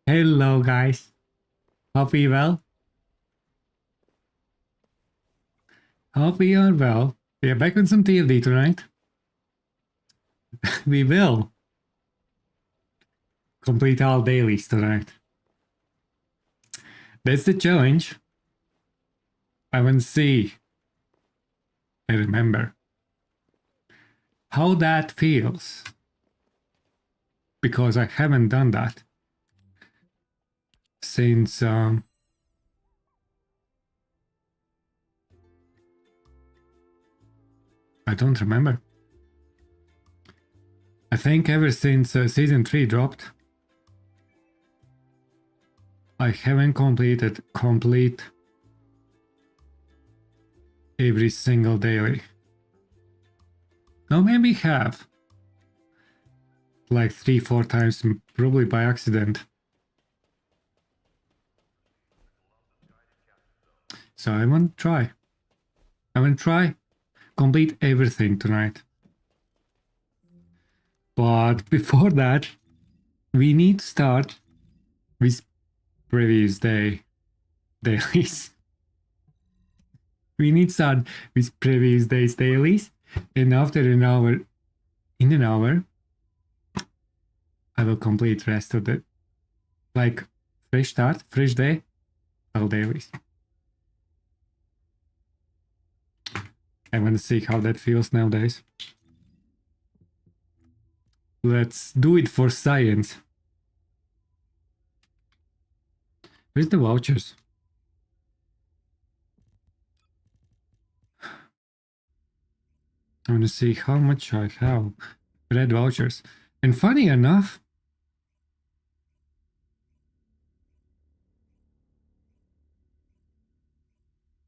Hello, guys. Hope you well. Hope you are well. We are back on some TFD tonight. We will complete all dailies tonight. That's the challenge. I want to see and remember how that feels. Because I haven't done that since I don't remember. I think ever since season 3 dropped, I haven't completed every single daily. No, maybe have. Like 3-4 times, probably by accident. So I want to try. I want to try complete everything tonight. But before that, we need to start with previous day dailies. We need to start with previous day's dailies, and after an hour, I will complete rest of the like fresh start, fresh day, all dailies. I want to see how that feels nowadays. Let's do it for science. Where's the vouchers? I want to see how much I have. Red vouchers. And funny enough,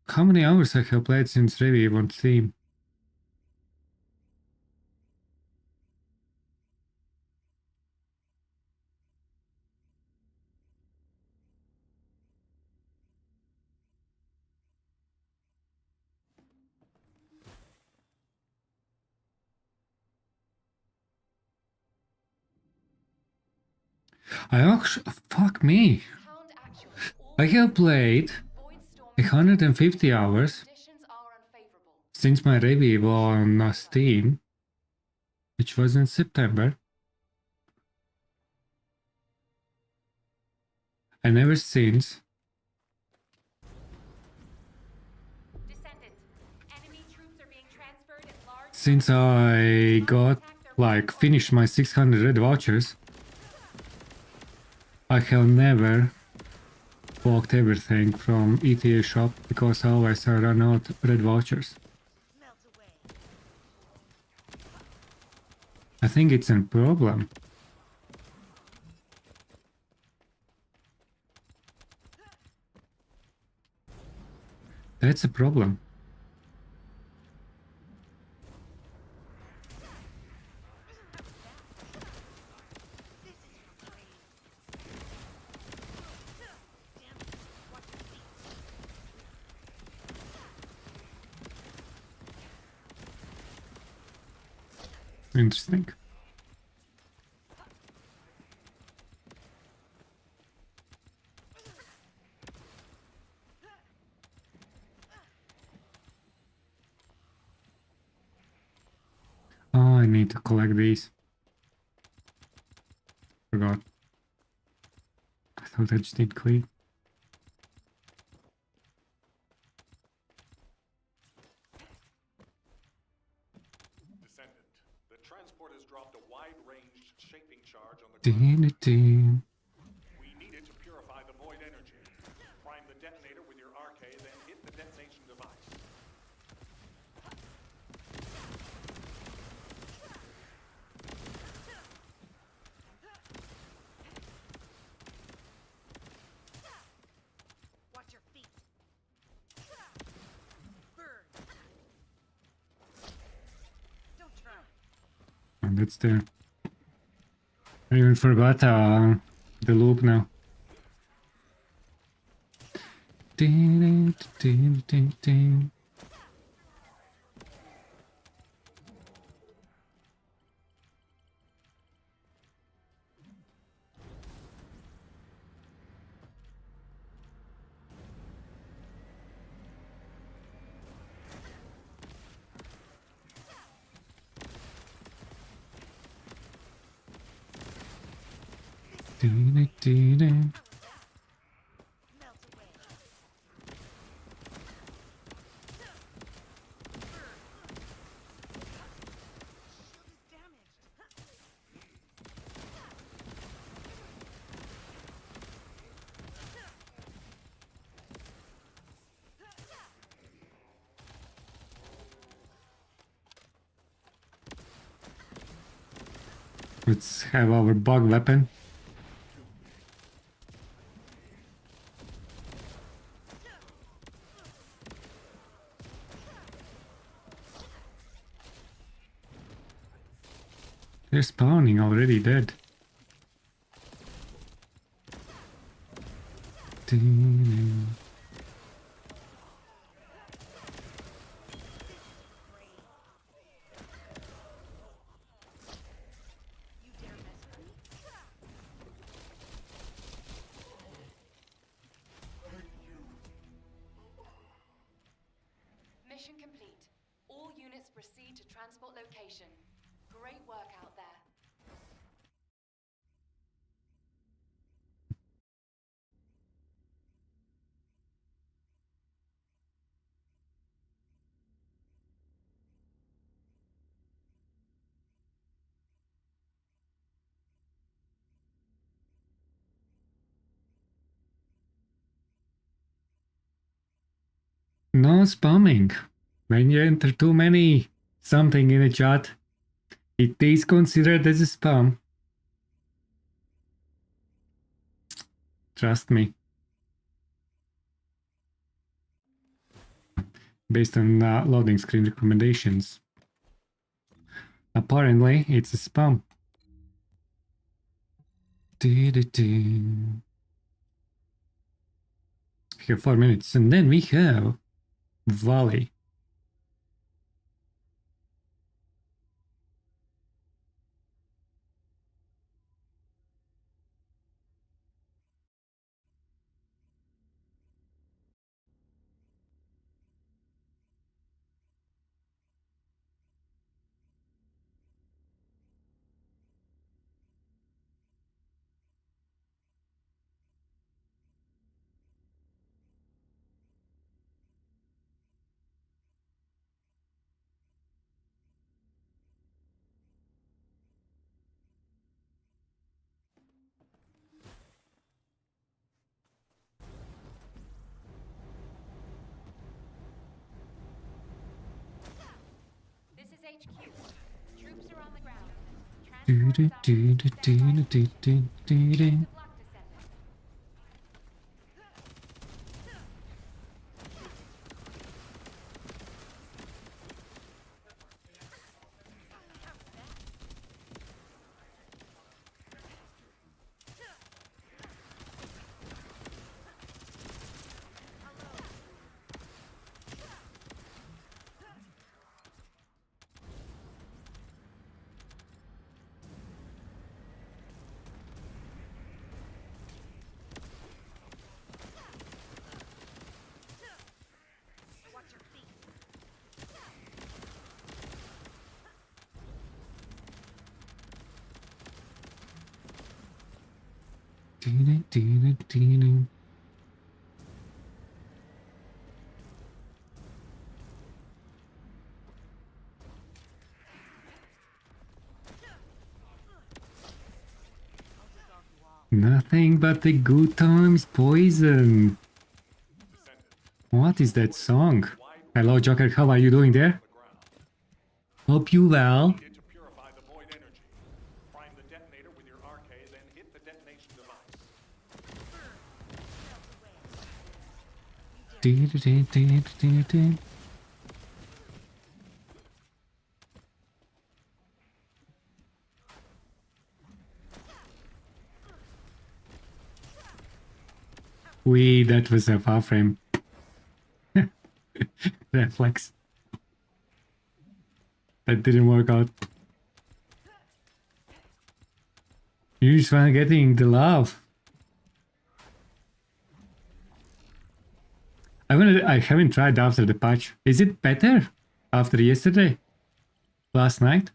how many hours I have played since Review on Steam? I actually, fuck me. I have played 150 hours since my review on Steam, which was in September. And ever since, since I got, like, finished my 600 red vouchers, I have never bought everything from ETA shop because always I run out red vouchers. I think it's a problem. That's a problem. Interesting. Oh, I need to collect these. Forgot. I thought I just did clean. Descendant, the transport has dropped a wide-ranged shaping charge on the ground. We need it to purify the void energy. Prime the detonator with your RK, then hit the detonation device. Watch your feet. Burn. Don't try. And that's there. I even forgot the loop now. Melt away. Shield is damaged. Let's have our bug weapon. They're spawning already dead. You dare mess with me? Mission complete. All units proceed to transport location. Great work out there. No spamming. When you enter too many something in a chat, it is considered as a spam. Trust me. Based on loading screen recommendations. Apparently, it's a spam. We have 4 minutes, and then we have Valley. This is HQ. Troops are on the ground. Transport is out. Stand by. Best of luck, Descendants. Watch your feet. Nothing but the good times poison. What is that song? Hello, Joker, how are you doing there? Hope you well. Needed to purify the void energy. Prime the detonator with your RK, then hit the detonation device. Melt away. That was a far frame. Reflex. That didn't work out. You just want getting the love. I haven't tried after the patch. Is it better after yesterday? Last night?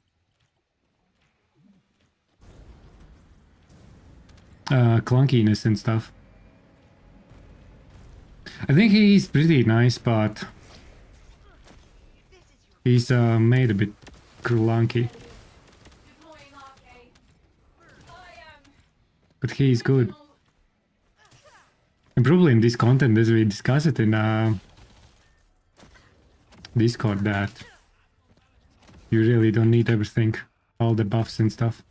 clunkiness and stuff. I think he's pretty nice, but he's made a bit clunky. Deploying arcade. I am. But he's good. And probably in this content, as we discuss it in Discord, that you really don't need everything, all the buffs and stuff.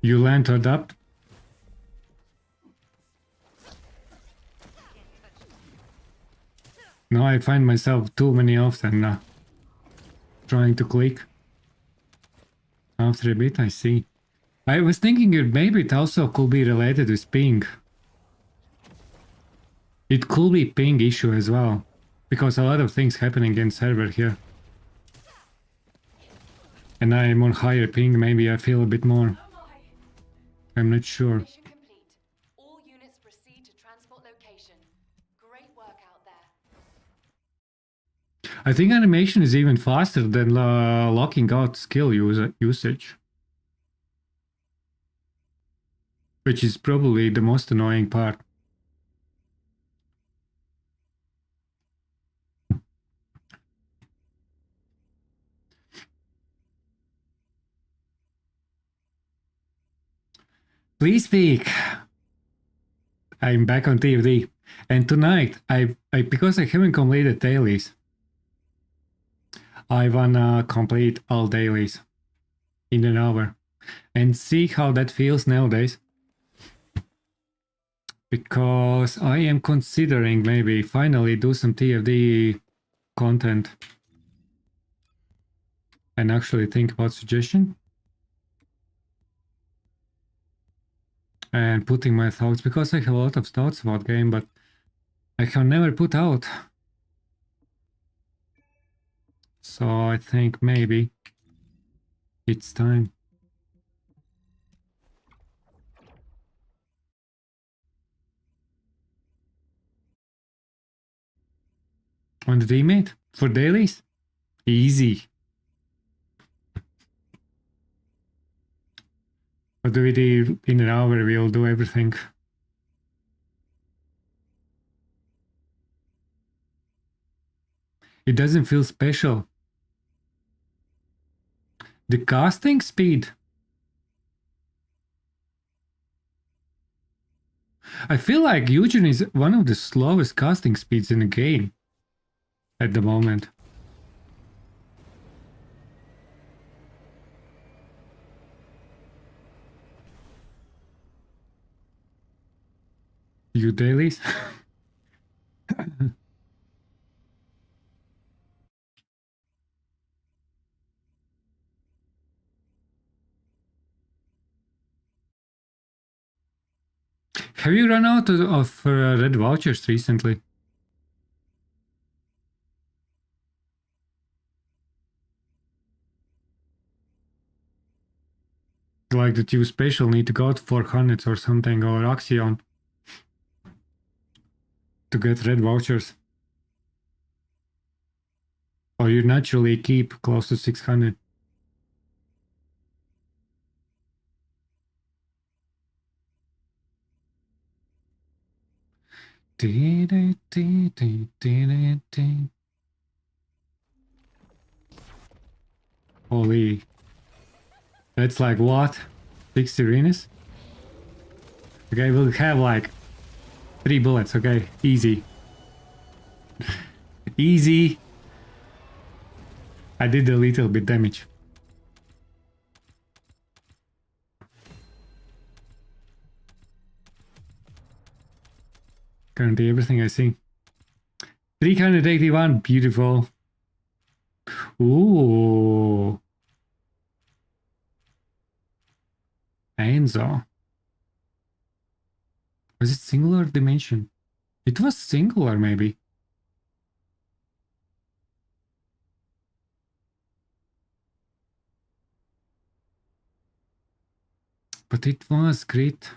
You learn to adapt. Now I find myself too many often trying to click. After a bit, I see. I was thinking that maybe it also could be related with ping. It could be ping issue as well, because a lot of things happening in server here. And I am on higher ping, maybe I feel a bit more. Oh my. I'm not sure. Mission complete. All units proceed to transport location. Great work out there. I think animation is even faster than locking out skill usage. Which is probably the most annoying part. Please speak. I'm back on TFD. And tonight, I because I haven't completed dailies, I wanna complete all dailies in an hour and see how that feels nowadays. Because I am considering maybe finally do some TFD content and actually think about suggestion and putting my thoughts, because I have a lot of thoughts about game, but I have never put out. So I think maybe it's time. On the teammate for dailies? Easy. What do we do in an hour? We'll do everything. It doesn't feel special. The casting speed. I feel like Eugen is one of the slowest casting speeds in the game at the moment. You dailies? Have you run out of red vouchers recently? Like that you special need to go to 400 or something, or Axion to get red vouchers? Or you naturally keep close to 600? Holy. That's like what? 6 arenas? Okay, we'll have like 3 bullets, okay? Easy. Easy. I did a little bit damage. Currently everything I see. 381, beautiful. Ooh. Enzo. Was it singular dimension? It was singular, maybe. But it was great.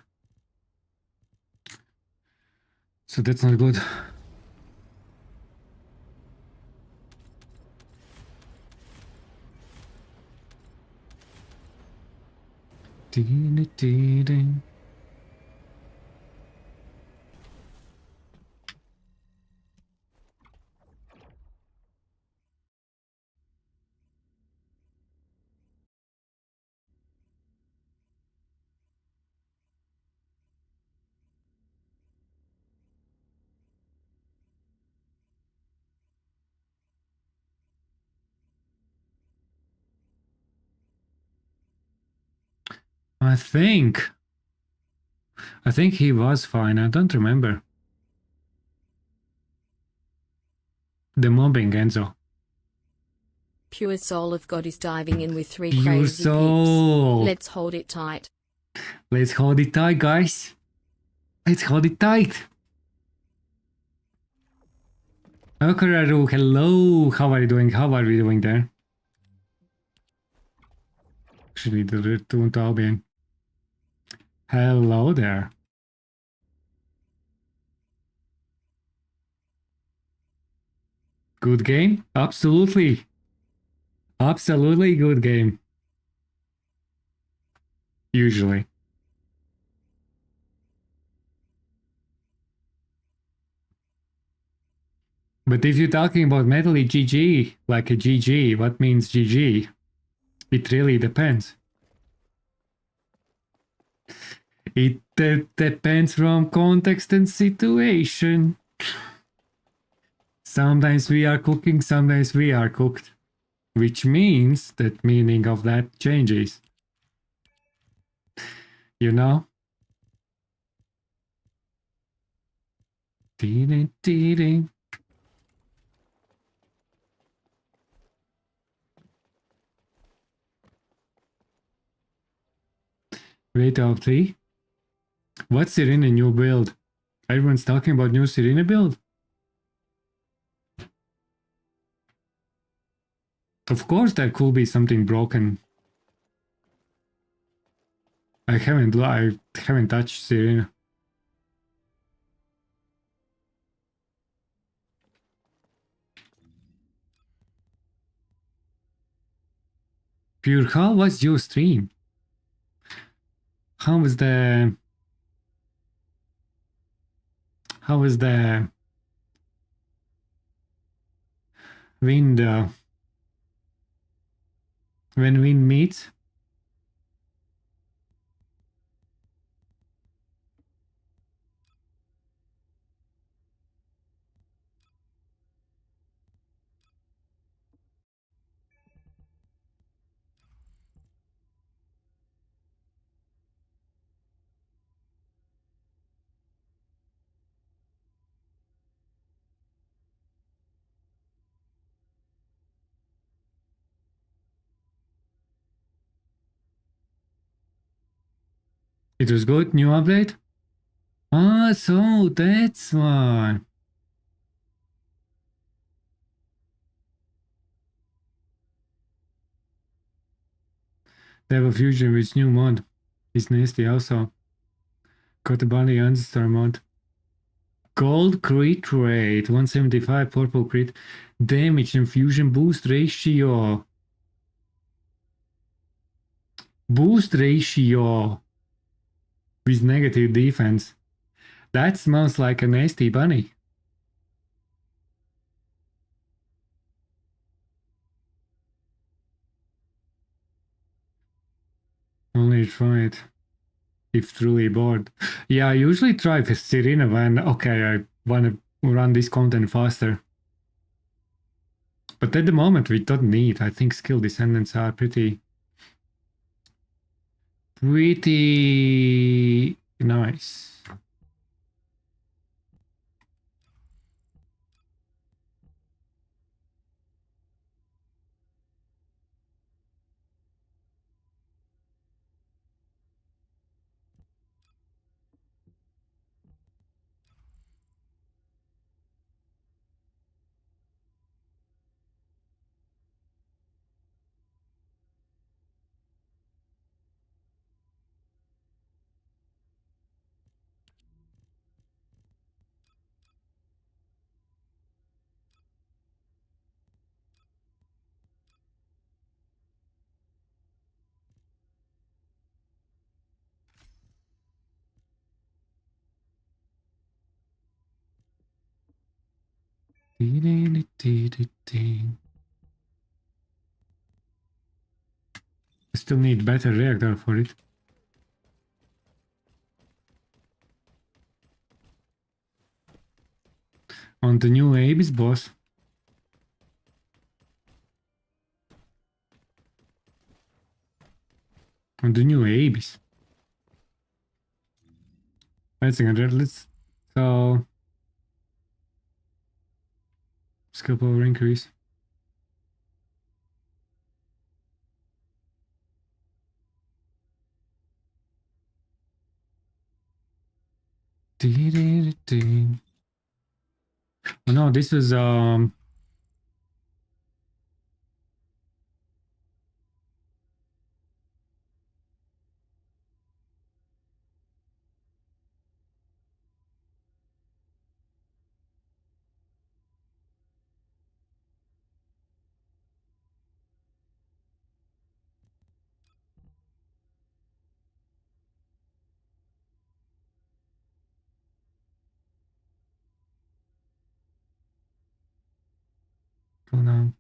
So that's not good. I think he was fine. I don't remember. The mobbing, Enzo. Pure soul of God is diving in with 3 Pure crazy soul. peeps. Let's hold it tight. Let's hold it tight, guys. Let's hold it tight. Okararu, hello. How are you doing? How are we doing there? Actually, the return to Albion. Hello there. Good game? Absolutely. Absolutely good game. Usually. But if you're talking about medley GG, like a GG, what means GG? It really depends. It depends from context and situation. Sometimes we are cooking, sometimes we are cooked. Which means that meaning of that changes. You know? Dee-dee-dee-dee. Wait up, 3. What's Serena new build? Everyone's talking about new Serena build? Of course there could be something broken. I haven't touched Serena. Pure, how was your stream? How was the wind when wind meets? It was good, new update? Ah, so that's why. They have a fusion with new mod. It's nasty also. Got a bunny Star mod. Gold crit rate, 175, purple crit, damage and fusion boost ratio. Boost ratio with negative defense. That smells like a nasty bunny. Only try it if truly bored. Yeah, I usually try with Serena when, okay, I want to run this content faster. But at the moment, we don't need. I think skill descendants are pretty nice. I still need better reactor for it. On the new Abyss boss. On the new Abyss. Wait a second, let's... So... Skill power increase. Oh no, this is oh no.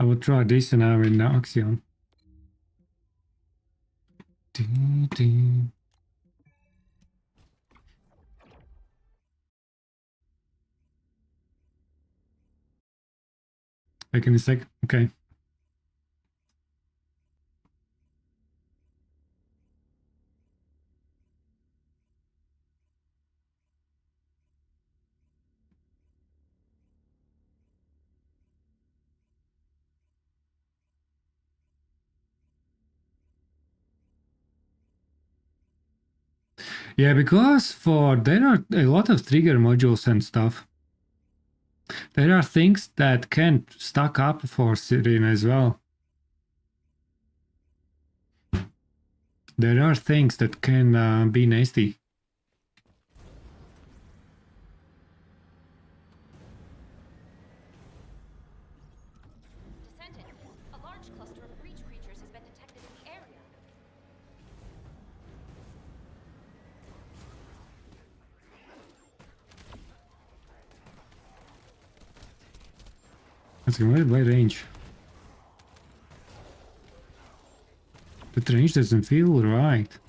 I will try this now in the Axion. Back in a sec. Okay. Yeah, because for there are a lot of trigger modules and stuff. There are things that can stack up for Sirin as well. There are things that can be nasty. Descendant, a large cluster of breach creatures has been detected in the area. That's good. Wide range. The range doesn't feel right.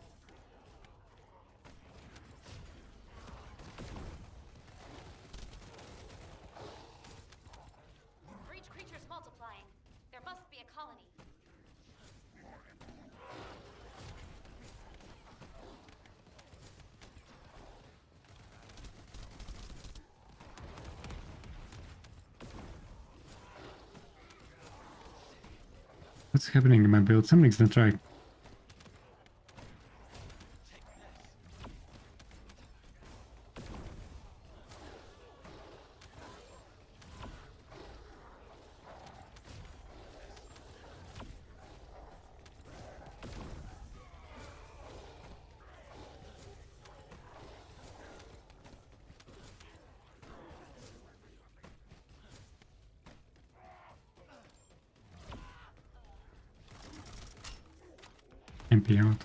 Breach creatures multiplying. There must be a colony. What's happening in my build? Something's not right. MP out.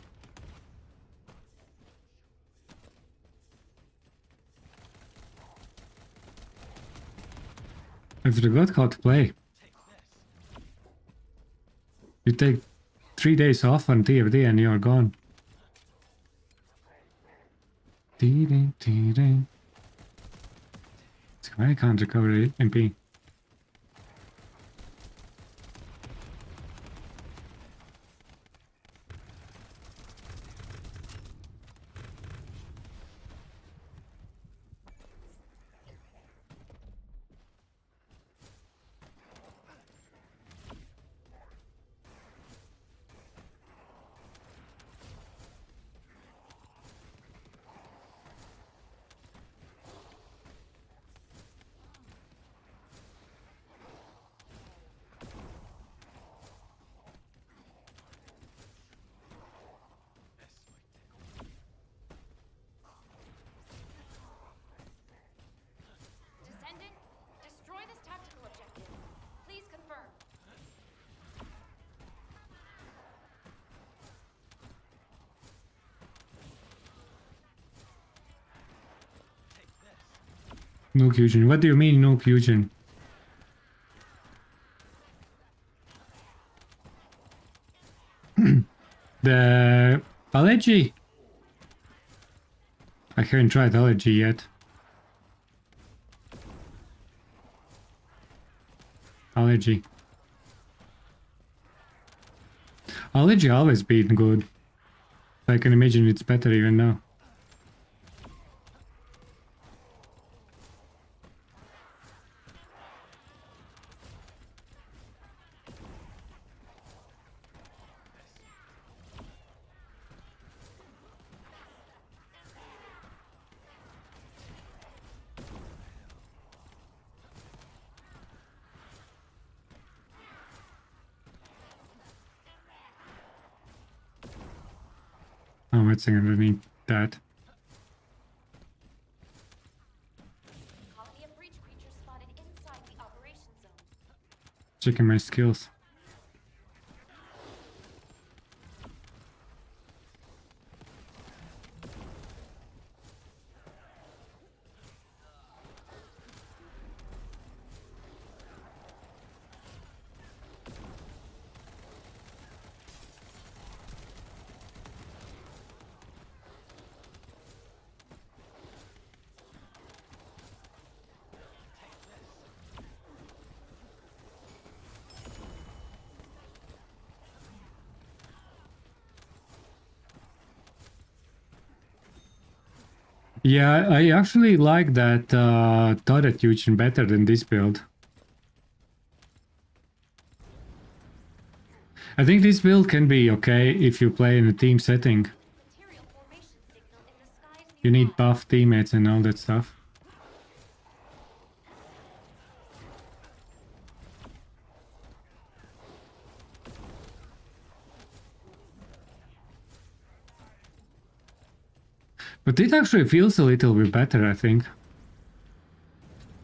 I forgot how to play. You take 3 days off on TFD and you're gone. So I can't recover MP. No fusion. What do you mean no fusion? The allergy? I haven't tried allergy yet. Allergy. Allergy always been good. I can imagine it's better even now. Oh, what's underneath that? Colony of breach creatures spotted inside the operation zone. Checking my skills. Yeah, I actually like that turret fusion better than this build. I think this build can be okay if you play in a team setting. Material formation signal in the skies You nearby. need buff teammates and all that stuff. But it actually feels a little bit better, I think.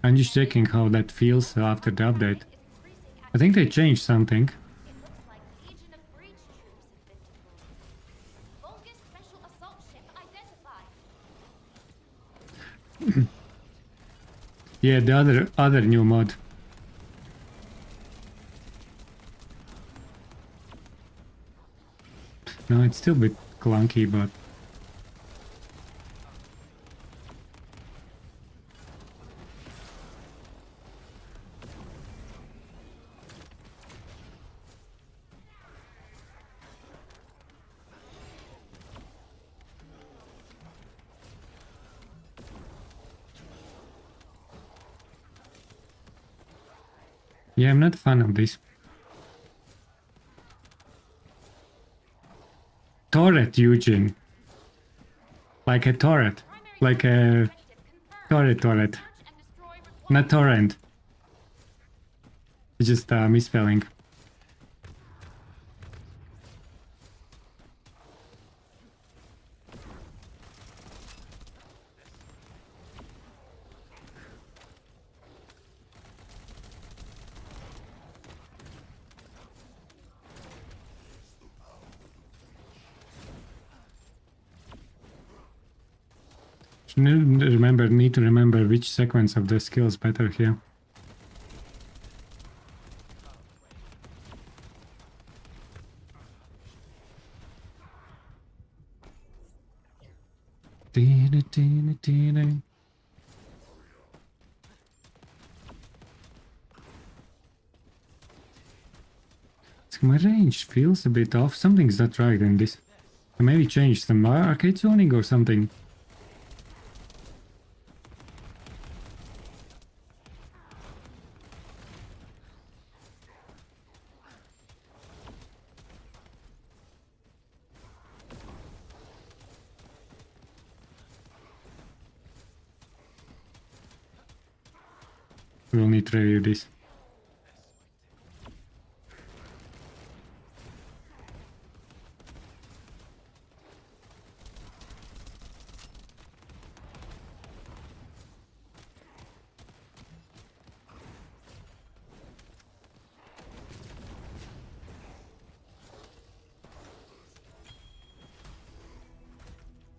I'm just checking how that feels after the update. Is increasing I think they changed something. It looks like Legion of Breach troops have been deployed. Bogus special assault ship identified. Yeah, the other new mod. No, it's still a bit clunky, but yeah, I'm not a fan of this. Turret, Eugene. Like a turret. Like a turret. Search and destroy required. Not torrent. It's just misspelling. Need to remember which sequence of the skills better here. My range feels a bit off. Something's not right in this. I maybe change some arcade zoning or something. We'll need to review this.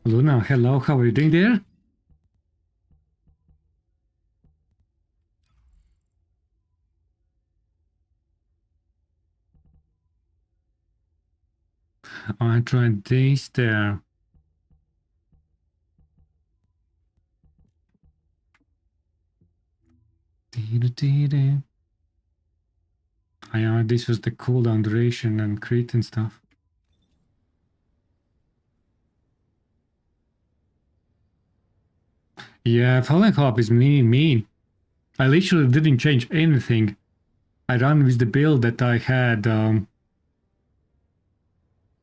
Luna, hello, how are you doing there? I tried this there. This was the cooldown duration and crit and stuff. Yeah, Fallen Hop is mean. I literally didn't change anything. I ran with the build that I had, I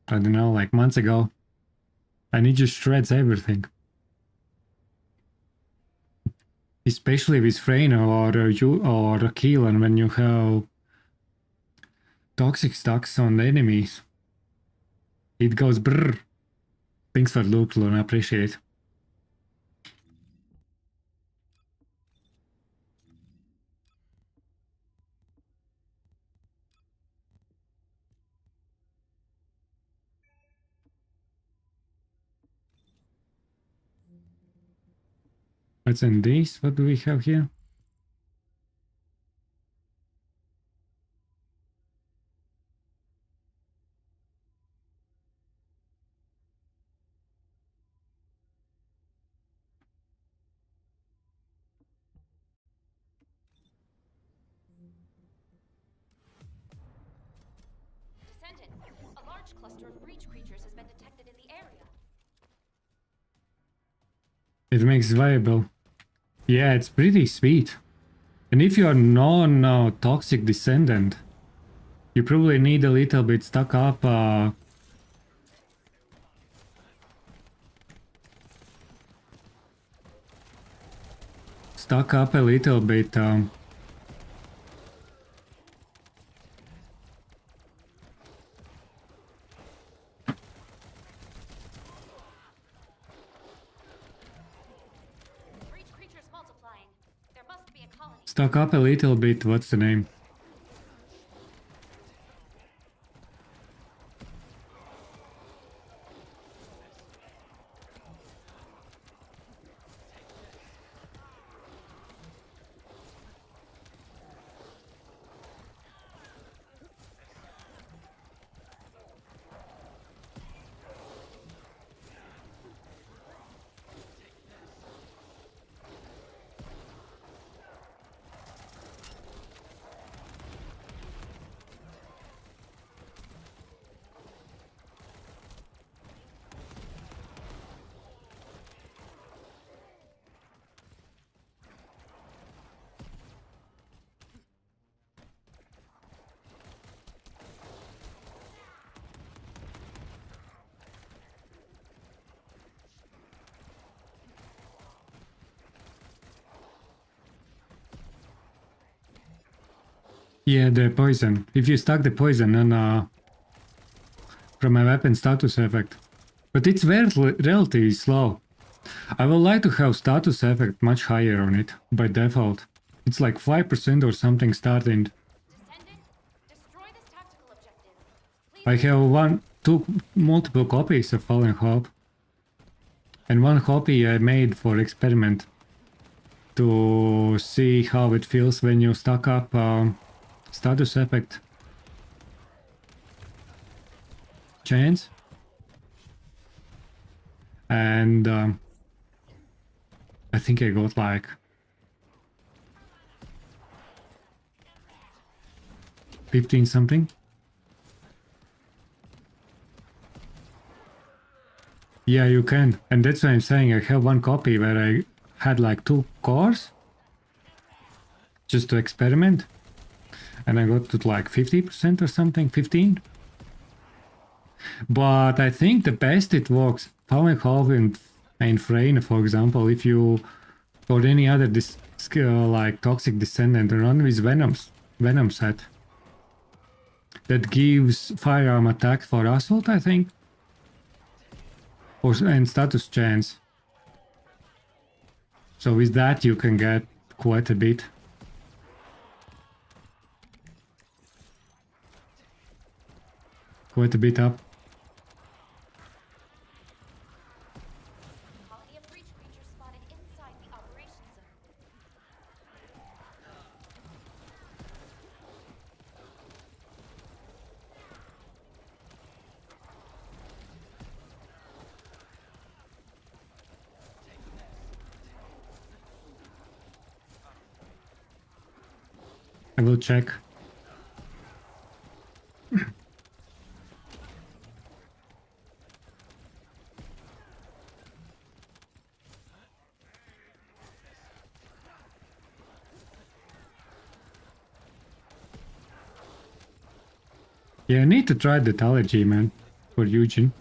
don't know, like months ago. And it just shreds everything. Especially with Freyna or Keelan when you have toxic stacks on the enemies. It goes brrr. Thanks for look, Luna, I appreciate it. What's in this? What do we have here? Descendant, a large cluster of breach creatures has been detected in the area. It makes viable. Yeah, it's pretty sweet. And if you are non-toxic descendant, you probably need a little bit stuck up a little bit Breach creatures multiplying. There must be a colony. stuck up a little bit, what's the name? Yeah, the poison. If you stack the poison on from a weapon status effect. But it's very relatively slow. I would like to have status effect much higher on it by default. It's like 5% or something starting. Descendant, destroy this tactical objective. I Please have multiple copies of Fallen Hope. And one copy I made for experiment to see how it feels when you stack up status effect chains. And I think I got like 15 something. Yeah, you can. And that's why I'm saying I have one copy where I had like 2 cores just to experiment. And I got to like 50% or something, 15. But I think the best it works, Fallen Hope and Freyna, for example, if you or any other like Toxic Descendant run with Venom set. That gives firearm attack for assault, I think. And status chance. So with that you can get quite a bit. Quite a bit up. colony of breach creatures spotted inside the operations zone. I will check. Yeah, I need to try the Tallagy, man, for Eugene.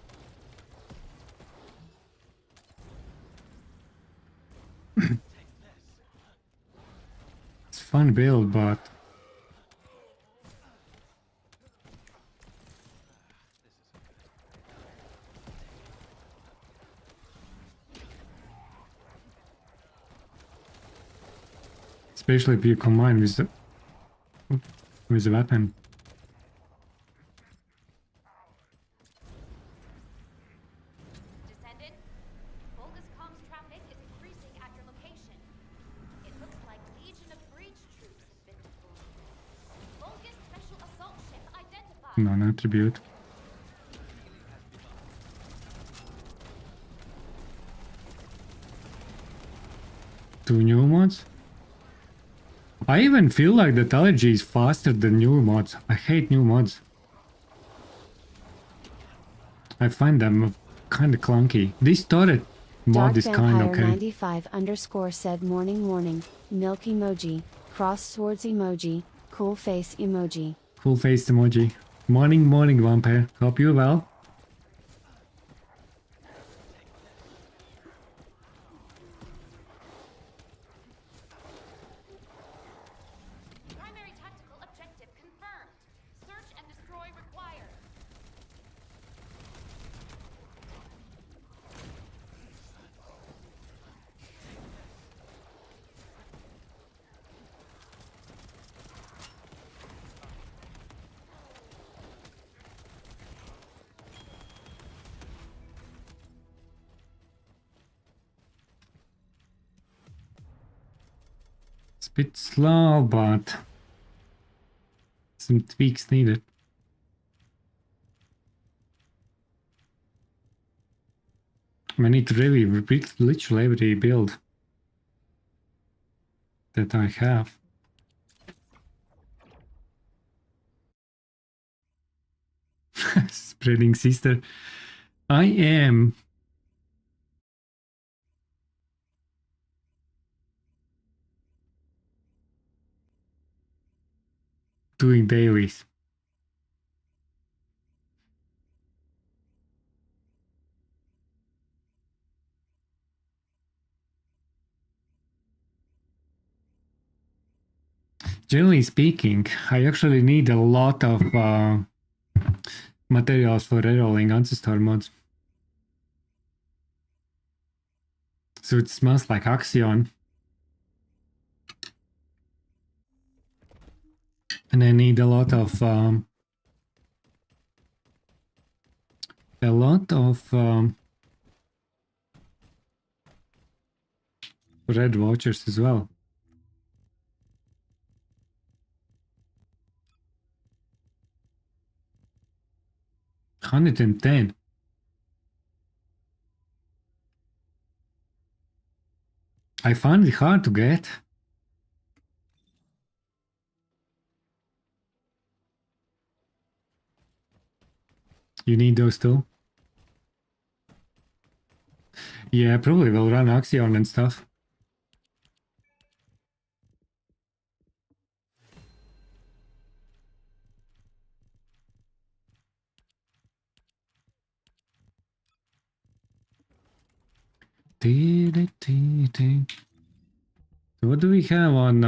It's fun build, but especially if you combine with the weapon. Descendant, Volga's comms traffic is increasing at your location. It looks like Legion of Breach troops have been deployed. Volga's special assault ship identified. Non-attribute. Two new mods? I even feel like the Tallagy is faster than new mods. I hate new mods. I find them kind of clunky. This turret mod Dark is kind of Vampire okay. 95 underscore said morning morning, milk emoji, cross swords emoji, cool face emoji. Full face emoji. Morning, morning, vampire. Hope you well. Primary tactical objective confirmed. Search and destroy required. It's a bit slow, but some tweaks needed. I need to really repeat literally every build that I have. Spreading sister. I am doing dailies. Generally speaking, I actually need a lot of materials for rerolling ancestor mods. So it smells like Axion. And I need a lot of red vouchers as well. 110. I find it hard to get. You need those too? Yeah, probably will run Axion and stuff. So what do we have on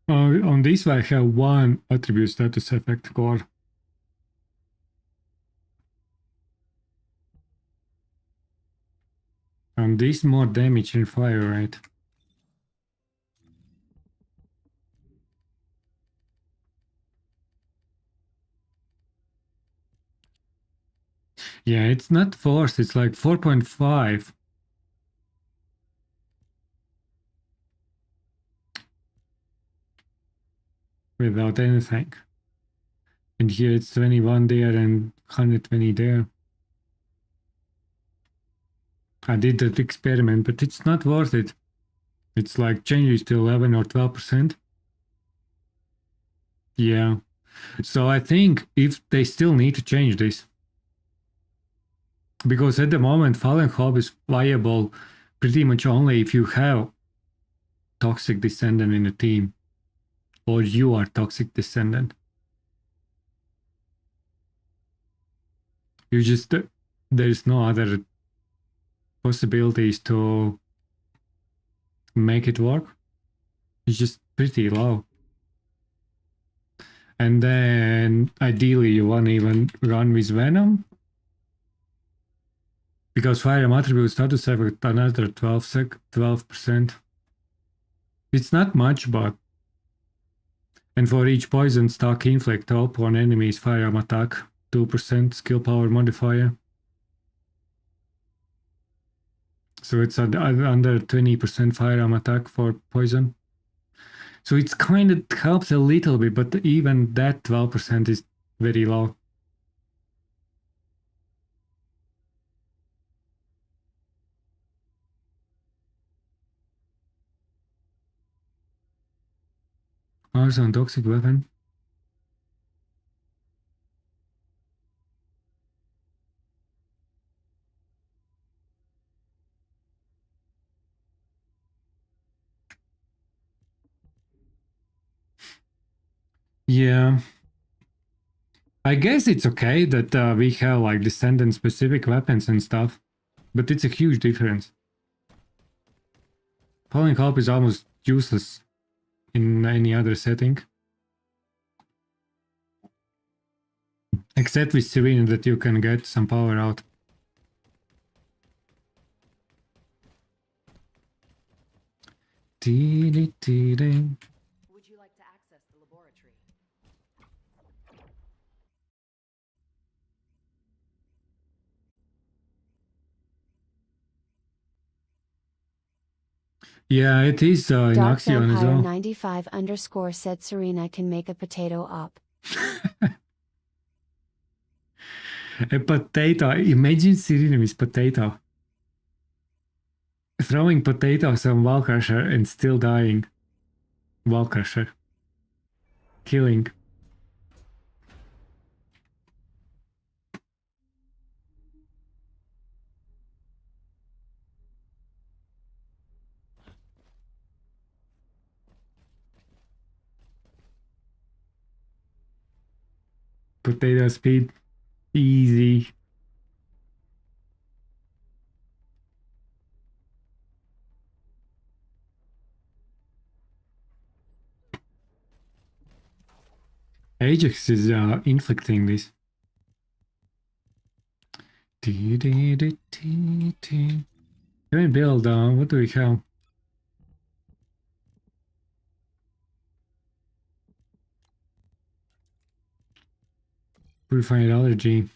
on this I have one attribute status effect core. And this more damage and fire rate. Yeah, it's not force, it's like 4.5. Without anything. And here it's 21 there and 120 there. I did that experiment, but it's not worth it. It's like changes to 11 or 12%. Yeah. So I think if they still need to change this, because at the moment Fallen Hope is viable pretty much only if you have Toxic Descendant in the team, or you are Toxic Descendant. You just there's no other possibilities to make it work. It's just pretty low. And then ideally you want to even run with Venom, because Firearm attribute status have another 12%. It's not much, but and for each poison stock inflict upon enemies firearm attack 2% skill power modifier. So it's under 20% firearm attack for poison. So it's kind of helps a little bit, but even that 12% is very low. Also on toxic weapon. Yeah. I guess it's okay that we have like descendant specific weapons and stuff, but it's a huge difference. Falling Hope is almost useless in any other setting. Except with Serena that you can get some power out. Would you like to access the laboratory? Yeah, it is in Dark Axion as Vampire well. 95 _ said Serena can make a potato up. A potato. Imagine Serena with potato. Throwing potatoes on Wall Crusher and still dying. Wall Crusher. Killing. Potato speed. Easy. Ajax is inflicting this. Can we build? What do we have? Purified allergy.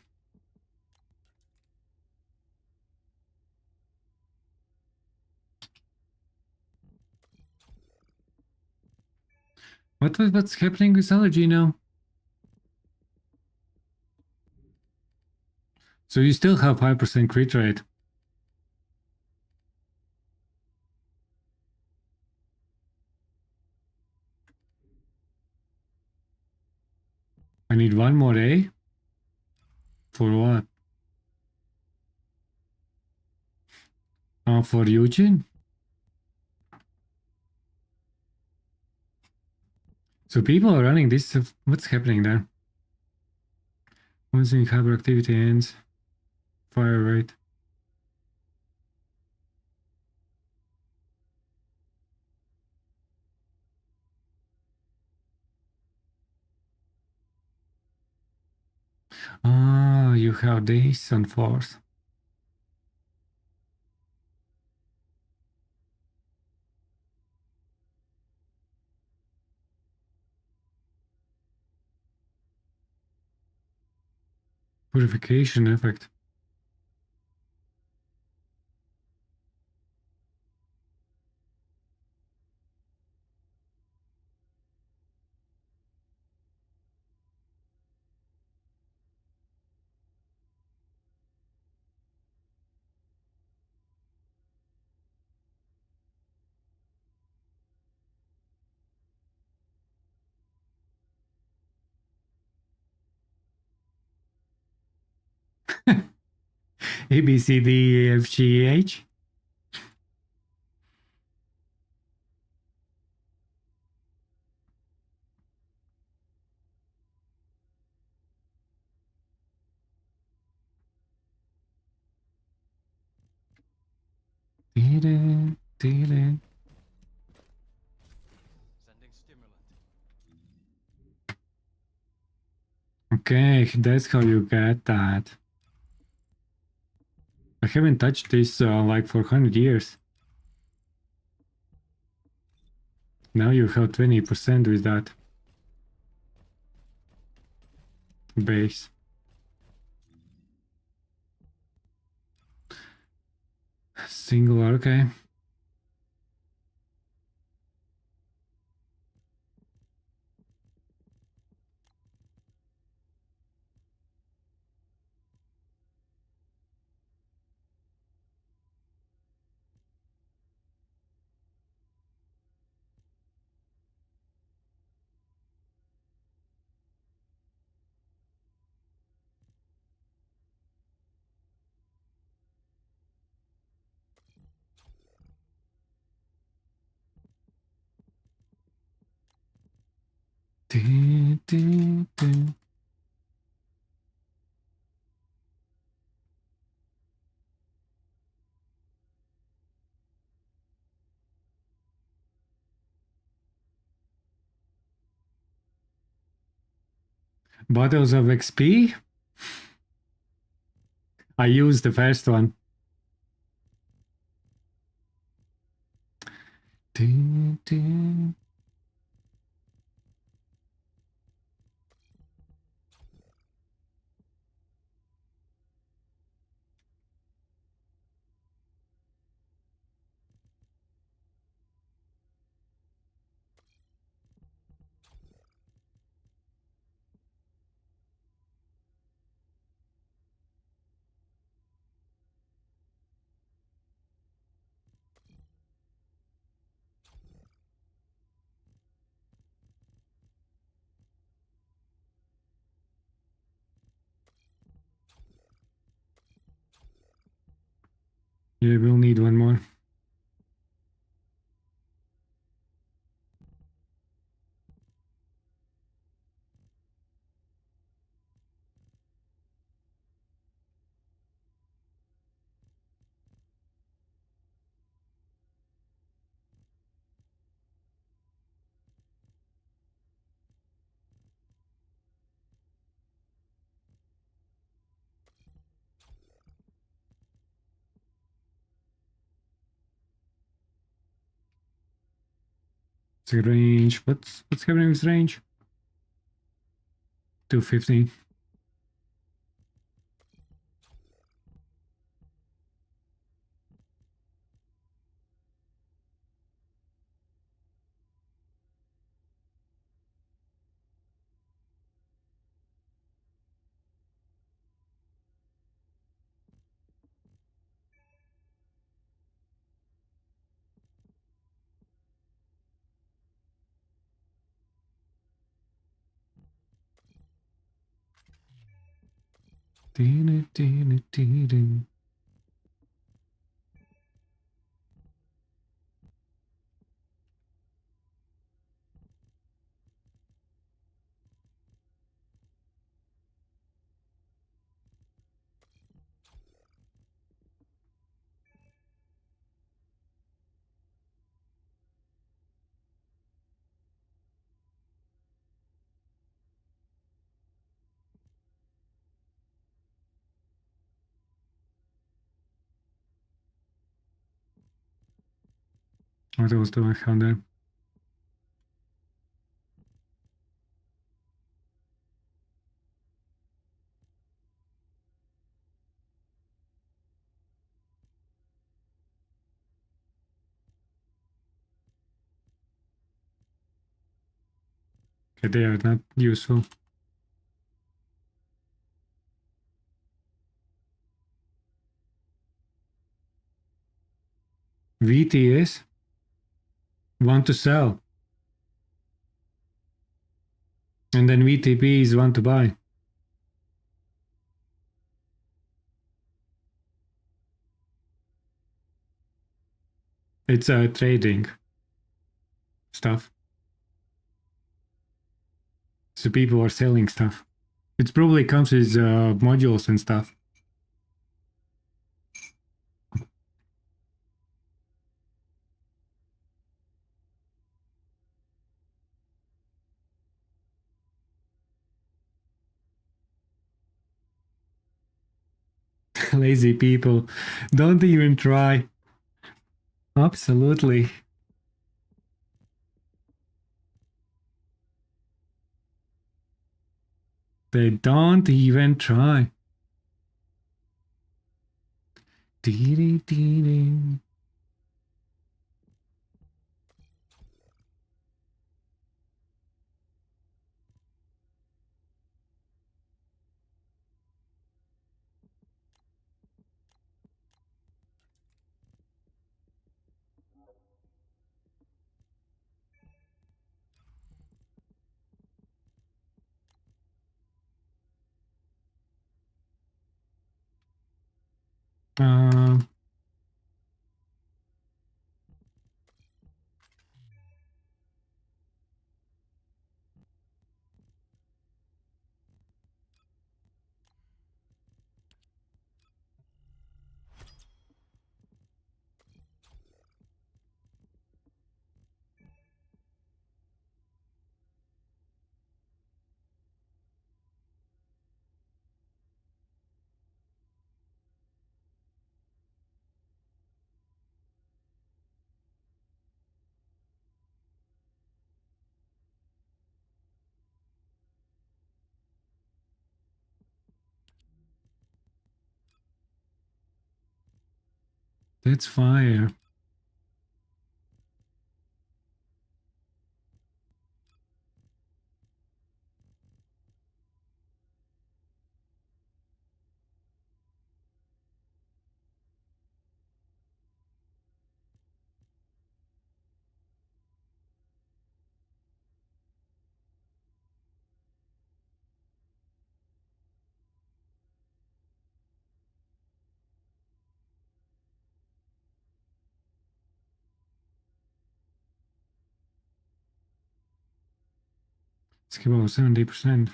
What's happening with allergy now? So you still have 5% crit rate. I need one more A? For what? For Eugene? So people are running this stuff. What's happening there? Once the hyperactivity ends, fire rate. Ah, you have this on fourth. Purification effect. A B C D E F G H. Sending stimulant. Okay, that's how you get that. I haven't touched this like for 100 years. Now you have 20% with that base. Singular, okay. Dun, dun, dun. Bottles of XP? I used the first one. Dun, dun. Yeah, we'll need one more. The range. What's happening with range? 250. Dun, dun, dun, dun. What else do I have there? Okay, they are not useful. VTS want to sell. And then VTPs want to buy. It's trading stuff. So people are selling stuff. It probably comes with modules and stuff. Lazy people. Don't even try. Absolutely. They don't even try. Dee dee. Uh, that's fire. It's about 70%.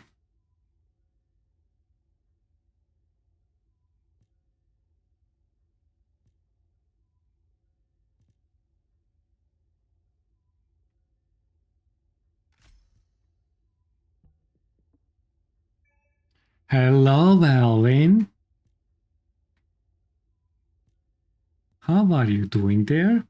Hello, Alvin. How are you doing there?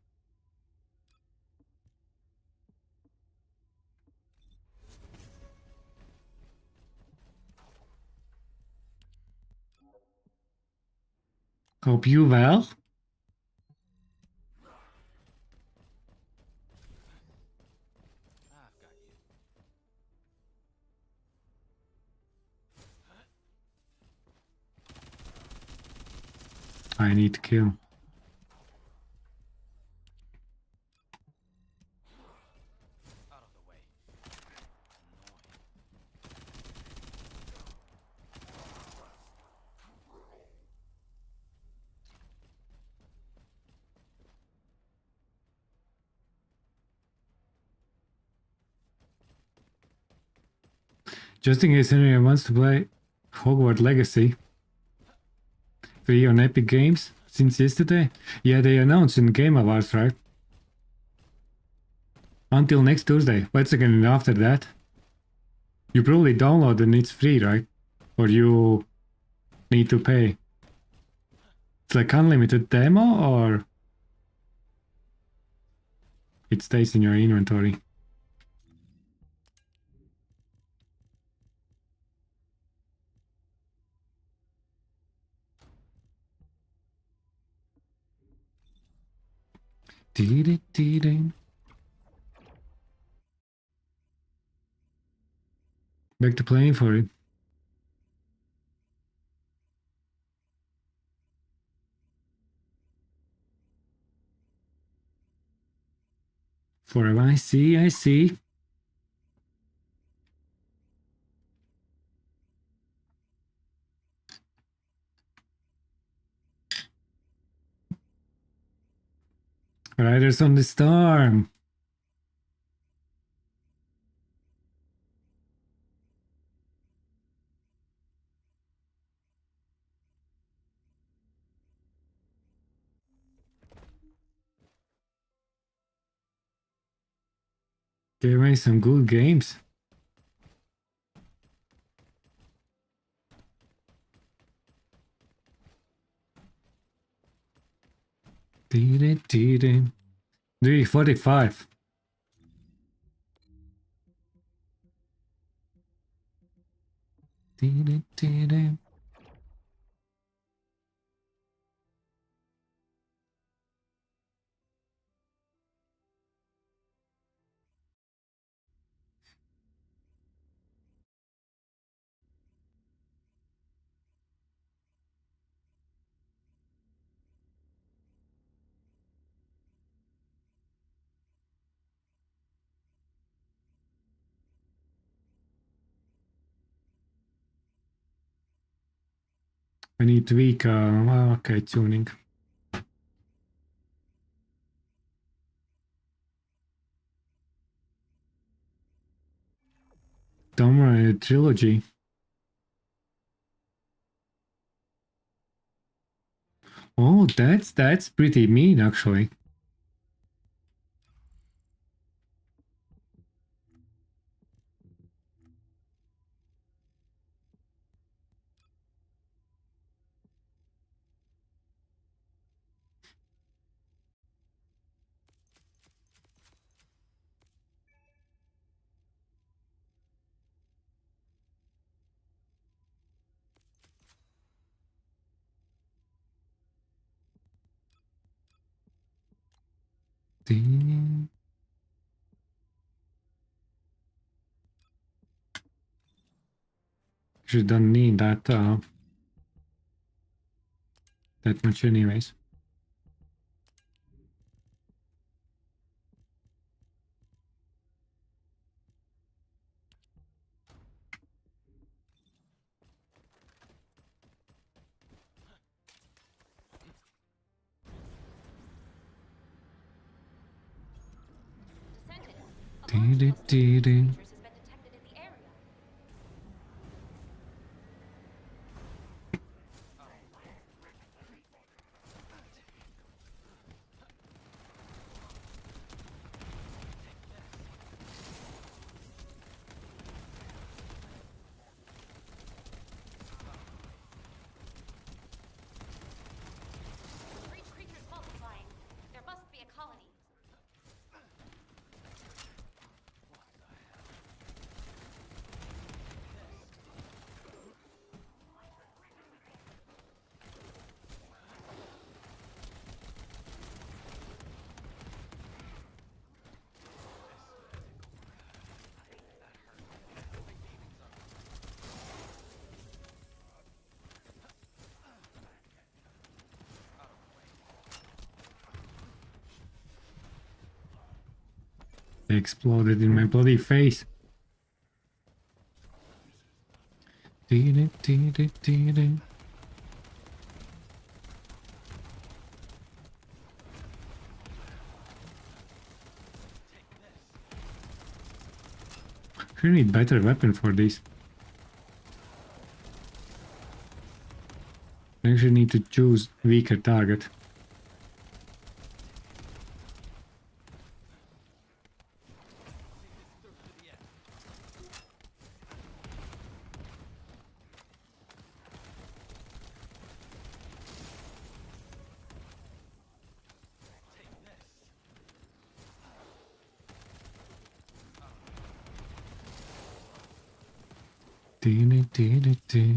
Hope you well. I need to kill. Just in case anyone wants to play Hogwarts Legacy free on Epic Games since yesterday. Yeah, they announced in Game Awards, right? Until next Tuesday. Wait a second, after that, you probably download and it's free, right? Or you need to pay. It's like unlimited demo, or it stays in your inventory. Back to playing for it. Forever, I see, I see. Riders on the Storm. Gave me some good games. Dee-dee-dee-dee. 345. Dee-dee-dee-dee. I need to tweak, okay, tuning. Tomb Raider trilogy. Oh, that's pretty mean, actually. Ding. Actually, don't need that that much, anyways. Descendant, a Dee large dee cluster of dee dee. creatures has been detected in the area. Breach creatures multiplying. There must be a colony. They exploded in my bloody face. Dee dee dee dee dee dee. You need better weapon for this. I actually need to choose weaker target. Dee dee dee dee dee.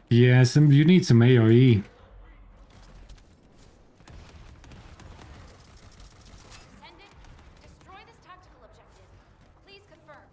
Yeah, you need some AoE. Descendant, destroy this tactical objective. Please confirm.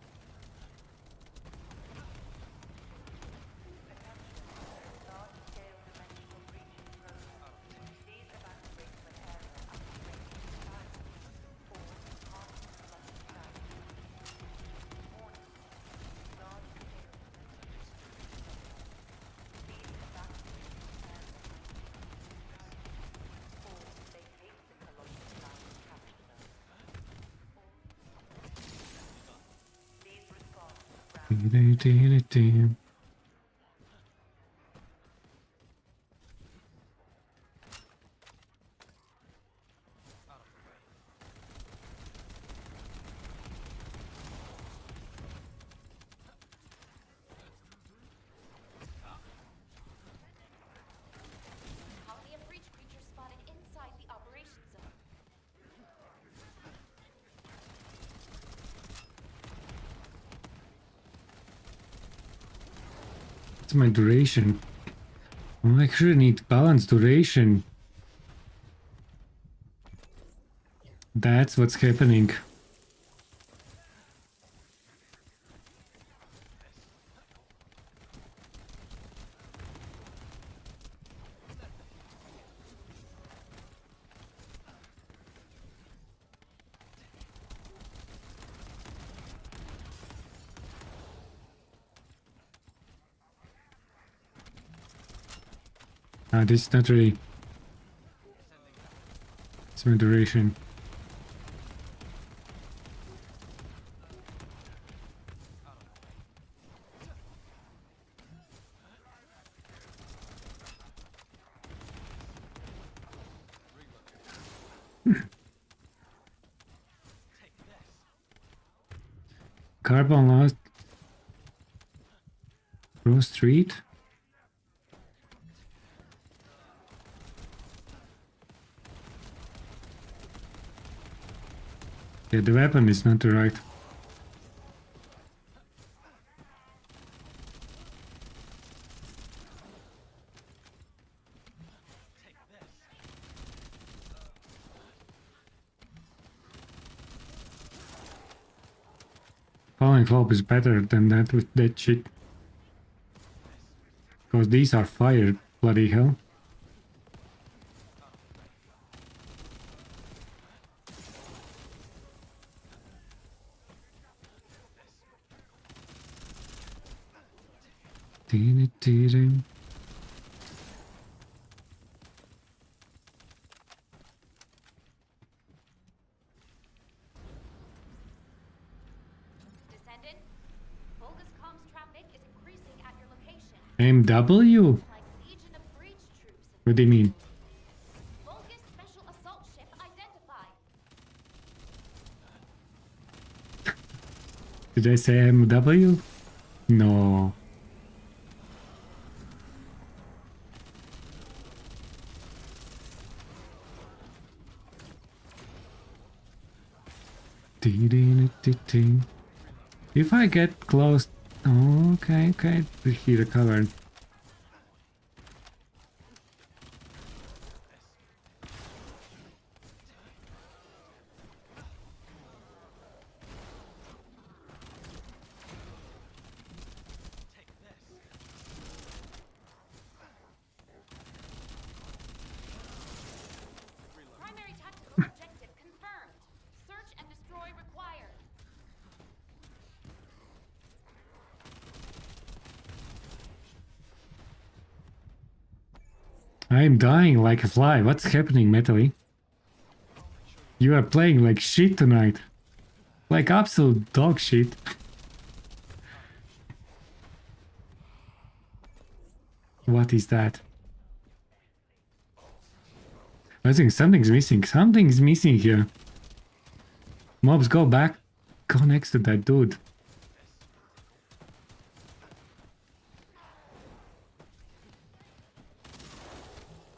Colony of breach creatures spotted inside the operation zone. What's my duration? Oh, I actually need balance duration. That's what's happening. Ah, this is not really. It's my duration. Carbon lost. Rose Street. Yeah, the weapon is not the right. Falling Club is better than that with that shit. Because these are fire, bloody hell. Dee-dee-dee-dee. Descendant, bogus comms traffic is increasing at your location. MW? Like Legion of breach troops. What do you mean? Bogus special assault ship identified. Did I say MW? No. Dee-dee-dee-dee-dee. If I get close... Oh, okay, okay. He recovered. Primary tactical objective confirmed. Search and destroy required. I am dying like a fly. What's happening, Metally? You are playing like shit tonight. Like absolute dog shit. What is that? I think something's missing. Something's missing here. Mobs, go back. Go next to that dude.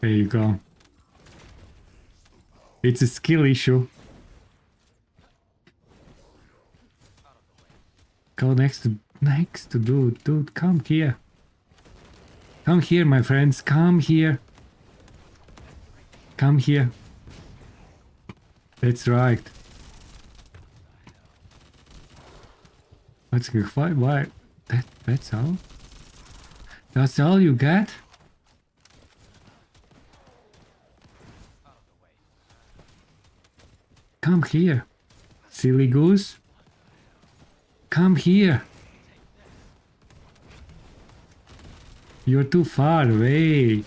There you go. It's a skill issue. Go next to dude. Dude, come here. Come here, my friends. Come here. Come here. That's right. Let's go. Why? That's all? That's all you got? Come here, silly goose. Come here. You're too far away.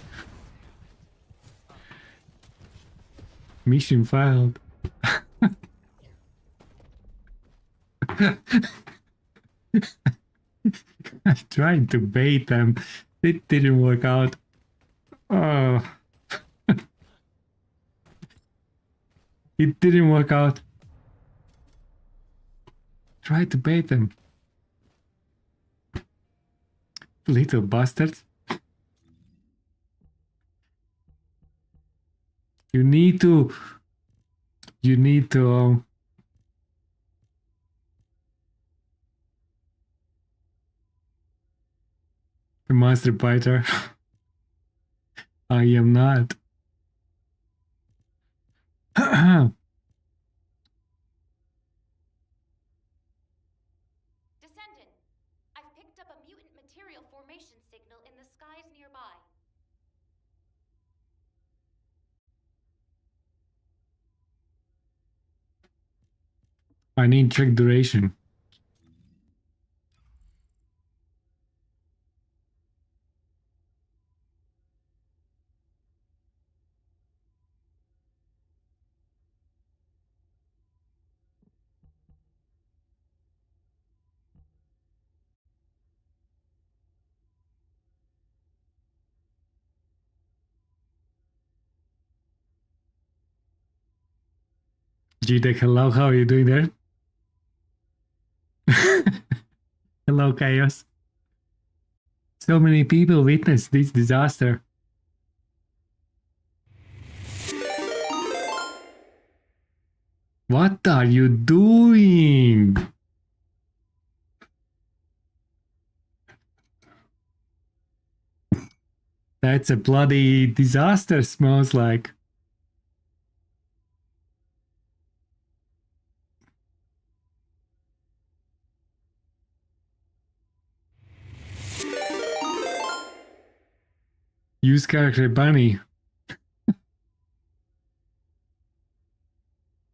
Mission failed. I tried to bait them. It didn't work out. Oh, it didn't work out. Tried to bait them. Little bastards. You need to. You need to. The master biter. I am not. Descendant, I've picked up a mutant material formation signal in the skies nearby. I need check duration. GTech, hello, how are you doing there? Hello, Chaos. So many people witnessed this disaster. What are you doing? That's a bloody disaster, smells like. Use character bunny.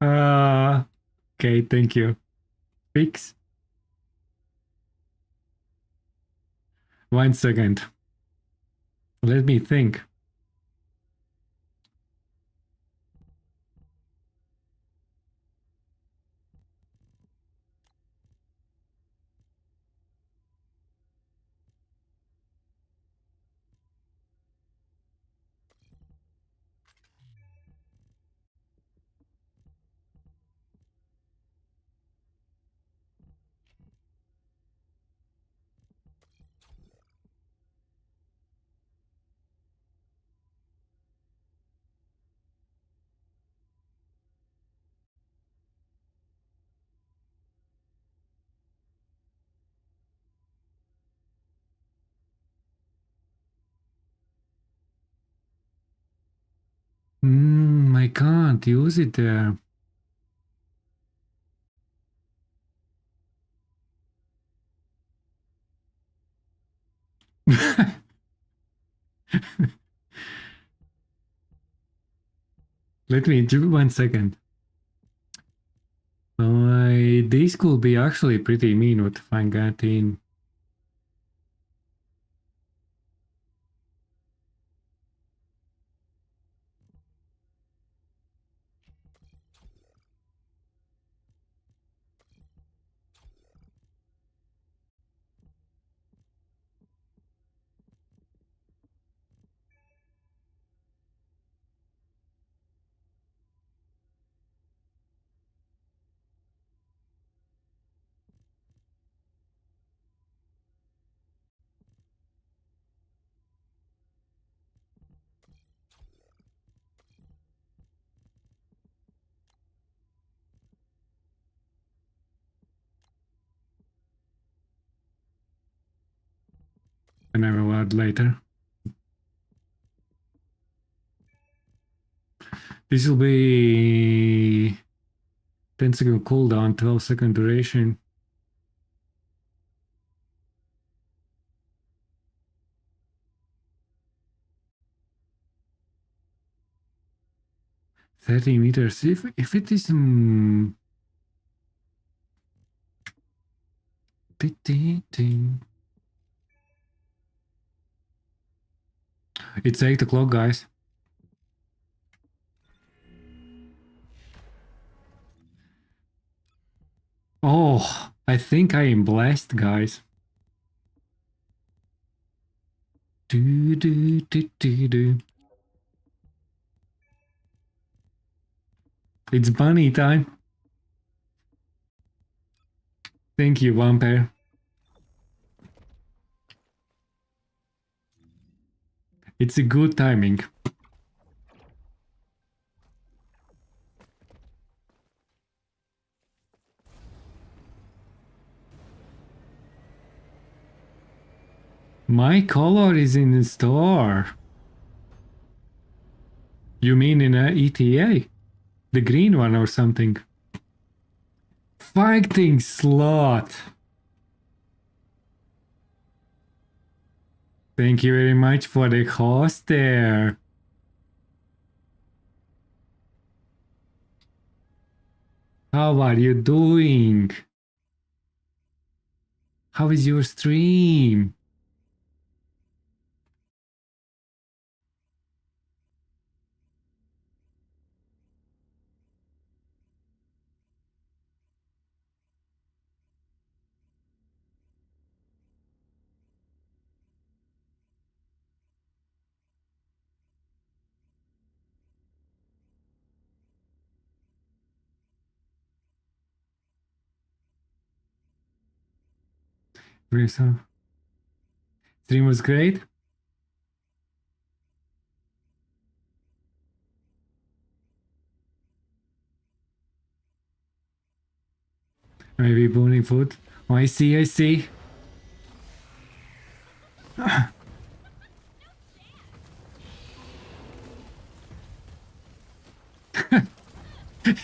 Okay, thank you. Fix. 1 second. Let me think. I can't use it there. Let me do 1 second. This could be actually pretty mean what if I got in. And I will add later. This will be 10-second cooldown, 12-second duration. $30 meters. If it is it's 8 o'clock, guys. Oh, I think I am blessed, guys. Do, do, do, do, do. It's bunny time. Thank you, Vampire. It's a good timing. My color is in the store. You mean in a ETA? The green one or something? Fighting slot. Thank you very much for the host there. How are you doing? How is your stream? Stream was great. Maybe burning food. Oh, I see, I see.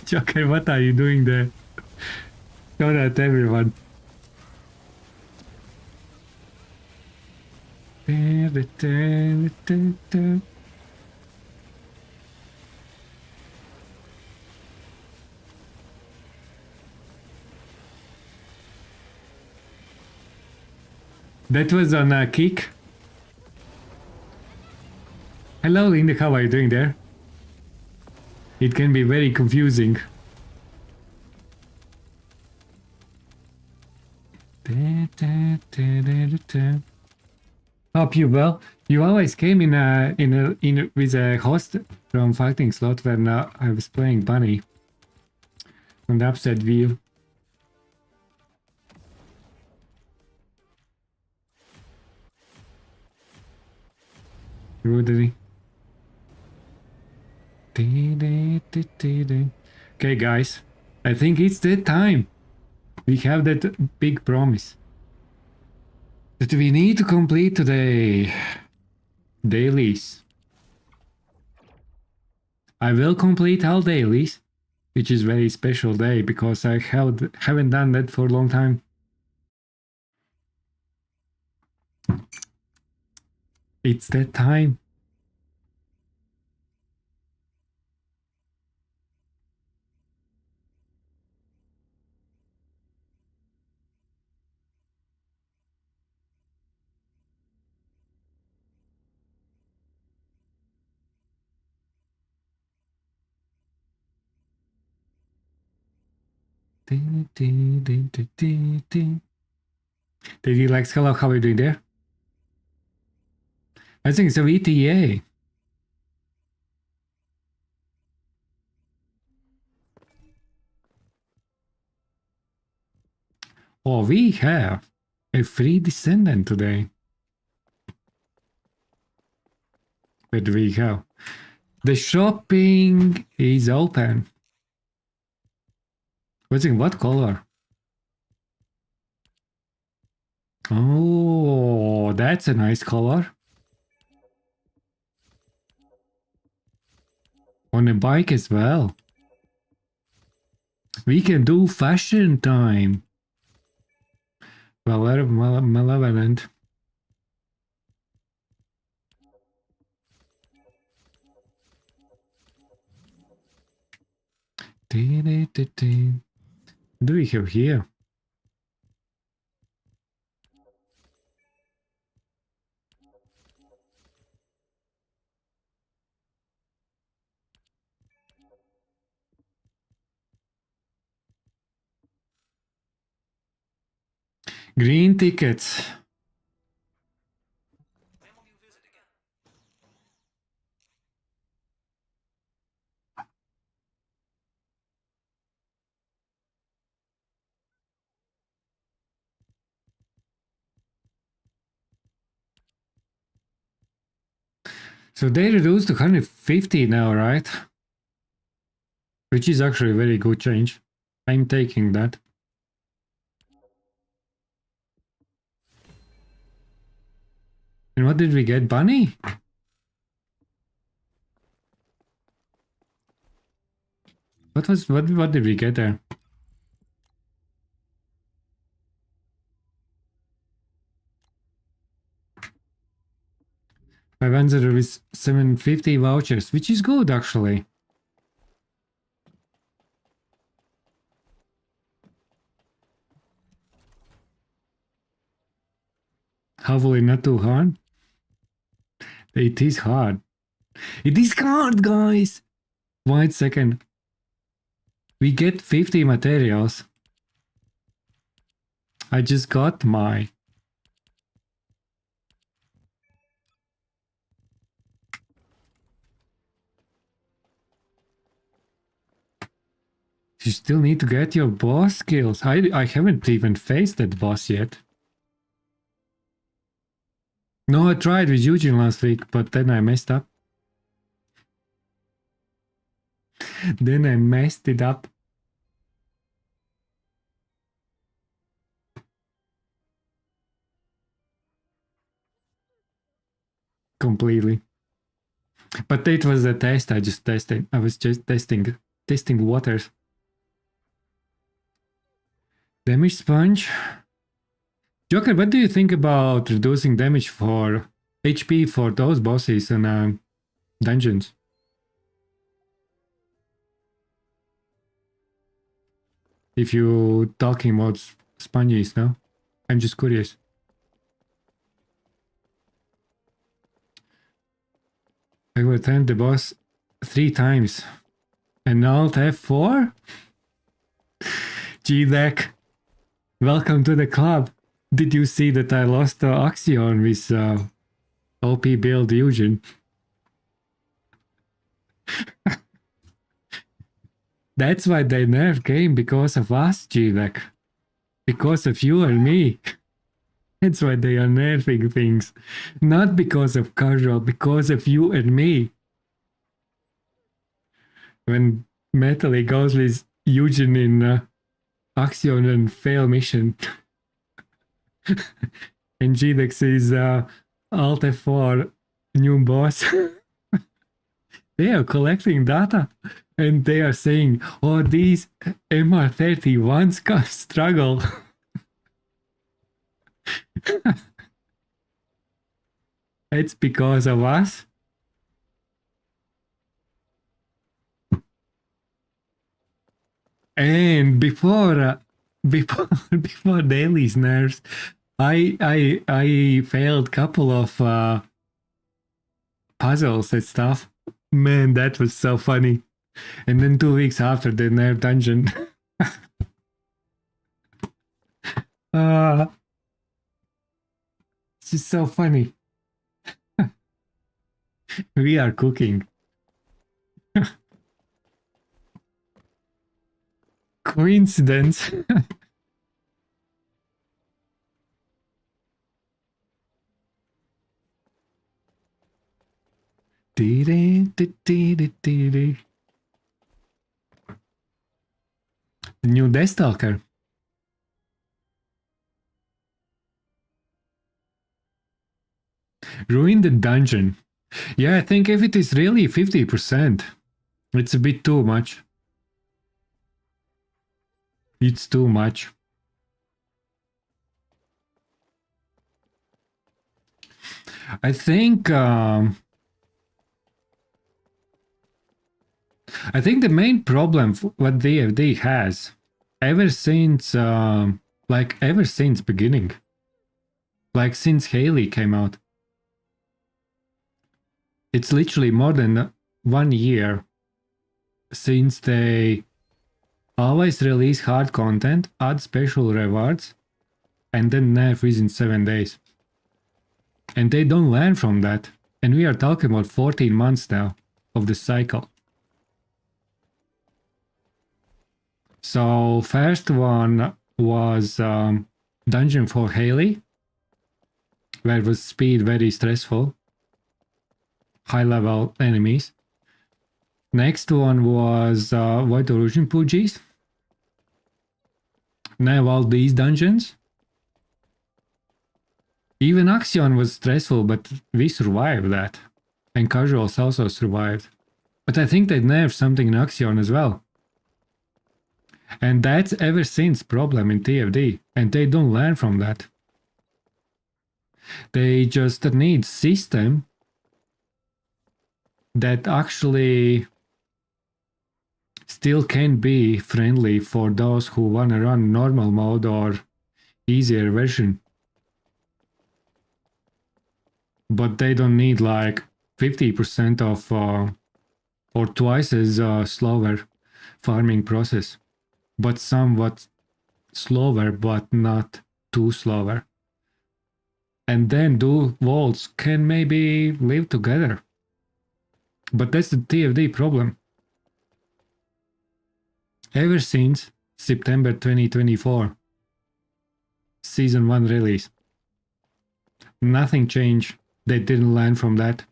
Joker, what are you doing there? Show that everyone. That was on a kick. Hello, Linda, how are you doing there? It can be very confusing. Hope you well. You always came in with a host from Fighting Slot when I was playing Bunny from the upside view. Rudy. Okay, guys, I think it's that time. We have that big promise that we need to complete today. Dailies. I will complete all dailies, which is very special day because I haven't done that for a long time. It's that time. Did like hello, how are you doing there? I think it's a VTA. Oh, we have a free descendant today. But we have. The shopping is open. What's in what color? Oh, that's a nice color. On a bike as well. We can do fashion time. Malevolent. What do we have here? Green tickets. So they reduced to 150 now, right? Which is actually a very good change. I'm taking that. And what did we get? Bunny? What did we get there? I answered with 750 vouchers, which is good actually. Hopefully not too hard. It is hard. It is hard, guys. Wait a second. We get 50 materials. I just got my... You still need to get your boss skills. I haven't even faced that boss yet. No, I tried with Eugene last week, but then I messed up. Then I messed it up. Completely. But it was a test. I was just testing waters. Damage sponge. Joker, what do you think about reducing damage for HP for those bosses and dungeons? If you're talking about sponges, no? I'm just curious. I will attempt the boss 3 times. And Alt F4? G-Deck, welcome to the club. Did you see that I lost the Axion with OP build Eugene? That's why they nerfed game, because of us, G-Deck. Because of you and me. That's why they are nerfing things. Not because of casual, because of you and me. When Metally goes with Eugene in Axion and fail mission. And G-Dex is Alt F4 new boss. They are collecting data and they are saying, oh, these MR31s can struggle. It's because of us. And before daylies nerfs, I failed couple of puzzles and stuff. Man, that was so funny. And then 2 weeks after the nerf dungeon. It's just so funny. We are cooking. Coincidence. The new Deathstalker. Ruin the dungeon. Yeah, I think if it is really 50%, it's a bit too much. It's too much. I think the main problem what DFD has ever since ever since beginning, like since Haley came out, it's literally more than 1 year since they always release hard content, add special rewards, and then nerf within 7 days. And they don't learn from that. And we are talking about 14 months now of the cycle. So first one was Dungeon for Haley, where was speed very stressful. high level enemies. Next one was White Origin Poogies. Now all these dungeons. Even Axion was stressful, but we survived that. And Casuals also survived. But I think they nerfed something in Axion as well. And that's ever since problem in TFD. And they don't learn from that. They just need system that actually still can be friendly for those who want to run normal mode or easier version. But they don't need like 50% of or twice as slower farming process, but somewhat slower, but not too slower. And then two vaults can maybe live together. But that's the TFD problem. Ever since September 2024, Season 1 release, nothing changed. They didn't learn from that.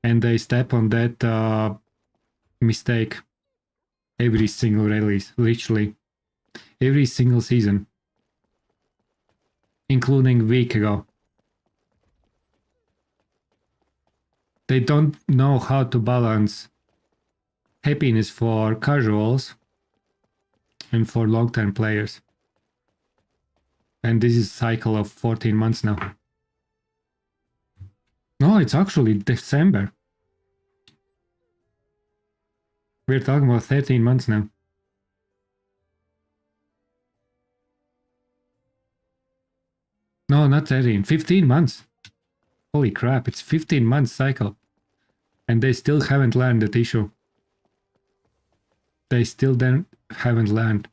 And they step on that mistake every single release, literally. Every single season. Including a week ago. They don't know how to balance happiness for casuals and for long-term players. And this is a cycle of 14 months now. No, it's actually December. We're talking about 13 months now. No, not 13, 15 months. Holy crap, it's 15 months cycle. And they still haven't learned that issue. They still haven't learned.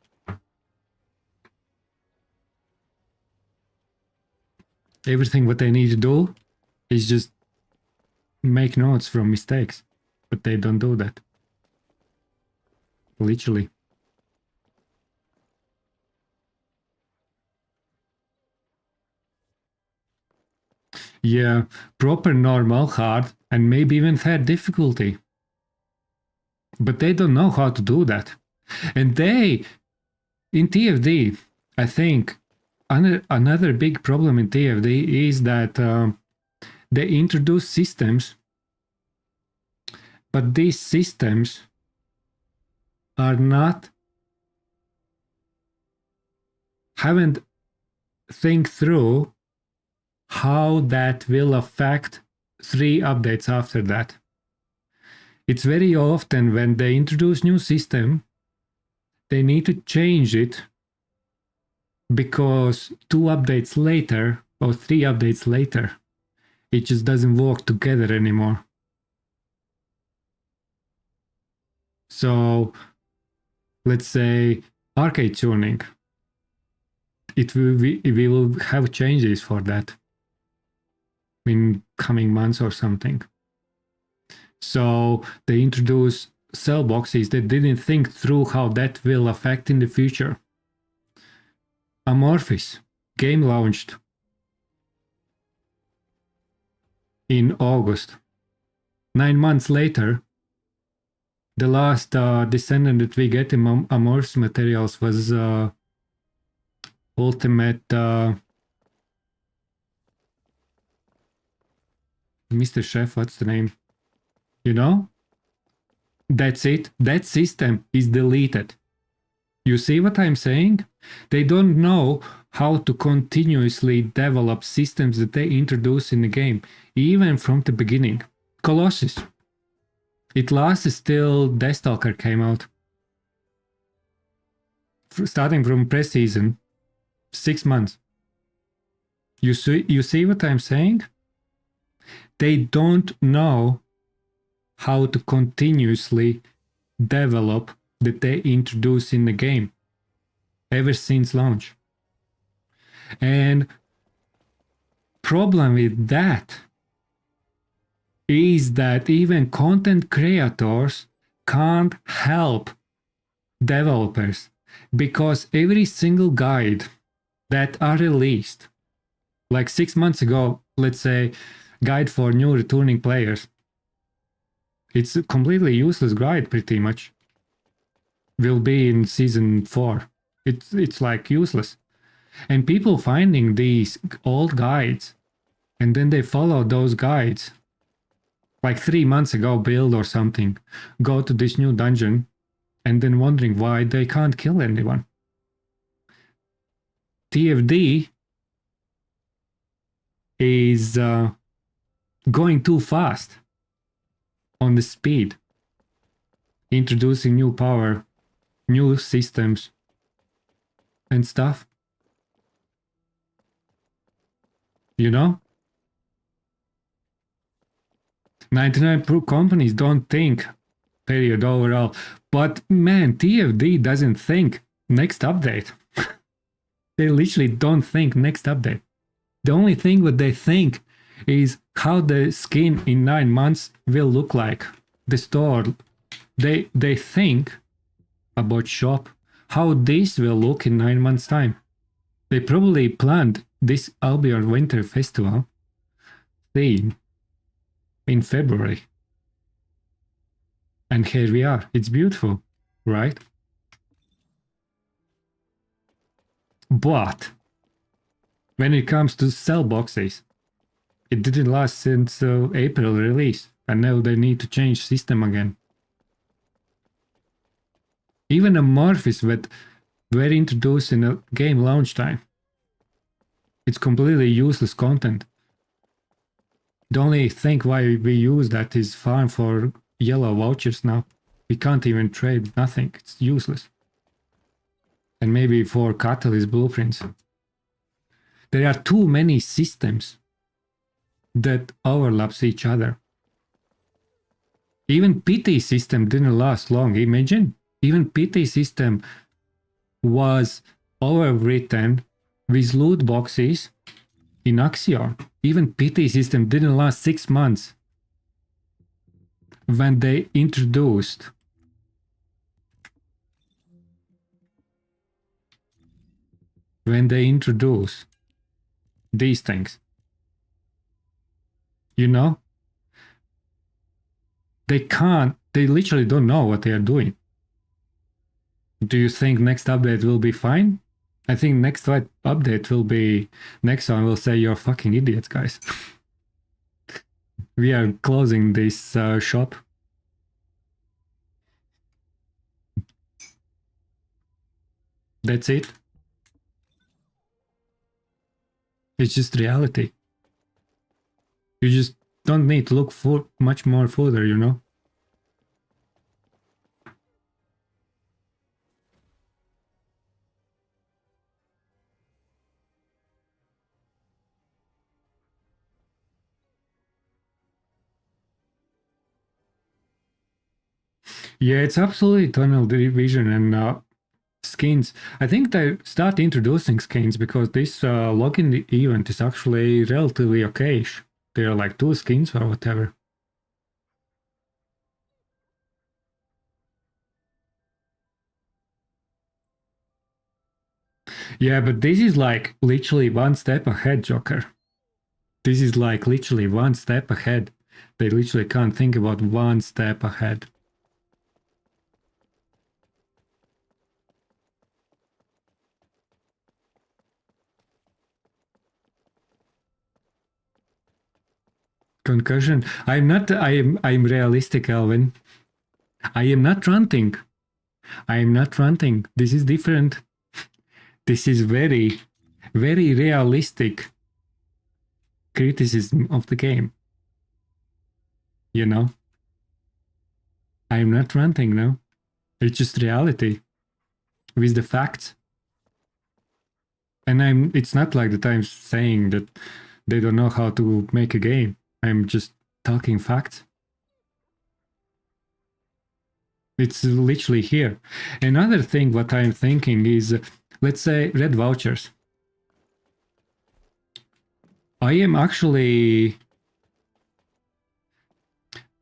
Everything what they need to do is just make notes from mistakes. But they don't do that. Literally. Yeah, proper normal, hard, and maybe even fair difficulty. But they don't know how to do that. And they, in TFD, I think another big problem in TFD is that they introduce systems, but these systems haven't think through how that will affect 3 updates after that. It's very often when they introduce new system, they need to change it because 2 updates later or 3 updates later, it just doesn't work together anymore. So let's say arcade tuning. We will have changes for that in coming months or something. So they introduce cell boxes that didn't think through how that will affect in the future. Amorphis game launched in August. 9 months later, the last Descendant that we get in Amorphis materials was Ultimate Mr. Chef, what's the name? You know? That's it. That system is deleted. You see what I'm saying? They don't know how to continuously develop systems that they introduce in the game, even from the beginning. Colossus. It lasted till Deathstalker came out. Starting from pre-season, 6 months. You see what I'm saying? They don't know how to continuously develop that they introduce in the game ever since launch. And problem with that is that even content creators can't help developers because every single guide that are released, like 6 months ago, let's say, guide for new returning players, It's a completely useless guide, pretty much. Will be in season 4. It's like useless. And people finding these old guides, and then they follow those guides. Like 3 months ago build or something. Go to this new dungeon, and then wondering why they can't kill anyone. TFD is going too fast on the speed, introducing new power, new systems, and stuff. You know? 99 companies don't think, period, overall. But man, TFD doesn't think next update. They literally don't think next update. The only thing what they think is how the skin in 9 months will look like. The store, they think about shop, how this will look in 9 months time. They probably planned this Albion Winter Festival theme in February. And here we are. It's beautiful, right? But when it comes to sell boxes, it didn't last since April release, and now they need to change system again. Even Amorphis that were introduced in a game launch time. It's completely useless content. The only thing why we use that is farm for yellow vouchers now. We can't even trade nothing. It's useless. And maybe for catalyst blueprints. There are too many systems that overlaps each other. Even PT system didn't last long. Imagine, even PT system was overwritten with loot boxes in Axiom. Even PT system didn't last 6 months when they introduced these things. You know? They literally don't know what they are doing. Do you think next update will be fine? I think next update will be, next one will say you're fucking idiots, guys. We are closing this shop. That's it. It's just reality. You just don't need to look for much more further, you know? Yeah, it's absolutely tunnel vision and skins. I think they start introducing skins because this login event is actually relatively okayish. There are like 2 skins or whatever. Yeah, but this is like literally one step ahead, Joker. This is like literally one step ahead. They literally can't think about one step ahead. Concussion. I'm realistic, Alvin. I am not ranting. I am not ranting. This is different. This is very, very realistic criticism of the game. You know? I am not ranting, no. It's just reality. With the facts. And it's not like that I'm saying that they don't know how to make a game. I'm just talking facts. It's literally here. Another thing what I'm thinking is, let's say red vouchers. I am actually,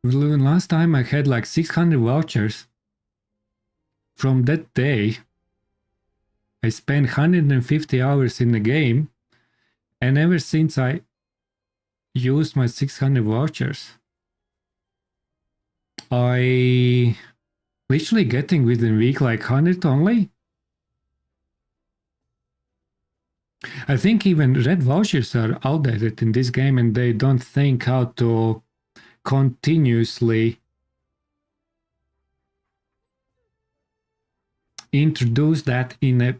last time I had like 600 vouchers. From that day, I spent 150 hours in the game, and ever since I used my 600 vouchers, I literally getting within week like 100 only. I think even red vouchers are outdated in this game and they don't think how to continuously introduce that in a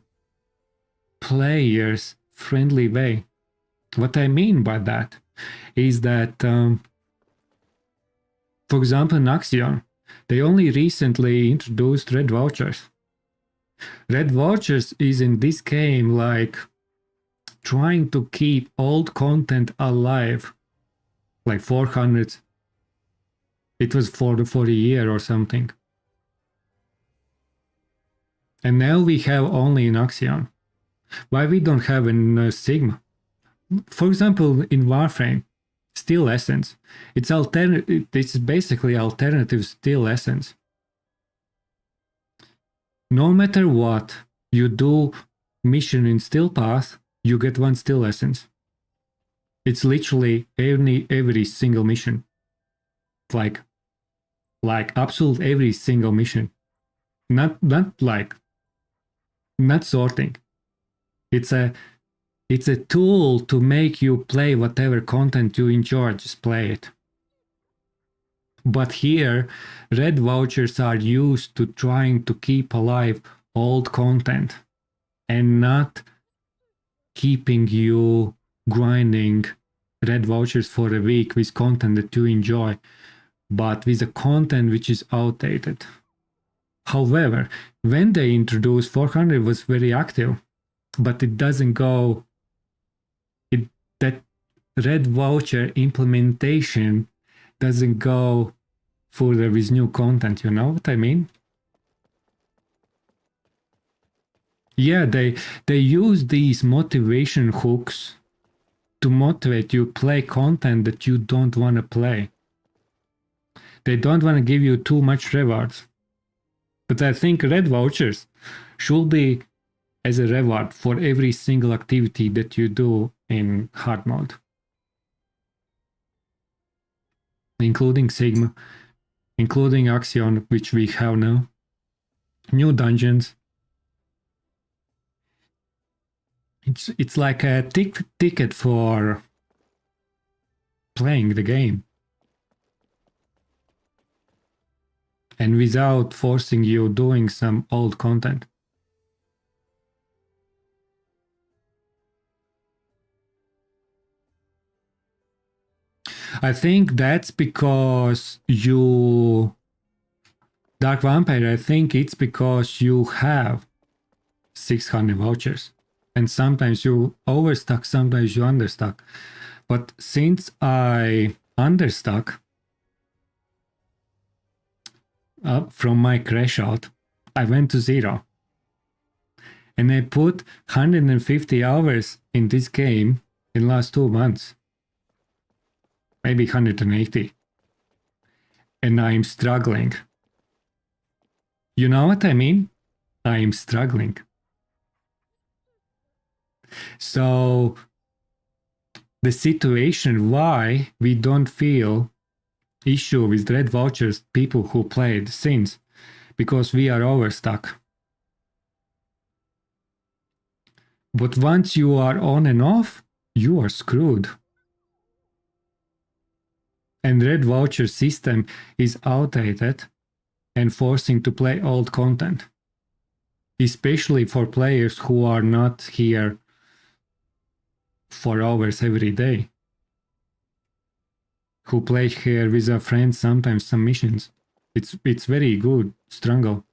player's friendly way. What I mean by that is that, for example, in Axion, they only recently introduced red vouchers. Red vouchers is in this game like trying to keep old content alive, like 400. It was for a year or something. And now we have only in Axion. Why we don't have in Sigma? For example, in Warframe, Steel Essence. It's basically alternative Steel Essence. No matter what you do mission in Steel Path, you get one Steel Essence. It's literally every single mission. Like absolute every single mission. Not sorting. It's a tool to make you play whatever content you enjoy, just play it. But here, red vouchers are used to trying to keep alive old content and not keeping you grinding red vouchers for a week with content that you enjoy, but with a content which is outdated. However, when they introduced 400 was very active, but it doesn't go, that red voucher implementation doesn't go further with new content, you know what I mean? Yeah, they use these motivation hooks to motivate you play content that you don't want to play. They don't want to give you too much rewards. But I think red vouchers should be as a reward for every single activity that you do in hard mode. Including Sigma, including Axion, which we have now. New dungeons. It's like a ticket for playing the game. And without forcing you doing some old content. I think that's because Dark Vampire, I think it's because you have 600 vouchers. And sometimes you overstock, sometimes you understock. But since I understock from my crash out, I went to 0. And I put 150 hours in this game in last 2 months. Maybe 180. And I'm struggling. You know what I mean? I'm struggling. So the situation why we don't feel issue with red vouchers, people who played since, because we are overstuck. But once you are on and off, you are screwed. And red voucher system is outdated and forcing to play old content. Especially for players who are not here 4 hours every day. Who play here with a friend, sometimes some missions. It's very good struggle.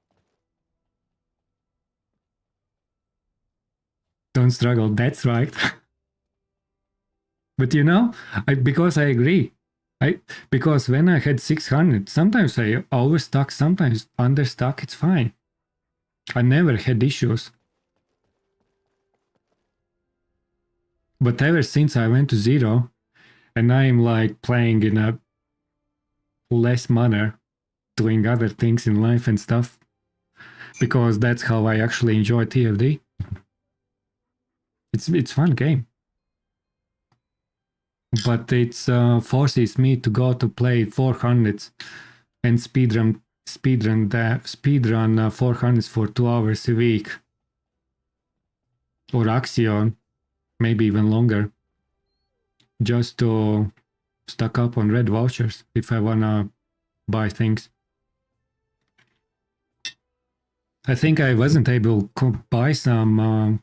Don't struggle, that's right. But you know, because I agree. Because when I had 600, sometimes I overstock, sometimes understock, it's fine. I never had issues. But ever since I went to 0, and I'm like playing in a less manner, doing other things in life and stuff, because that's how I actually enjoy TFD. It's fun game. But it forces me to go to play 400s and speedrun 400s for 2 hours a week, or Axion, maybe even longer, just to stock up on red vouchers if I wanna buy things. I think I wasn't able to buy some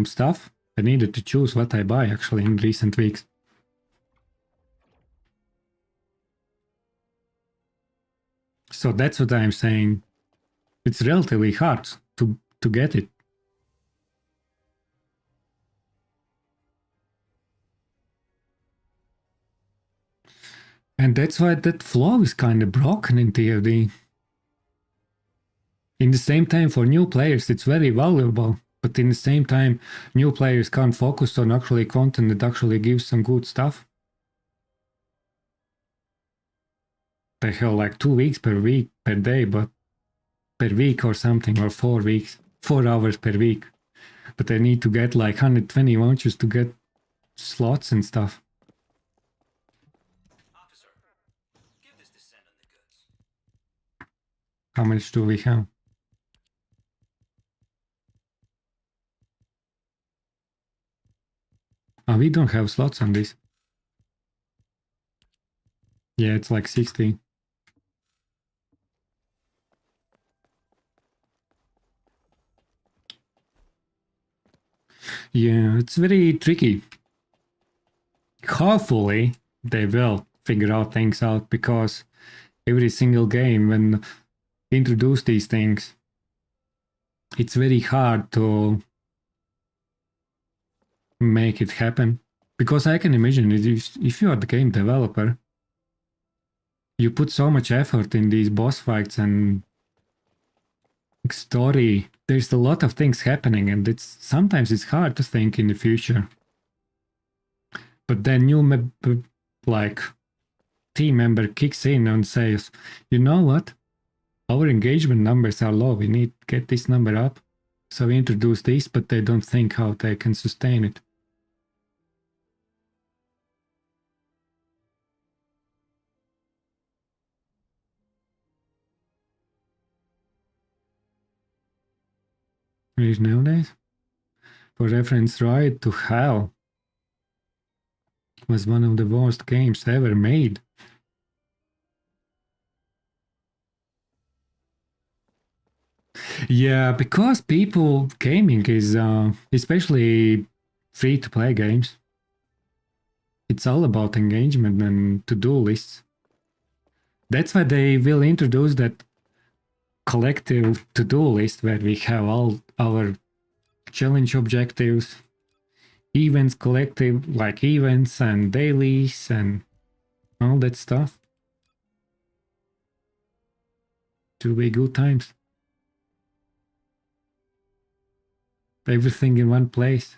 stuff. I needed to choose what I buy actually in recent weeks. So that's what I'm saying. It's relatively hard to get it. And that's why that flow is kind of broken in TFD. In the same time, for new players, it's very valuable. But in the same time, new players can't focus on actually content that actually gives some good stuff. They have like 2 weeks per week per day, but per week or something, or 4 weeks, 4 hours per week. But they need to get like 120 vouchers to get slots and stuff. Officer, give this descendant the goods. How much do we have? Oh, we don't have slots on this. Yeah, it's like 60. Yeah, it's very tricky. Hopefully, they will figure out things out, because every single game, when introduce these things, it's very hard to make it happen. Because I can imagine if you are the game developer, you put so much effort in these boss fights and story. There's a lot of things happening, and sometimes it's hard to think in the future. But then like team member kicks in and says, "You know what? Our engagement numbers are low. We need to get this number up." So we introduce this, but they don't think how they can sustain it. Rage nowadays? For reference, Ride to Hell was one of the worst games ever made. Yeah, because people gaming is especially free to play games. It's all about engagement and to-do lists. That's why they will introduce that collective to-do list where we have all our challenge objectives, events collective, like events and dailies and all that stuff. To be good times. Everything in one place.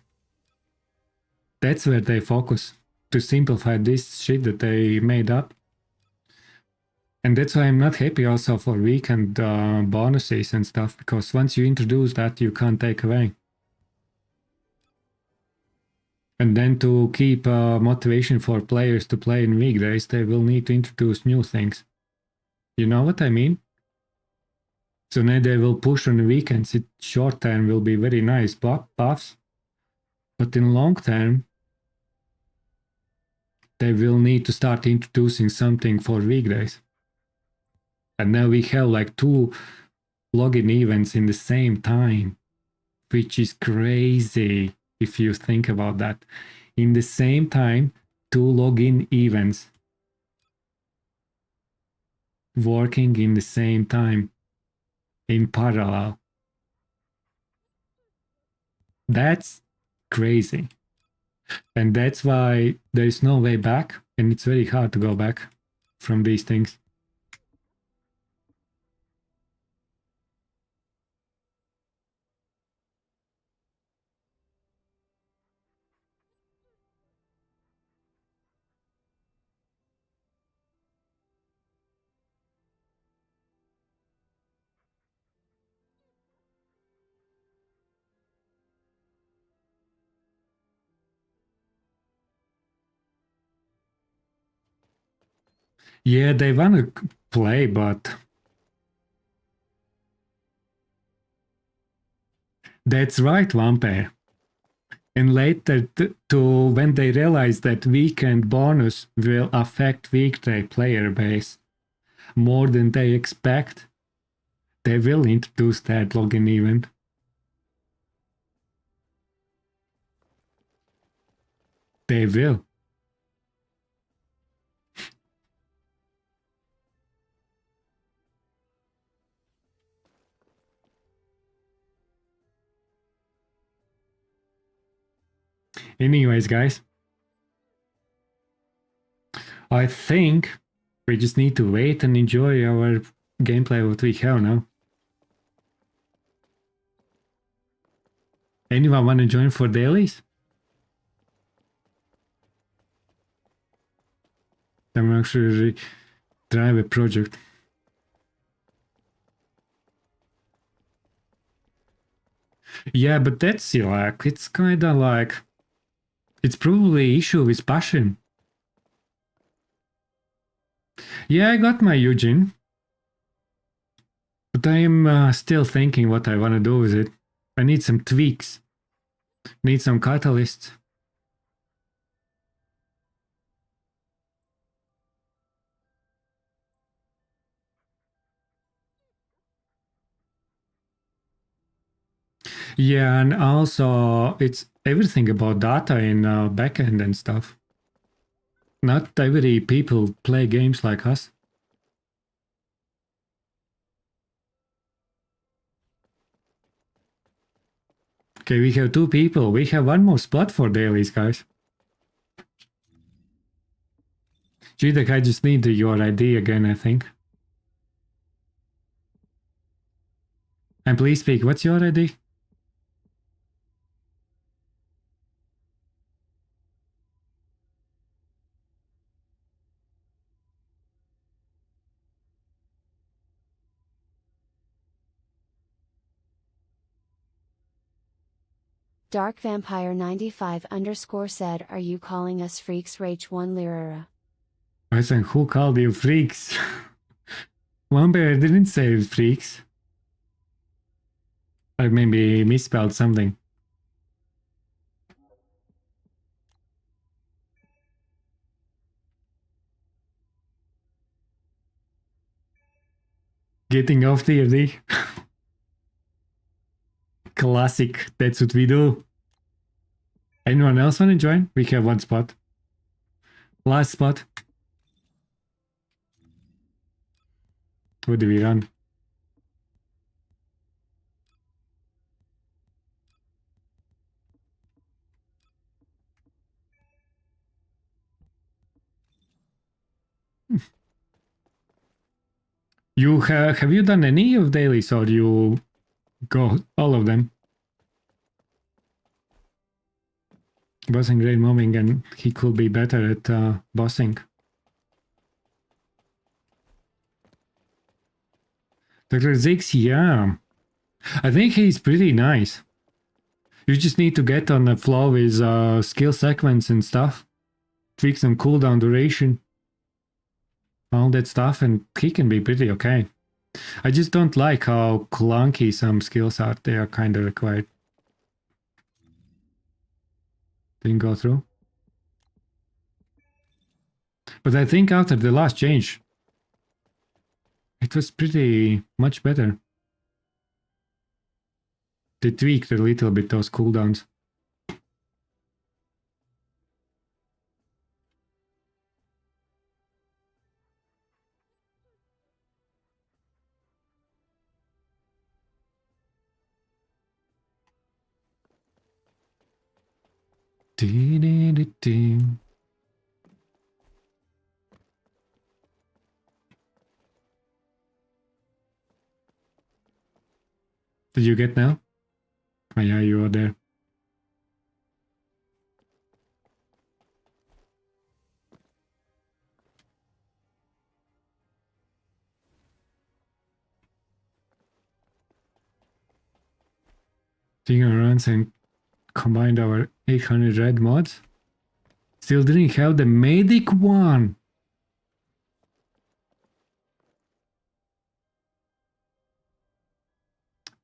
That's where they focus, to simplify this shit that they made up. And that's why I'm not happy also for weekend bonuses and stuff, because once you introduce that, you can't take away. And then to keep motivation for players to play in weekdays, they will need to introduce new things. You know what I mean? So now they will push on the weekends. It short term will be very nice buffs, but in long term, they will need to start introducing something for weekdays. And now we have like 2 login events in the same time, which is crazy if you think about that. In the same time, 2 login events working in the same time in parallel. That's crazy. And that's why there's no way back, and it's very hard to go back from these things. Yeah, they wanna play, but that's right, Vampire. And later, to when they realize that weekend bonus will affect weekday player base more than they expect, they will introduce that login event. They will. Anyways, guys, I think we just need to wait and enjoy our gameplay what we have now. Anyone want to join for dailies? I'm actually drive a project. Yeah, but that's like it's kind of like it's probably issue with passion. Yeah, I got my Eugene, but I'm still thinking what I want to do with it. I need some tweaks. Need some catalysts. Yeah, and also it's everything about data in backend and stuff. Not every people play games like us. Okay, we have 2 people. We have one more spot for dailies, guys. Gidek, I just need your ID again, I think. And please speak, what's your ID? Dark Vampire 95 underscore said, "Are you calling us freaks?" Rach 1 Lira. I said, who called you freaks? Vampire didn't say freaks. I maybe misspelled something. Getting off TFD. Classic, that's what we do. Anyone else want to join? We have 1 spot. Last spot. What do we run? You have you done any of dailies or you go all of them? Bossing great mobbing and he could be better at bossing. Dr. Zix, yeah. I think he's pretty nice. You just need to get on the flow with skill sequence and stuff. Tweak some cooldown duration. All that stuff and he can be pretty okay. I just don't like how clunky some skills are. They are kind of required. Didn't go through. But I think after the last change, it was pretty much better. They tweaked a little bit those cooldowns. Did you get now? Oh yeah, you are there. Figure runs and combined our 800 red mods. Still didn't have the medic one.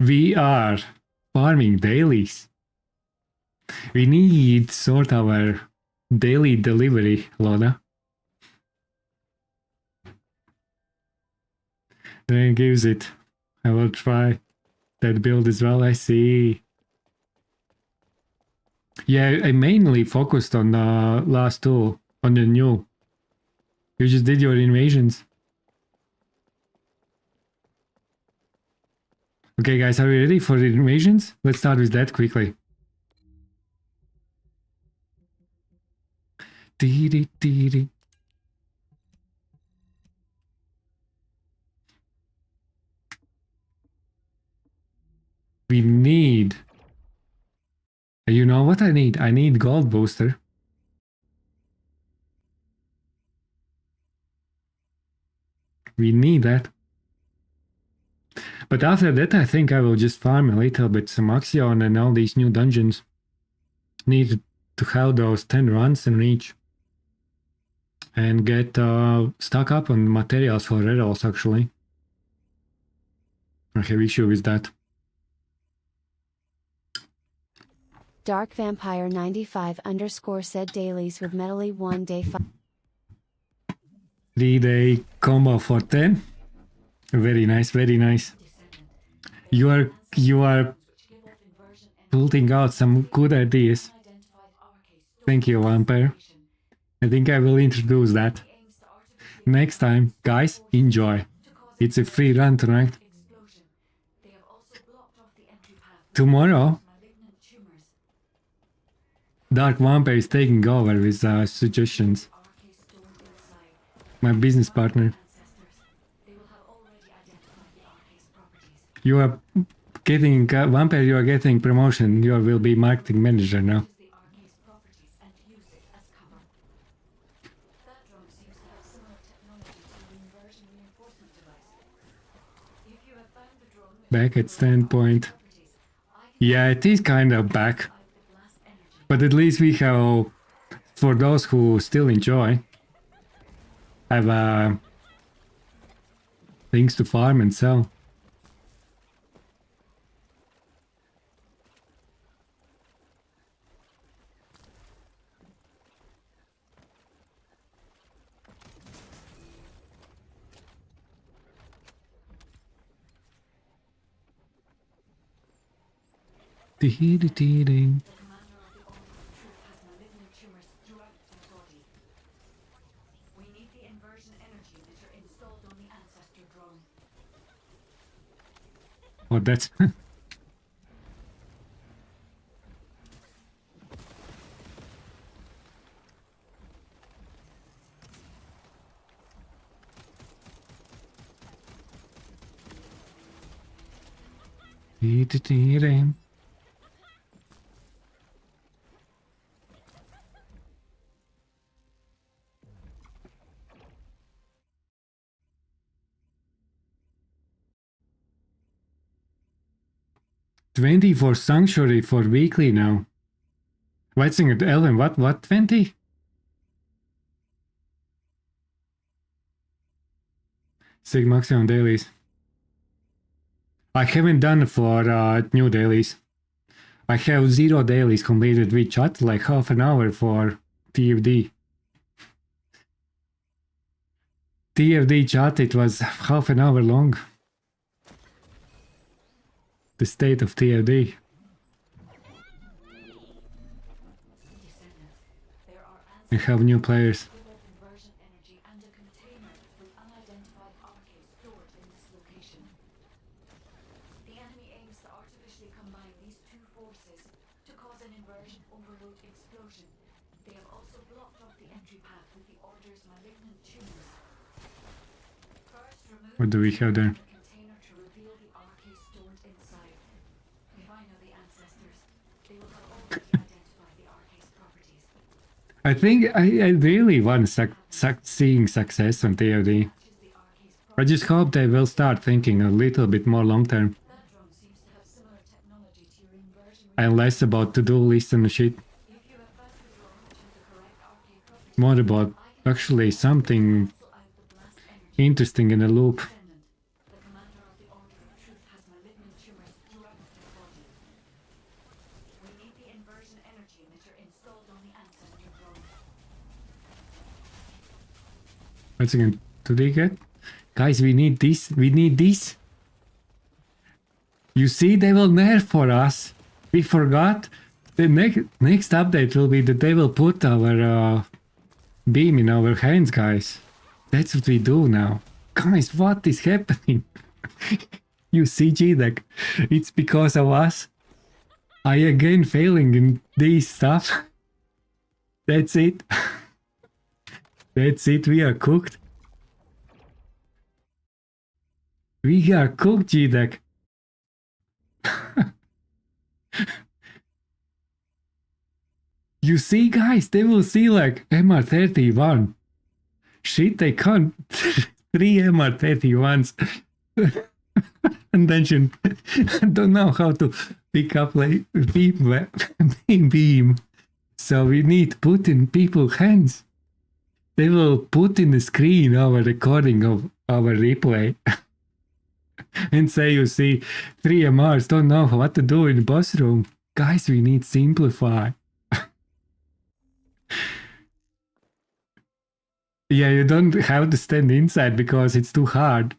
We are farming dailies. We need sort our daily delivery, Lona. Then gives it. I will try that build as well. I see. Yeah, I mainly focused on the last two, on the new. You just did your invasions. Okay, guys, are we ready for the invasions? Let's start with that quickly. Dee-dee-dee-dee. We need... You know what I need? I need gold booster. We need that. But after that, I think I will just farm a little bit some Axion and all these new dungeons. Need to have those 10 runs in each. And get stock up on materials for rerolls, actually. I have issue with that. Dark Vampire 95 _ said dailies with Metally 1 day 5. 3-day combo for 10. Very nice, very nice. You are pulling out some good ideas. Thank you, Vampire. I think I will introduce that. Next time, guys, enjoy. It's a free run tonight. Tomorrow, Dark Vampire is taking over with suggestions. My business partner. You are getting, Vampire, you are getting promotion. You will be marketing manager now. Back at standpoint. Yeah, it is kind of back. But at least we have, for those who still enjoy, have things to farm and sell. Dee-dee-dee-ding. Oh, that's... Dee-dee-dee-ding. $20 for Sanctuary for weekly now. White at Elven, what, 20? Sig maximum dailies. I haven't done for new dailies. I have 0 dailies completed with chat, like half an hour for TFD. TFD chat, it was half an hour long. The state of TFD. I have new players. What do we have there? I think I really want seeing success on TFD. I just hope they will start thinking a little bit more long term. And less about to-do lists and shit. More about actually something interesting in a loop. Once again, do they get? Guys, we need this. We need this. You see, they will nerf for us. We forgot. The next update will be that they will put our beam in our hands, guys. That's what we do now. Guys, what is happening? You see, G-Deck, it's because of us. I again failing in this stuff. That's it. That's it, we are cooked. We are cooked, G-Deck. You see, guys, they will see like MR31. Shit, they can't. 3 MR31s. And then I don't know how to pick up like beam. So we need to put in people's hands. They will put in the screen our recording of our replay. And say, you see, 3 MRs don't know what to do in the boss room. Guys, we need simplify. Yeah, you don't have to stand inside because it's too hard.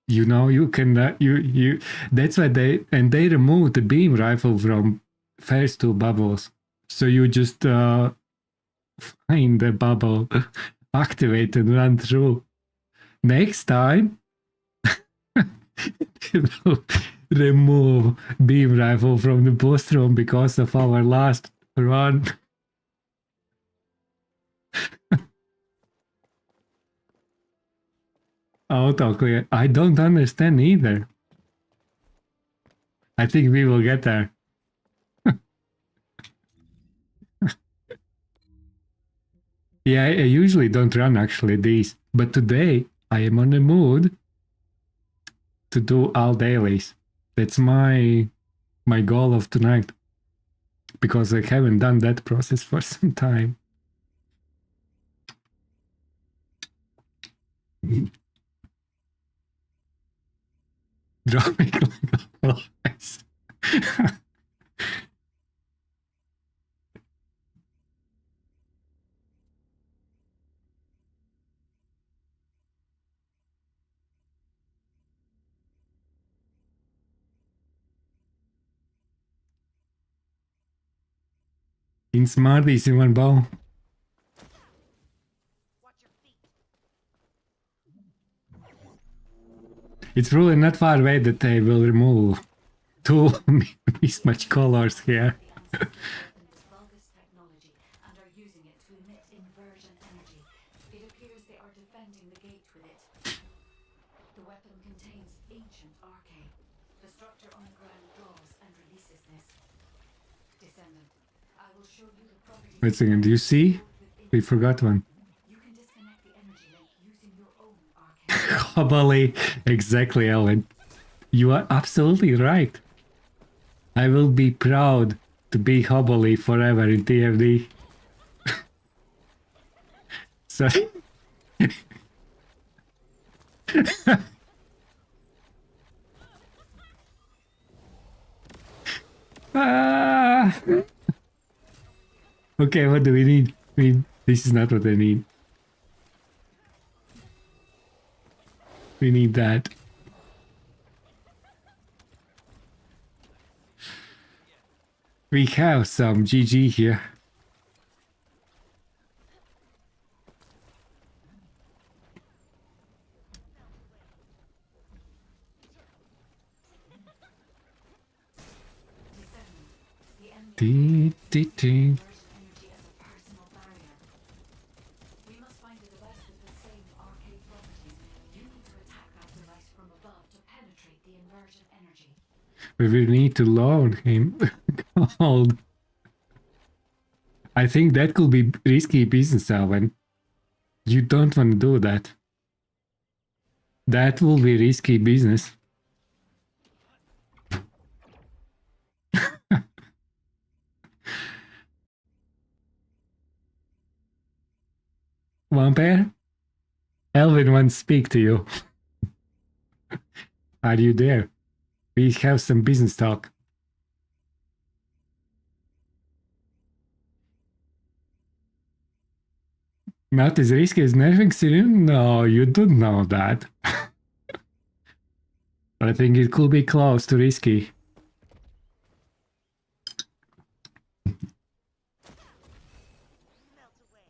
You know, you can you that's why they removed the beam rifle from first 2 bubbles. So you just find the bubble, activate and run through. Next time they will remove beam rifle from the boss room because of our last run. Auto clear. I don't understand either. I think we will get there. Yeah, I usually don't run actually these, but today I am on the mood to do all dailies. That's my goal of tonight, because I haven't done that process for some time. Dropping like always. In Smarties in one bowl. Watch your feet. It's really not far away that they will remove 2 mismatched colors here. This vulgus technology and are using it to emit inversion energy. It appears they are defending the gate with it. The weapon contains ancient arcane. The structure on the ground draws and releases this. Descendant, I will show you the properties. Wait a second, do you see? We forgot one. You can disconnect the energy link using your own arcane. Hobbly. Exactly, Ellen. You are absolutely right. I will be proud to be Hobbly forever in TFD. So... Ah! Okay, what do we need? This is not what I need. We need that. We have some GG here. The enemy Dee, dee, dee. energy as a personal barrier. We must find a device with the same arcane properties. You need to attack that device from above to penetrate the inversion energy. We will need to load him. Gold. I think that could be risky business, Alvin. You don't want to do that. That will be risky business. Vampire? Elvin wants to speak to you. Are you there? We have some business talk. Not as risky as nerfing Siren? No, you don't know that. I think it could be close to risky. Melt away.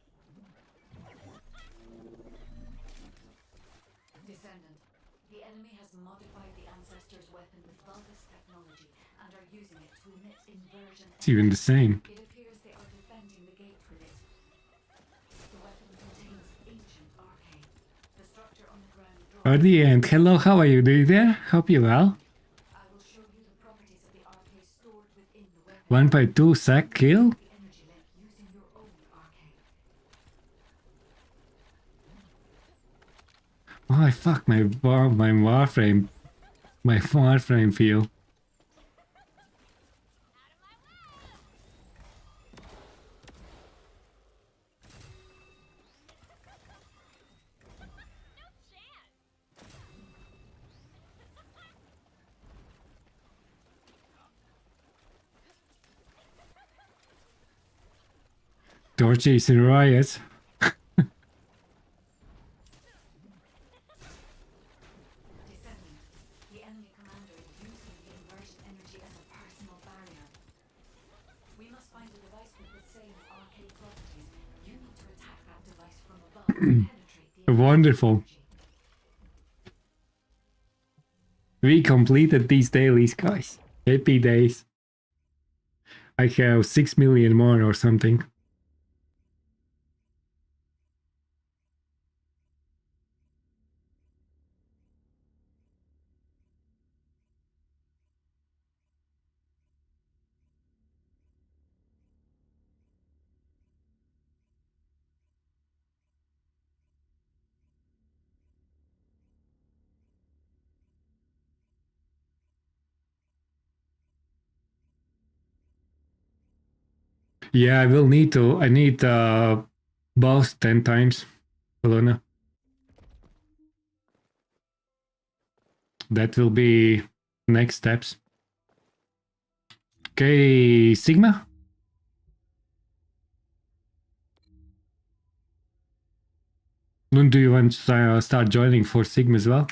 Descendant, the enemy has modified the Ancestor's weapon with Vulgus technology and are using it to emit inversion It's even the same. It appears they are defending the gate with it. The weapon contains ancient arcane. The structure on the ground draws. At the end, hello, how are you doing there? Hope you well. I will show you the properties of the arcane stored within the weapon. 1.2 sack kill? The energy link using your own arcane. Oh, fuck my warframe. My warframe feel. Torchy is in riot. Descendant, the enemy commander is using the inversion energy as a personal barrier. We must find a device with the same arcane properties. You need to attack that device from above and penetrate the Wonderful. energy. We completed these dailies, guys. Happy days. I have 6 million more or something. Yeah, I will need to. I need both 10 times. Bologna. That will be next steps. Okay, Sigma? Then do you want to start joining for Sigma as well?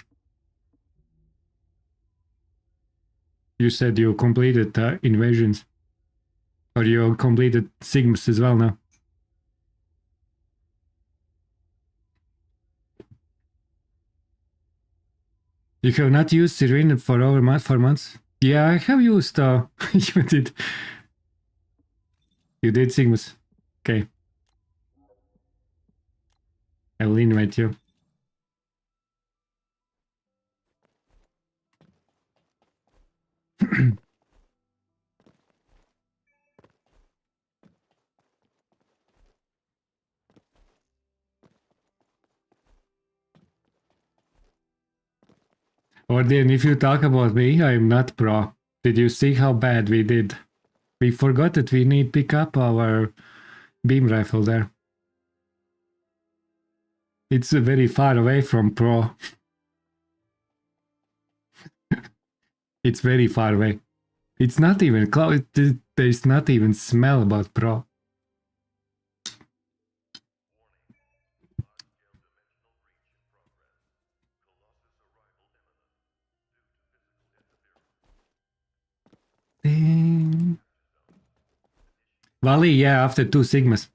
You said you completed invasions. Or you completed Sigmas as well now? You have not used Serene for over 4 months? Yeah, I have used you did. You did Sigmas. Okay. I will invite you. Or then if you talk about me, I'm not pro. Did you see how bad we did? We forgot that we need pick up our beam rifle there. It's very far away from pro. It's very far away. It's not even close. There's not even smell about pro. Ding. Valley, yeah, after 2 Sigmas.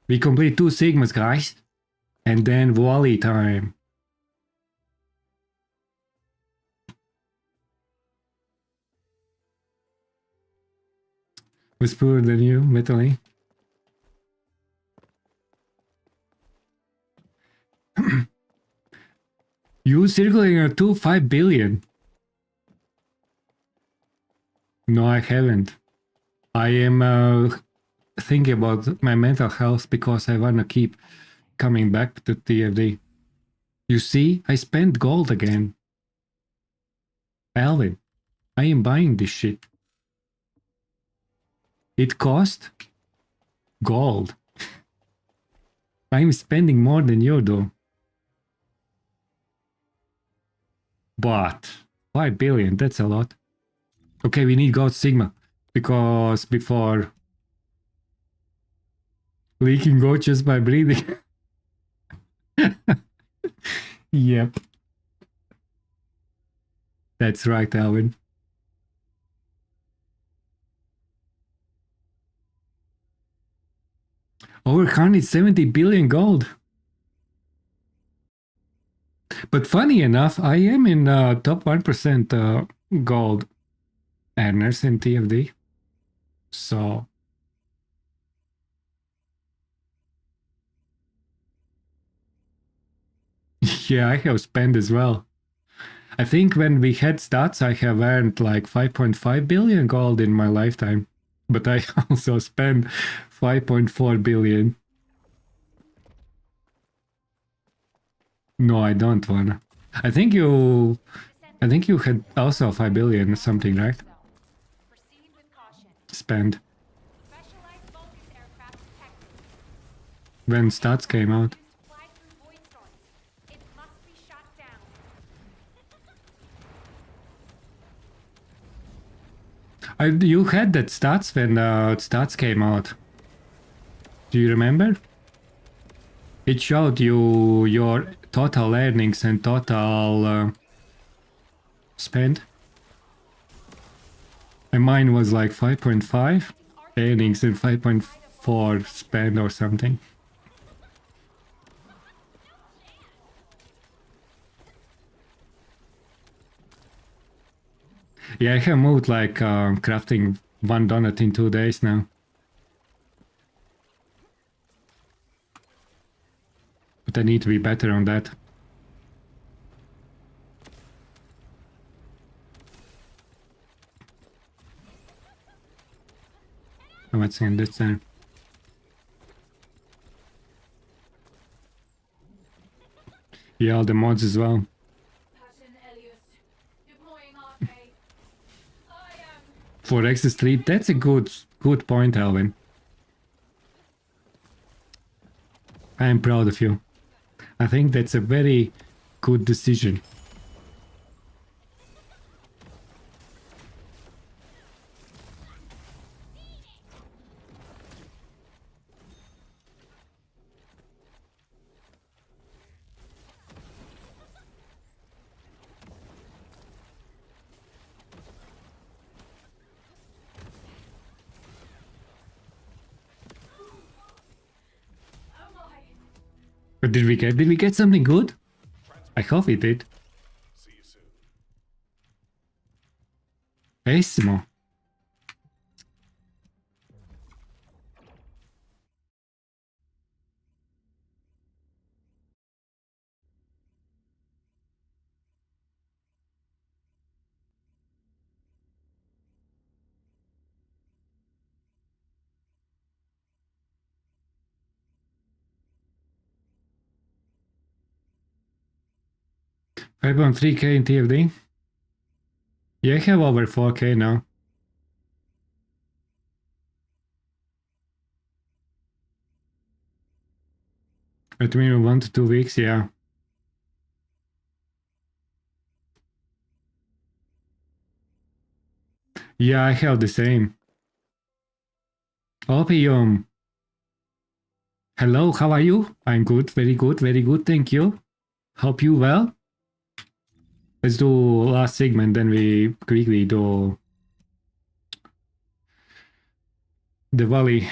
We complete 2 Sigmas, guys. And then Wally time. Was poorer than you, mentally. You circulating a 5 billion. No, I haven't. I am thinking about my mental health because I wanna keep coming back to TFD. You see, I spent gold again. Alvin, I am buying this shit. It cost gold. I'm spending more than you do. But 5 billion, that's a lot. Okay, we need God Sigma because before Leaking go just by breathing. Yep. That's right, Alvin. Over 170 billion gold. But funny enough, I am in top 1% gold earners in TFD. So yeah, I have spent as well. I think when we had stats, I have earned like 5.5 billion gold in my lifetime. But I also spent 5.4 billion. No, I don't wanna. I think you had also 5 billion or something, right? Proceed with caution. Spend Specialized Vulgus aircraft detected. when stats came out. Used to fly through void storms. It must be shot down. You had that stats when stats came out. Do you remember? It showed you your total earnings and total spend. And mine was like 5.5 earnings and 5.4 spend or something. Yeah, I have moved like crafting 1 donut in 2 days now. But I need to be better on that. Oh, what's in this there? Yeah, all the mods as well. Patton Elias. Deploying arcade. I am. For Exit Street, that's a good point, Alvin. I am proud of you. I think that's a very good decision. Oh my. But did we get something good? I hope we did. See you soon. Bellissimo. Five on 3K in TFD. Yeah, I have over 4K now. Between 1 to 2 weeks, yeah. Yeah, I have the same. Opium. Hello, how are you? I'm good, very good, thank you. Hope you well. Let's do last segment, then we quickly do the valley.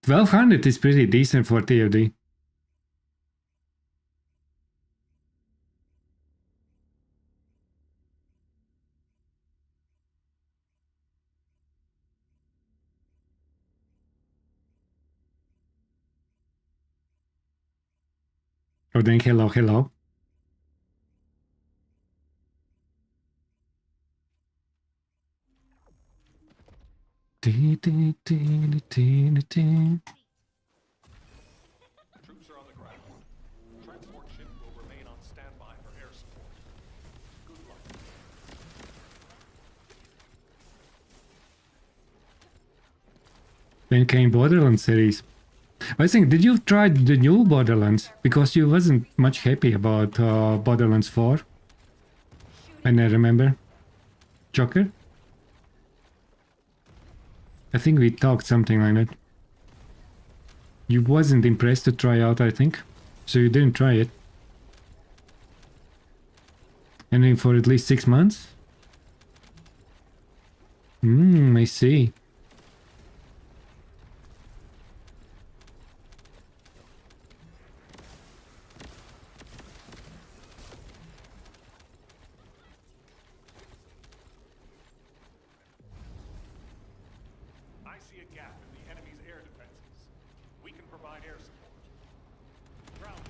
$1,200 is pretty decent for TFD. Oh, then hello. Troops are on the ground. Transport ship will remain on standby for air support. Good luck. Then came Borderlands series. I think, did you try the new Borderlands? Because you wasn't much happy about Borderlands 4. And I remember. Joker? I think we talked something like that. You wasn't impressed to try out, I think. So you didn't try it. And then for at least 6 months? I see. I see a gap in the enemy's air defenses. We can provide air support. Ground.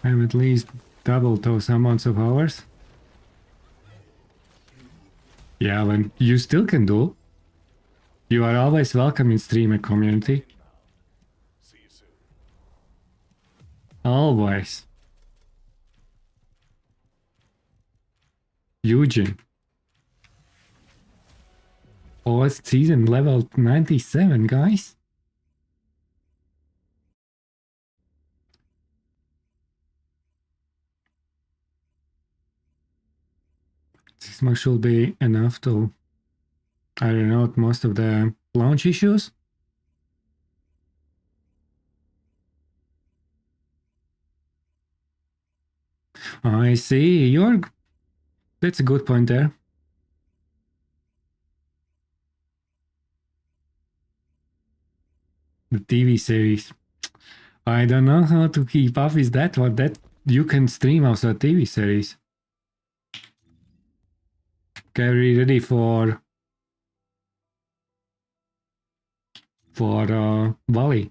I'm at least double those amounts of hours. Yeah, but you still can do. You are always welcome in streamer community. See you soon. Always. Eugene. Oh, it's season level 97, guys. This much should be enough to iron out most of the launch issues. I see. That's a good point there. The TV series. I don't know how to keep up with that one. That you can stream also a TV series. Okay, ready for Wally.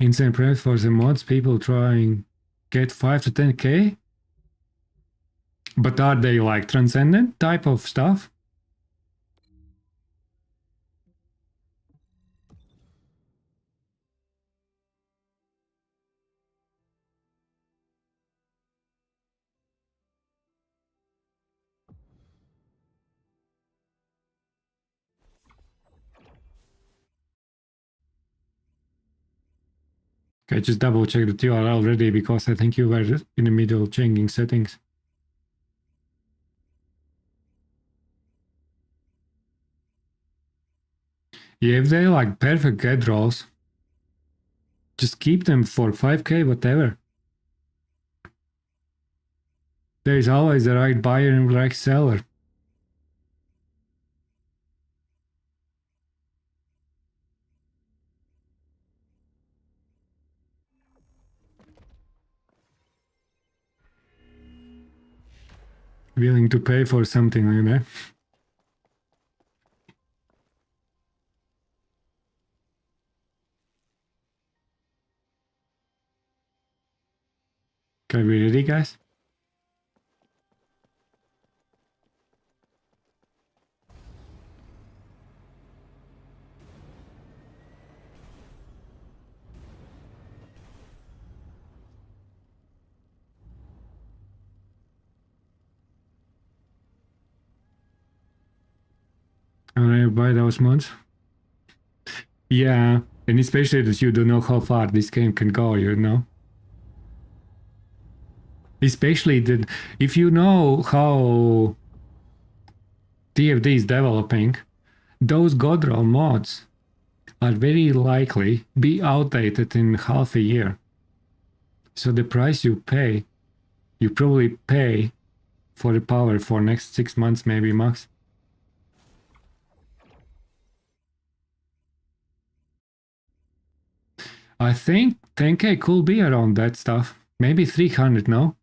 Insane price for the mods. People trying get 5 to 10k. But are they like transcendent type of stuff? Okay, just double check that you are already because I think you were in the middle changing settings. Yeah, if they like perfect get rolls, just keep them for 5k, whatever. There is always the right buyer and the right seller. Willing to pay for something like that. Okay, we ready, guys? I'm gonna buy those mods. Yeah, and especially that you don't know how far this game can go, you know? Especially that if you know how TFD is developing, those Godroll mods are very likely be outdated in half a year. So the price you pay, you probably pay for the power for next 6 months, maybe max. I think 10k could be around that stuff. Maybe 300, no?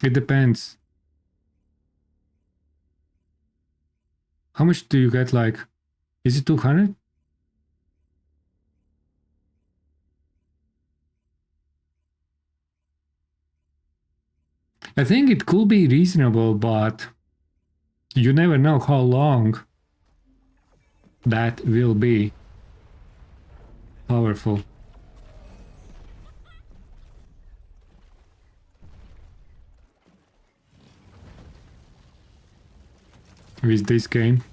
It depends How much do you get? Like, is it 200? I think it could be reasonable, but you never know how long that will be powerful. With this game.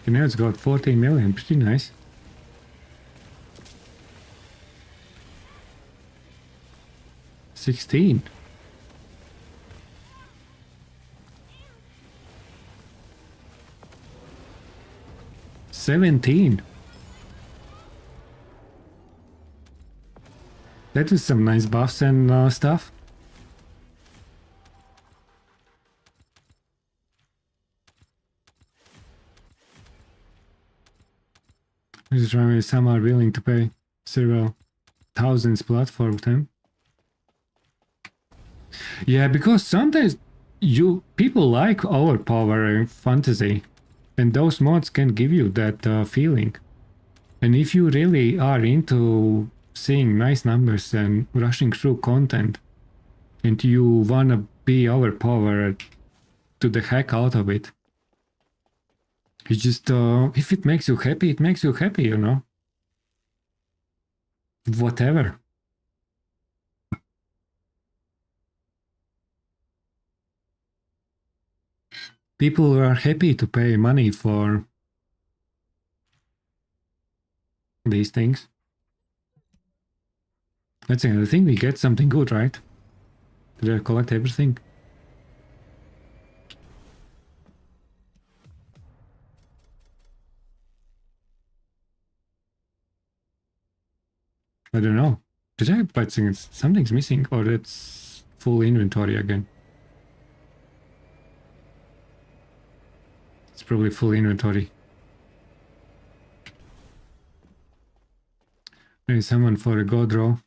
And now it's got 14 million, pretty nice. $16. $17. That was some nice buffs and stuff. I'm just trying, some are willing to pay several thousands plus for them. Yeah, because sometimes people like overpowering fantasy, and those mods can give you that feeling. And if you really are into seeing nice numbers and rushing through content, and you wanna be overpowered to the heck out of it, it's just if it makes you happy, it makes you happy, you know. Whatever. People are happy to pay money for these things. Let's say, I think we get something good, right? Did I collect everything? I don't know. Did I? But something's missing, or it's full inventory again. It's probably full inventory. Maybe someone for a god roll.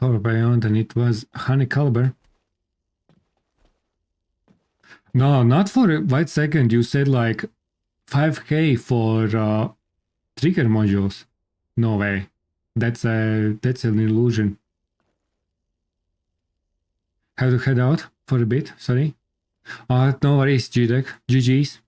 Power beyond, and it was honey caliber. No, not for a white second. You said like 5k for trigger modules. No way. That's an illusion. Have to head out for a bit. Sorry. No worries, GDEC. GG's.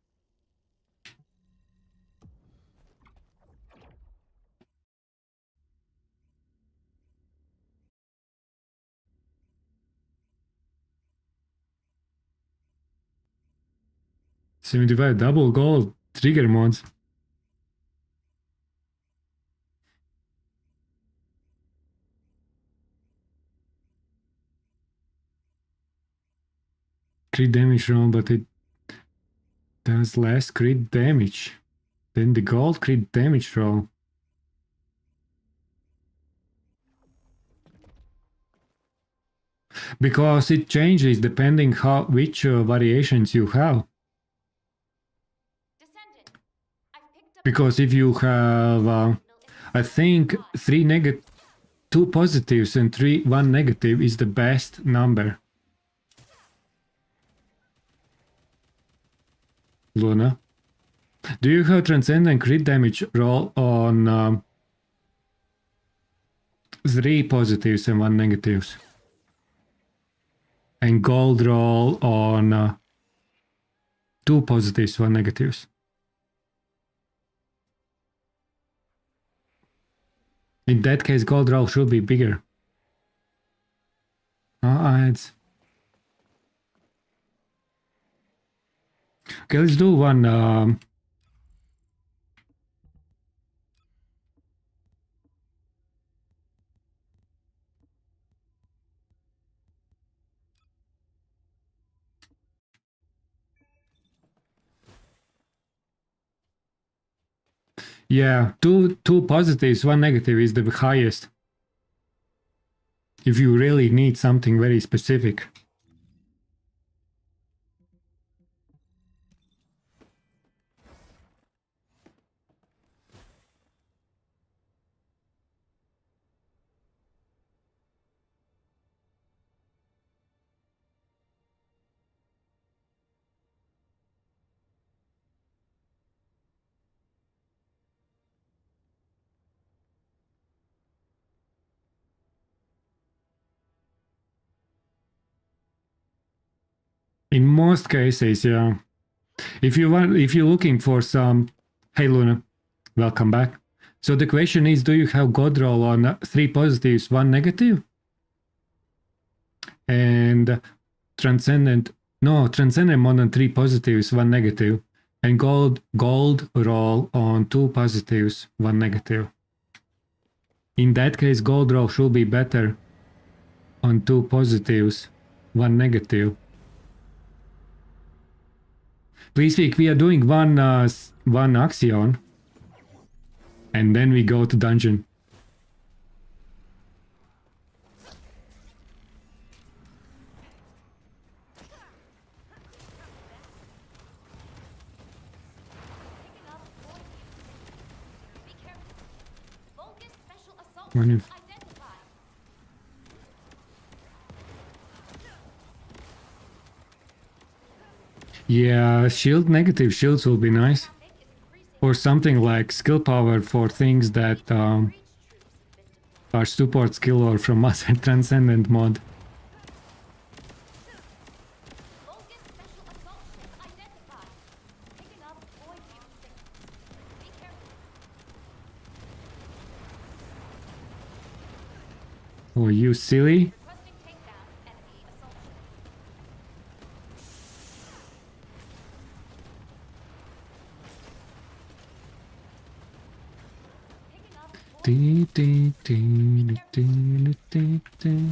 $75 double gold trigger mods. Crit damage roll, but it does less crit damage than the gold crit damage roll. Because it changes depending which variations you have. Descendant, I've picked up Because if you have, I think two positives and one negative is the best number. Luna, do you have transcendent crit damage roll on 3 positives and 1 negatives? And gold roll on 2 positives, 1 negatives. In that case, gold roll should be bigger. It's... Okay, let's do one. Yeah, two positives, one negative is the highest. If you really need something very specific. In most cases, yeah. If you're looking for some, hey Luna, welcome back. So the question is, do you have God roll on 3 positives, 1 negative? And transcendent mod on 3 positives, 1 negative. And gold roll on 2 positives, 1 negative. In that case, gold roll should be better on 2 positives, 1 negative. Please speak, we are doing one axion. And then we go to dungeon. Picking up void units. Be careful. Vulgus special assault When you- ship identified. Yeah, negative shields will be nice. Traffic is increasing. Or something like skill power for things that Breach troops have been deployed. are support skill or from other transcendent mod. Vulgus special assault ship identified. Picking up void mutant signals. Be careful. Oh, you silly. Requesting takedown enemy assault ship. Picking up void Dee, dee, dee, dee, dee, dee.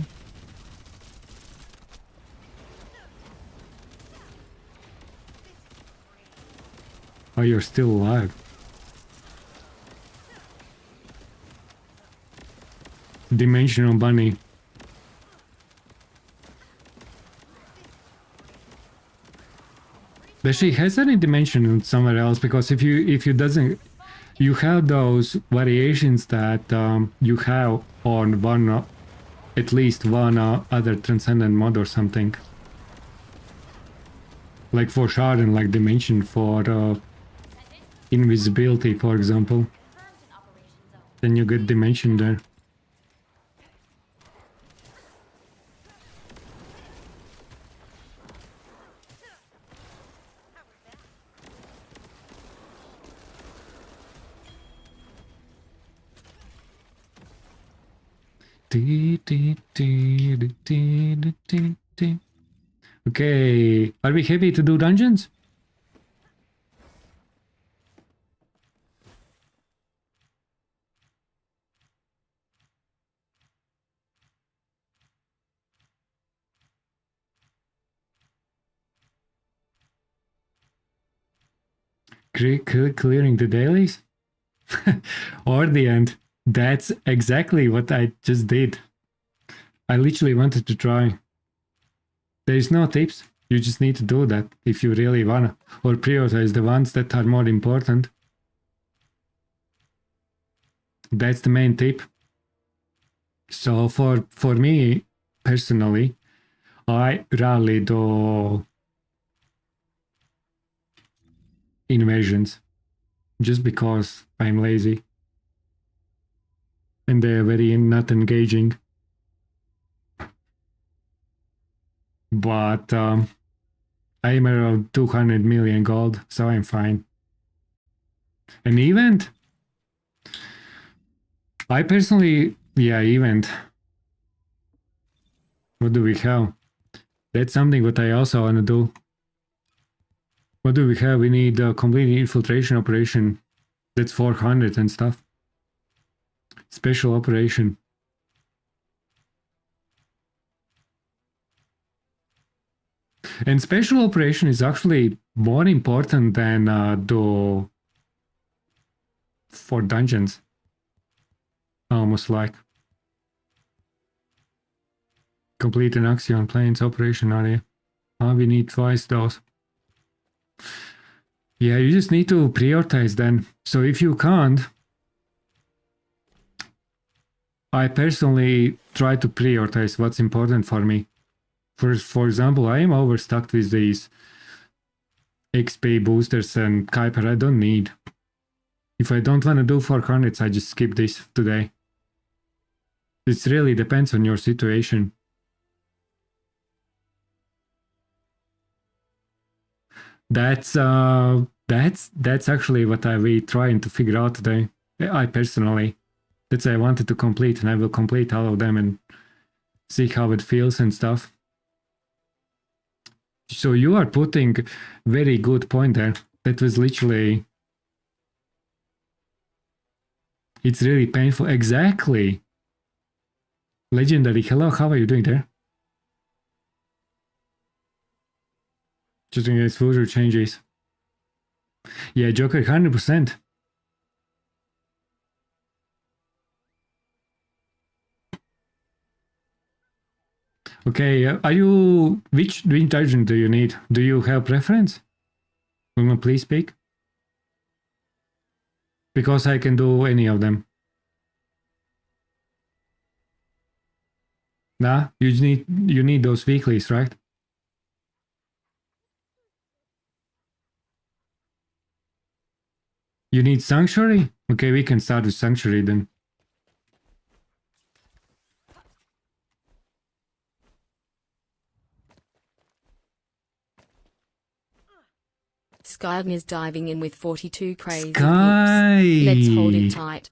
Oh, you're still alive. Dimensional bunny. Does she has any dimension somewhere else? Because if you doesn't, you have those variations that you have on one, at least one other transcendent mod or something. Like for Shard, like dimension for invisibility, for example. confirmed in operation zone. Then you get dimension there. Dee, dee, dee, dee, dee, dee, dee, dee. Okay, are we happy to do dungeons? Clearing the dailies? Or the end. That's exactly what I just did. I literally wanted to try. There's no tips. You just need to do that if you really wanna. Or prioritize the ones that are more important. That's the main tip. So for me personally, I rarely do invasions just because I'm lazy and they're very not engaging. But I'm around 200 million gold, so I'm fine. An event? I personally, yeah, event. What do we have? That's something that I also want to do. What do we have? We need a complete infiltration operation. That's 400 and stuff. Special operation. And special operation is actually more important than the for dungeons. Almost like. Complete an Axion Plains operation area. We need twice those. Yeah, you just need to prioritize then. So if you can't, I personally try to prioritize what's important for me. For example, I am overstuck with these XP boosters and Kuiper I don't need. If I don't want to do 400s, I just skip this today. It really depends on your situation. That's actually what I will trying to figure out today. I personally, that's I wanted to complete, and I will complete all of them and see how it feels and stuff. So you are putting very good point there. That was literally, it's really painful. Exactly. Legendary. Hello, how are you doing there? Just in exposure changes. Yeah, Joker, 100%. Okay, are you, which dungeon do you need? Do you have preference? Will you please speak? Because I can do any of them. Nah, you need those weeklies, right? You need Sanctuary? Okay, we can start with Sanctuary then. Skyrim is diving in with 42 crazy Sky! pips. Let's hold it tight.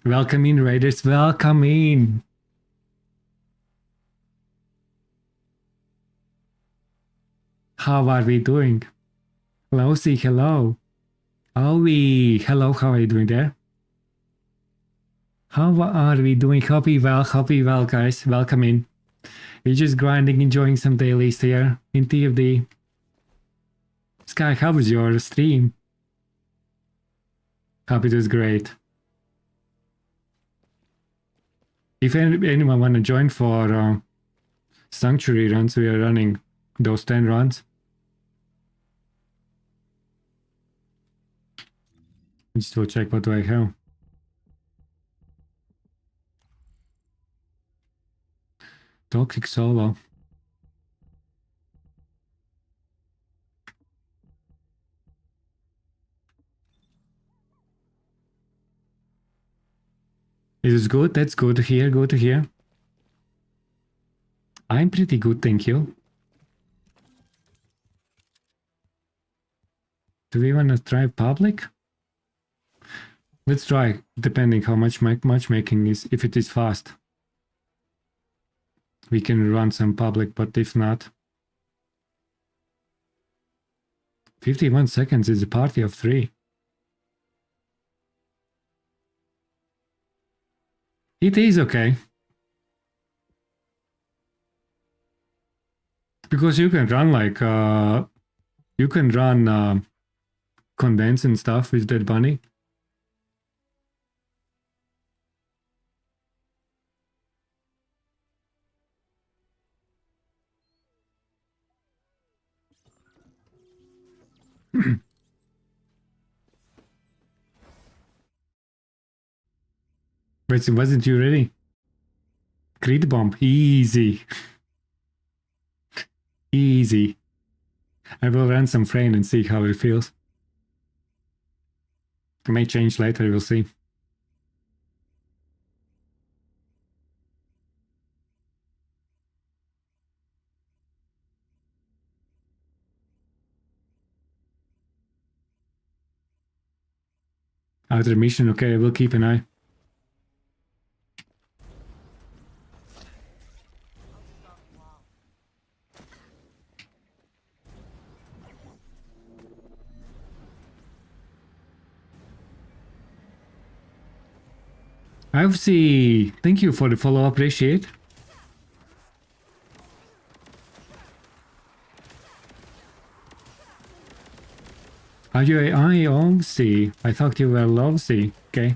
Welcome in, Raiders. Welcome in. How are we doing? Hello, see, hello. Owie, hello, how are you doing there? How are we doing? Hope we well, guys. Welcome in. We're just grinding, enjoying some dailies here in TFD. Sky, how was your stream? Hope it was great. If anyone want to join for Sanctuary runs, we are running those 10 runs. Just will check what do I have. Toxic solo. Is it good? That's good to hear. Good to hear. I'm pretty good, thank you. Do we want to try public? Let's try, depending how much matchmaking is. If it is fast, we can run some public, but if not, 51 seconds is a party of 3. It is okay. Because you can run like, you can run condense and stuff with that bunny. But wasn't you ready? Crit bomb, easy. Easy. I will run some frame and see how it feels. It may change later, we'll see. Outer mission, okay, I will keep an eye. Ivsy, thank you for the follow, appreciate. Are you I OMC? I thought you were Lovesy. Okay.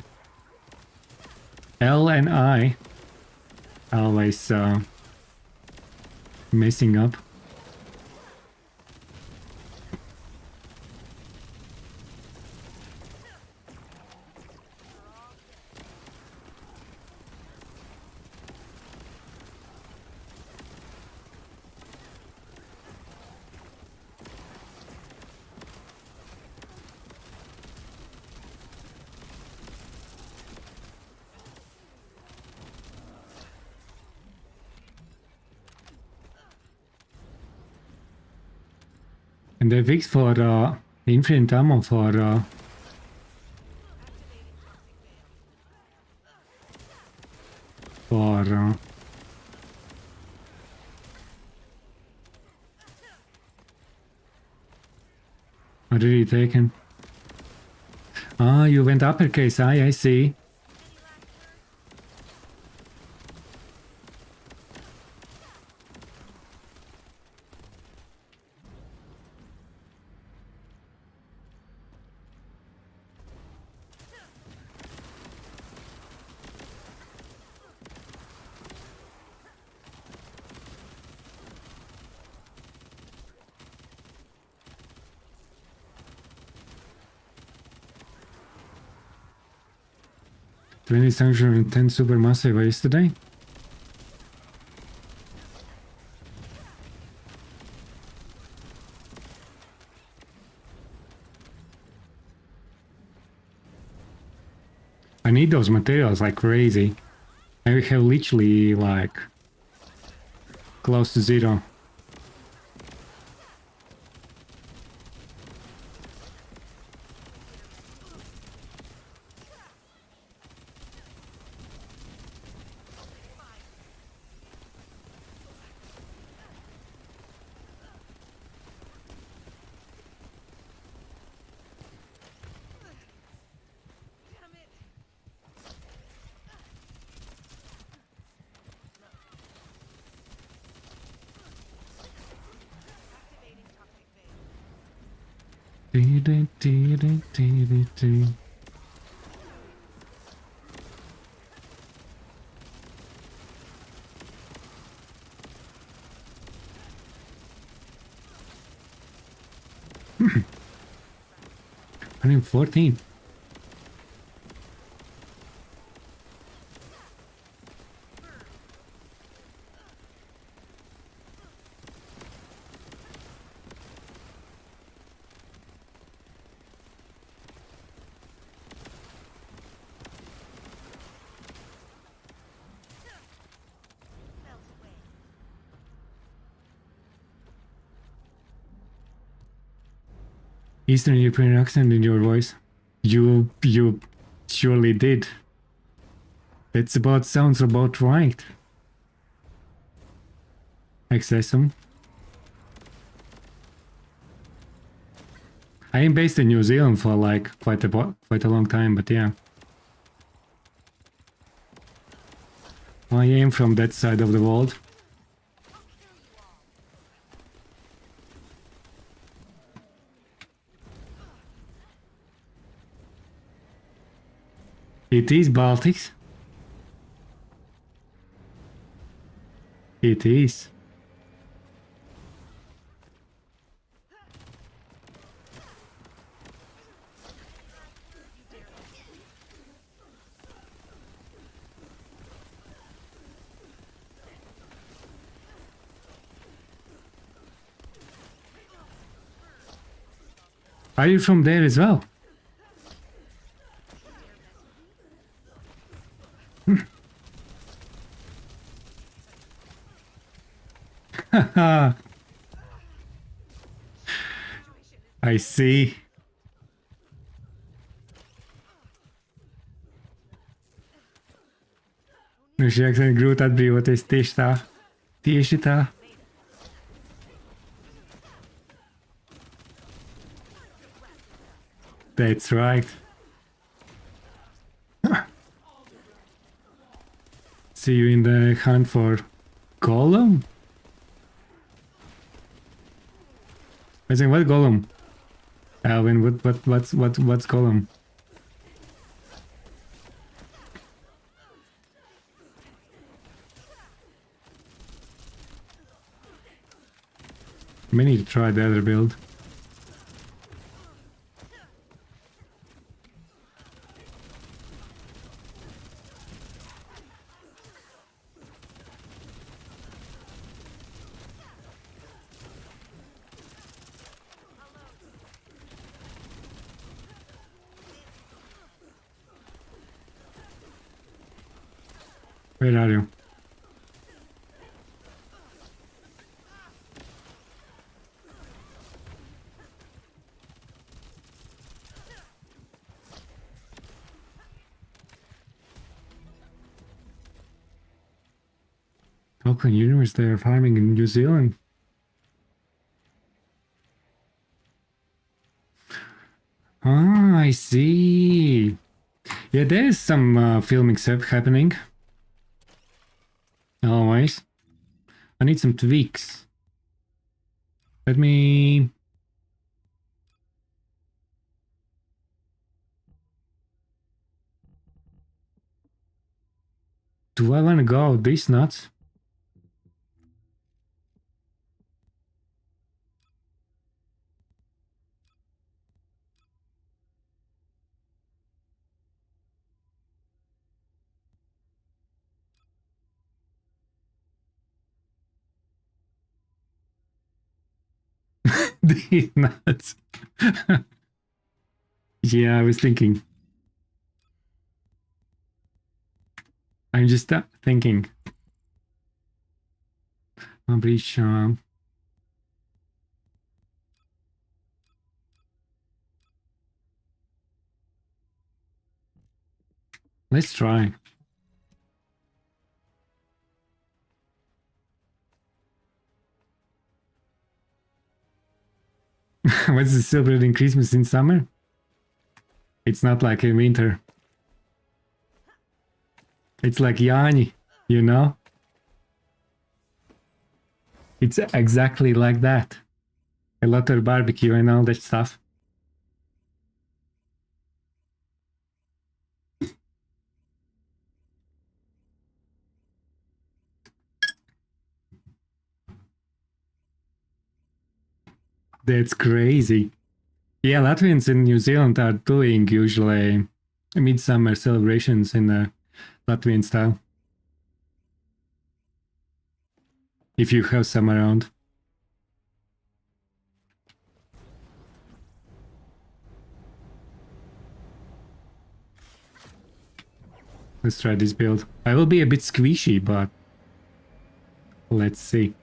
L and I. Always messing up. And they fixed for infinite ammo for already taken. Ah, you went uppercase. I see. $20,710 supermassive yesterday. I need those materials like crazy. I have literally like close to zero. $114. Melt away. Eastern European accent in your voice. You surely did. Sounds about right. Accessum. I am based in New Zealand for like quite a long time, but yeah. I am from that side of the world. It is Baltics. It is. Are you from there as well? I see. Nu și accent grūti atbrīvoties tieši tā. Tieši tā. That's right. See you in the hunt for Golem? I think what Golem? Alvin, what's column? We need to try the other build. Where are you? Auckland Universe, they are farming in New Zealand. Ah, I see. Yeah, there's some filming stuff happening. Always. I need some tweaks. Let me... Do I want to go this nuts? These nuts. Yeah, I was thinking. I'm just thinking. Breach. Let's try. What's the celebrating Christmas in summer? It's not like in winter. It's like Yanni, you know? It's exactly like that. A lot of barbecue and all that stuff. That's crazy. Yeah, Latvians in New Zealand are doing usually midsummer celebrations in the Latvian style. If you have some around. Let's try this build. I will be a bit squishy, but let's see.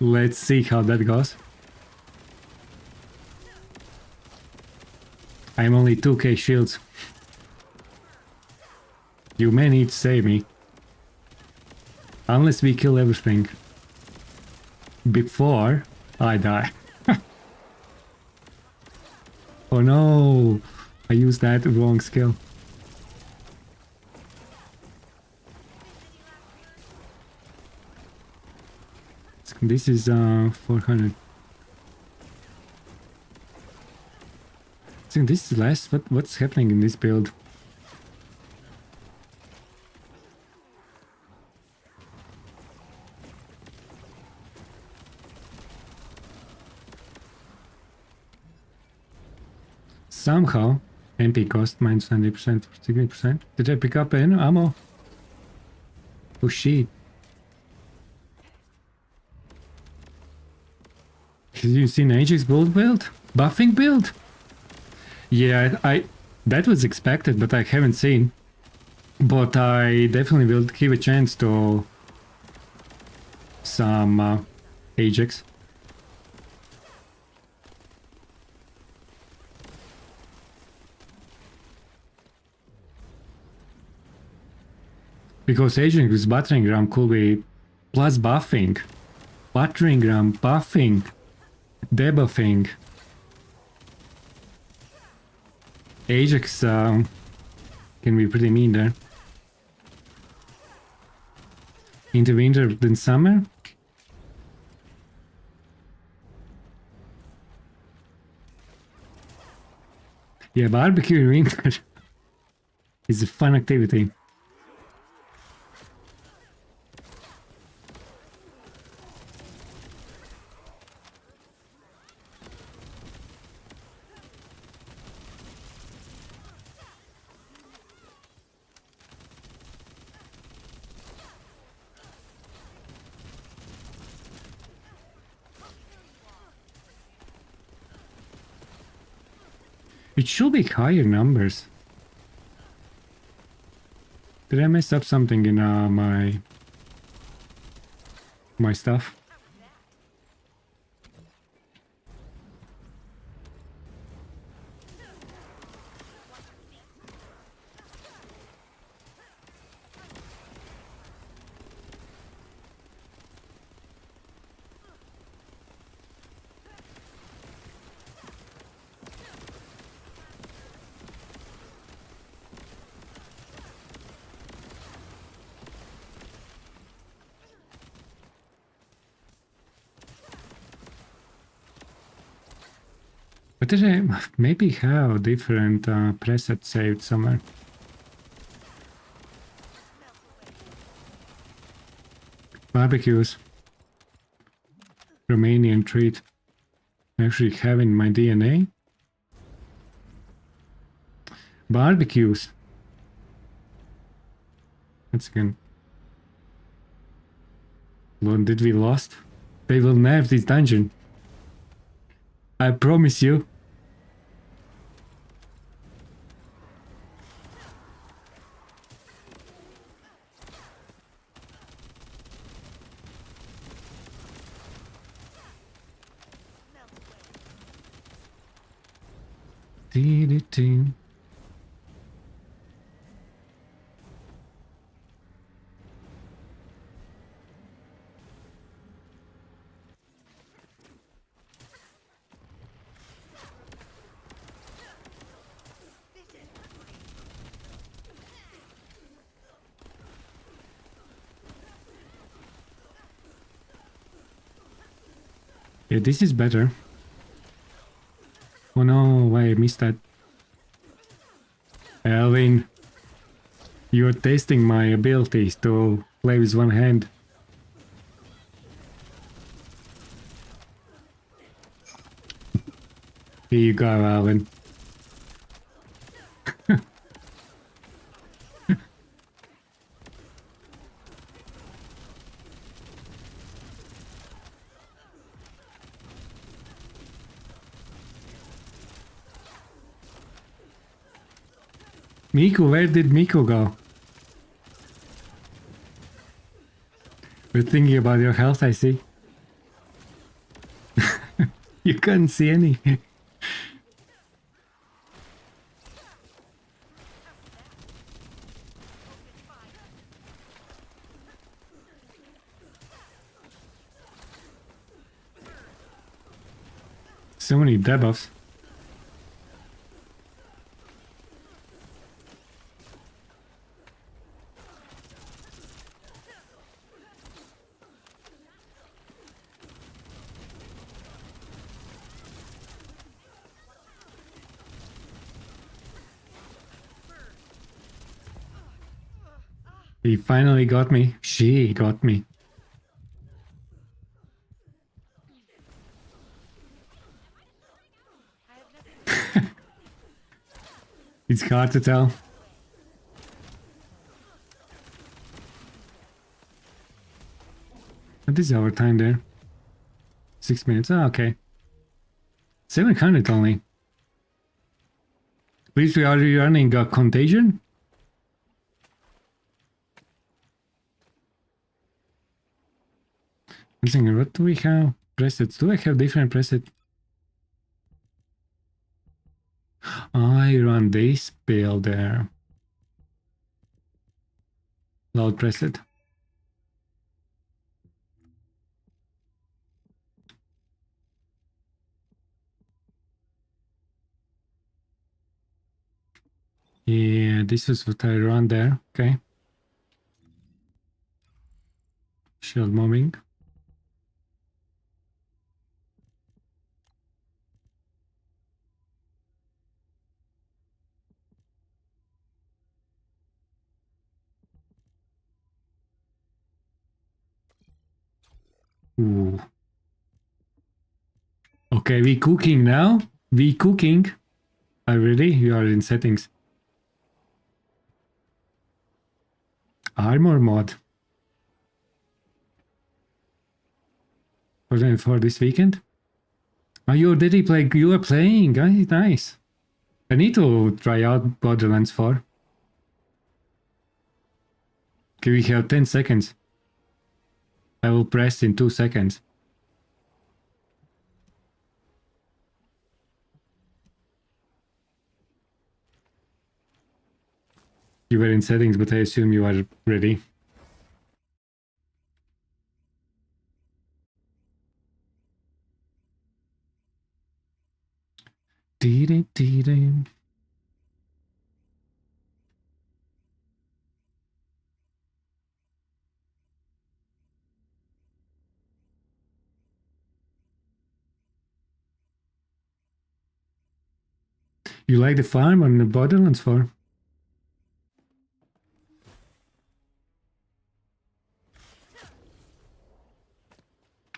Let's see how that goes. I'm only 2k shields. You may need to save me. Unless we kill everything. Before I die. Oh no! I used that wrong skill. This is 400. I think this is less. What's happening in this build? Somehow, MP cost minus 90%, 60%. Did I pick up any ammo? Oh shit. Have you seen Ajax build? Buffing build? Yeah, that was expected, but I haven't seen. But I definitely will give a chance to some Ajax. Because Ajax with battering ram could be plus buffing. Battering ram, buffing, debuffing. Ajax can be pretty mean there. In the winter than summer? Yeah, barbecue in winter is a fun activity. It should be higher numbers. Did I mess up something in my stuff? But did I maybe have different presets saved somewhere? Barbecues. Romanian treat. I actually have in my DNA. Barbecues. Once again. Lord, did we lost? They will nerf this dungeon. I promise you. Dee-dee-dee. Yeah, this is better. Oh no, I missed that. Alvin, you're testing my abilities to play with one hand. Here you go, Alvin. Miku, where did Miku go? We're thinking about your health, I see. You couldn't see any. So many debuffs. He finally got me. She got me. It's hard to tell. What is our time there? 6 minutes. Oh, okay. 700 only. Please, we are running a contagion? I'm thinking, what do we have? Presets. Do I have different presets? I run this build there. Load preset. Yeah, this is what I run there. Okay. Shield mobbing. Ooh. Okay, we cooking now. We cooking. Ready? You are in settings. Armor mod. For this weekend? Oh, you already play. You are playing. Nice. I need to try out Borderlands 4. Okay, we have 10 seconds. I will press in 2 seconds. You were in settings, but I assume you are ready. Dee-dee-dee-dee. You like the farm on the Borderlands 4?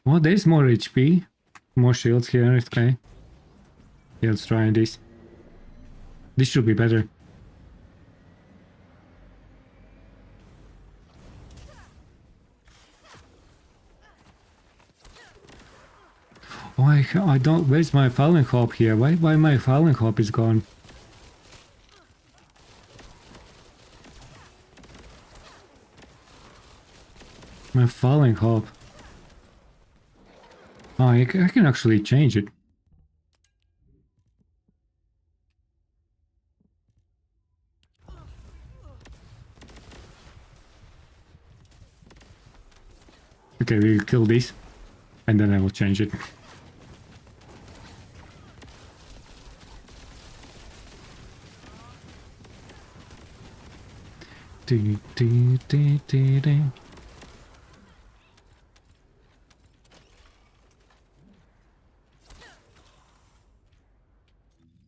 Oh, there's more HP. More shields here, okay. Yeah, let's try this. This should be better. Oh, I don't... Where's my Fallen Hope here? Why my Fallen Hope is gone? My Fallen Hope. Oh, I can actually change it. Okay, we'll kill this. And then I will change it. Dee, dee, dee, dee, dee.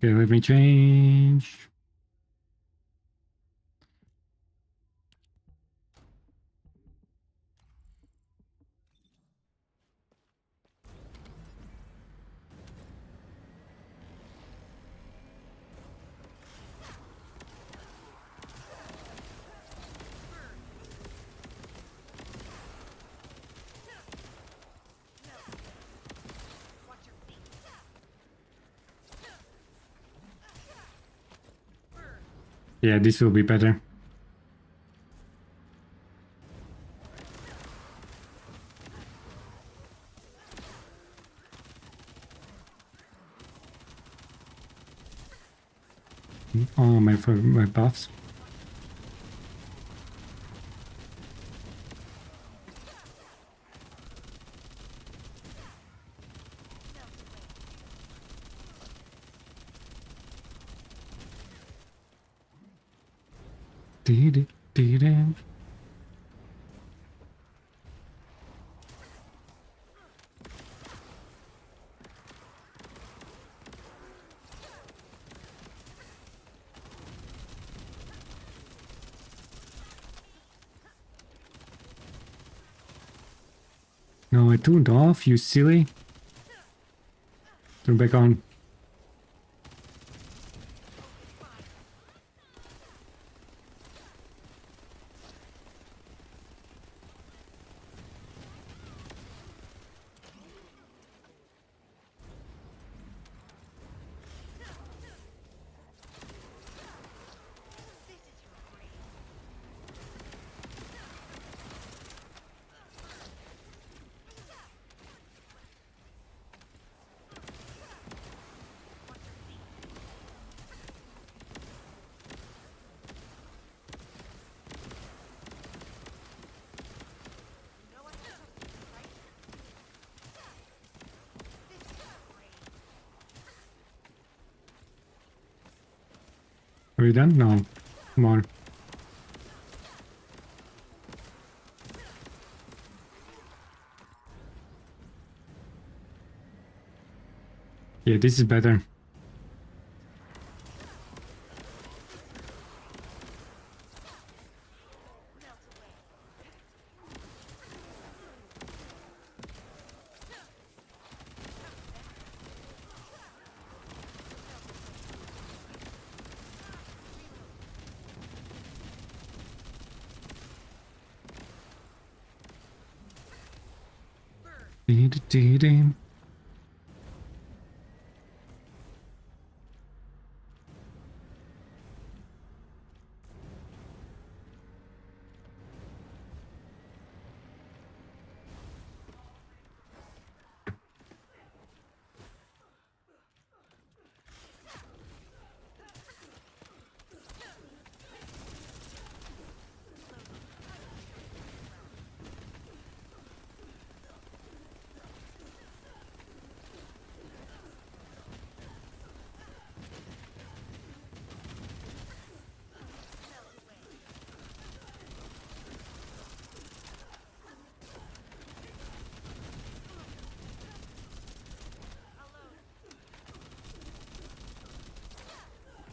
Okay, let me change. Yeah, this will be better. Oh, my buffs. Dee, dee, dee, dee. No, I turned off, you silly. Turn back on. Are we done? No. Come on. Yeah, this is better. Dee-dee-dee-dee.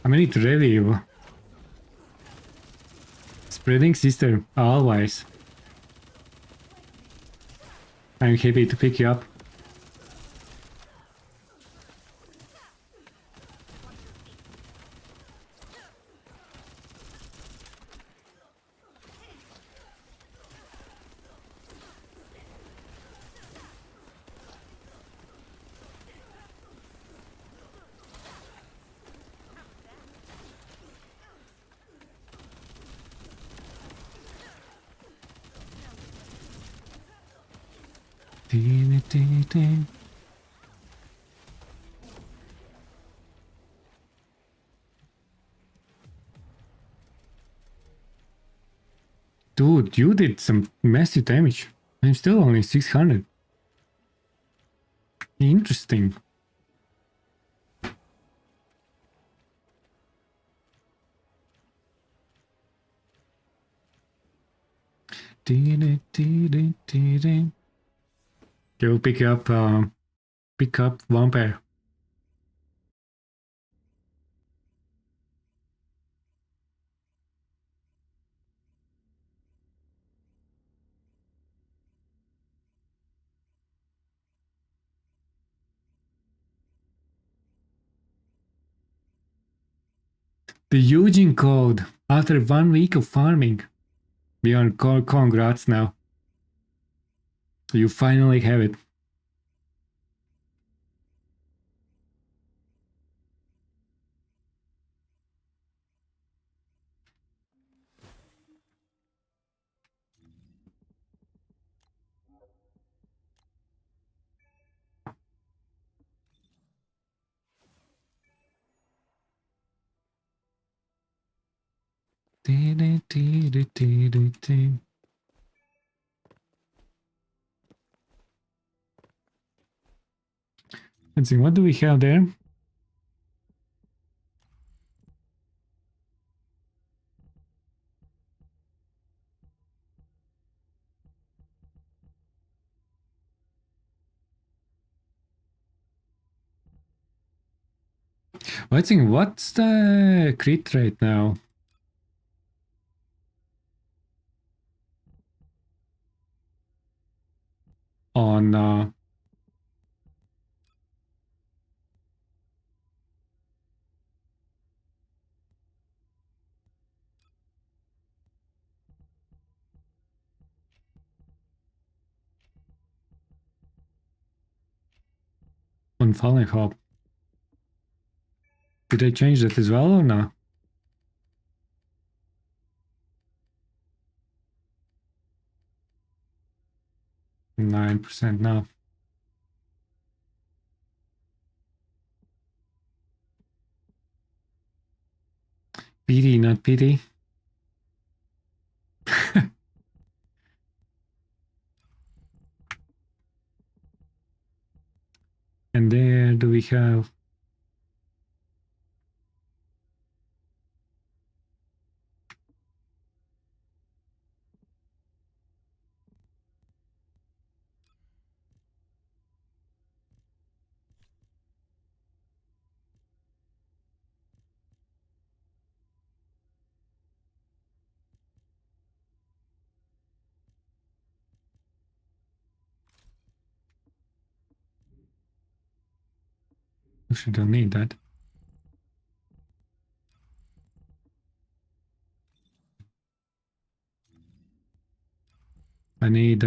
I need to review. Spreading sister, always. I'm happy to pick you up. Dee-dee-dee-dee. Dude, you did some massive damage. I'm still only 600. Interesting. Dee-dee-dee-dee-dee-dee. Okay, we'll pick up vampire. The Eugene code. After 1 week of farming. Beyond congrats now. You finally have it. Dee-dee-dee-dee-dee-dee. Let's see, what do we have there? I think what's the crit rate now? On Fallen Hope. Did I change that as well or no? %9 now. PD, not PD. And there do we have actually don't need that. I need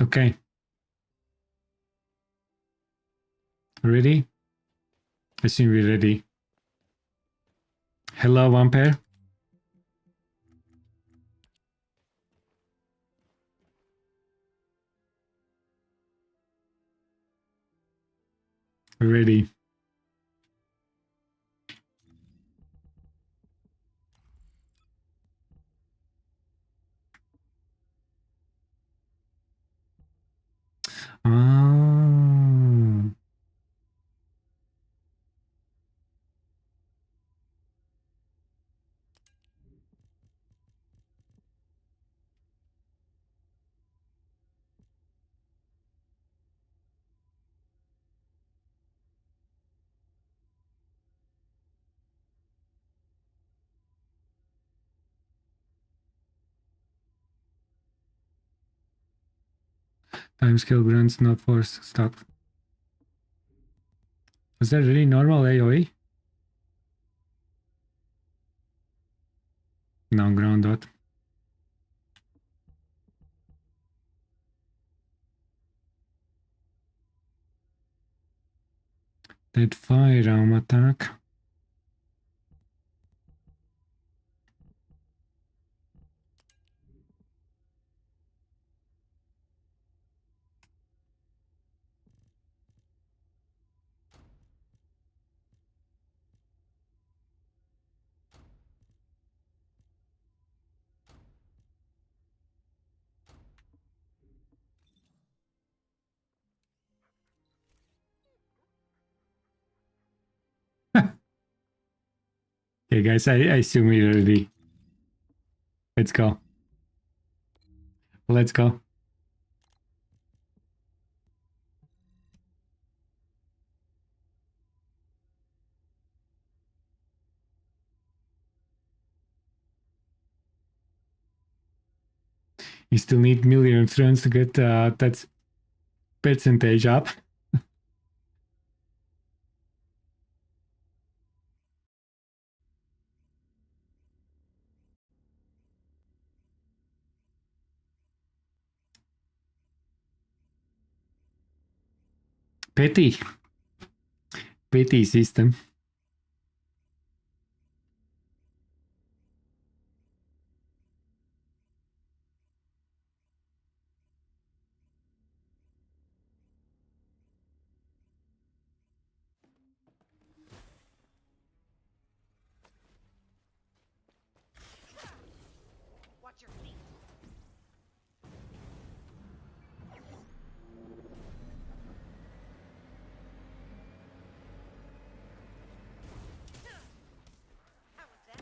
Okay. Ready? I assume we're ready. Hello, Vampire. Ready. Ah. Timescale grants not force stop. Was that really normal AoE? No, ground dot. That firearm attack. Okay, guys, I assume we're ready. Let's go. Let's go. You still need million thrones to get that percentage up. Petty. Petty system. Watch your feet. How was that?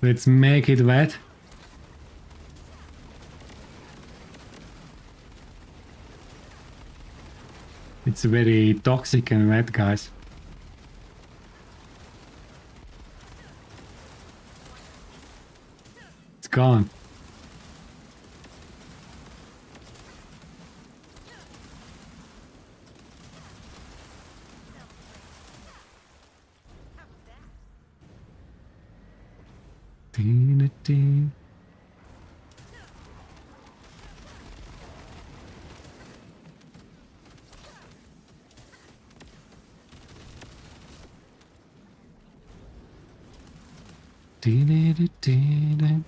Let's make it wet. It's very toxic and wet, guys. It's gone. How was that? Dee-da-dee. Dee-da-dee-dee-da.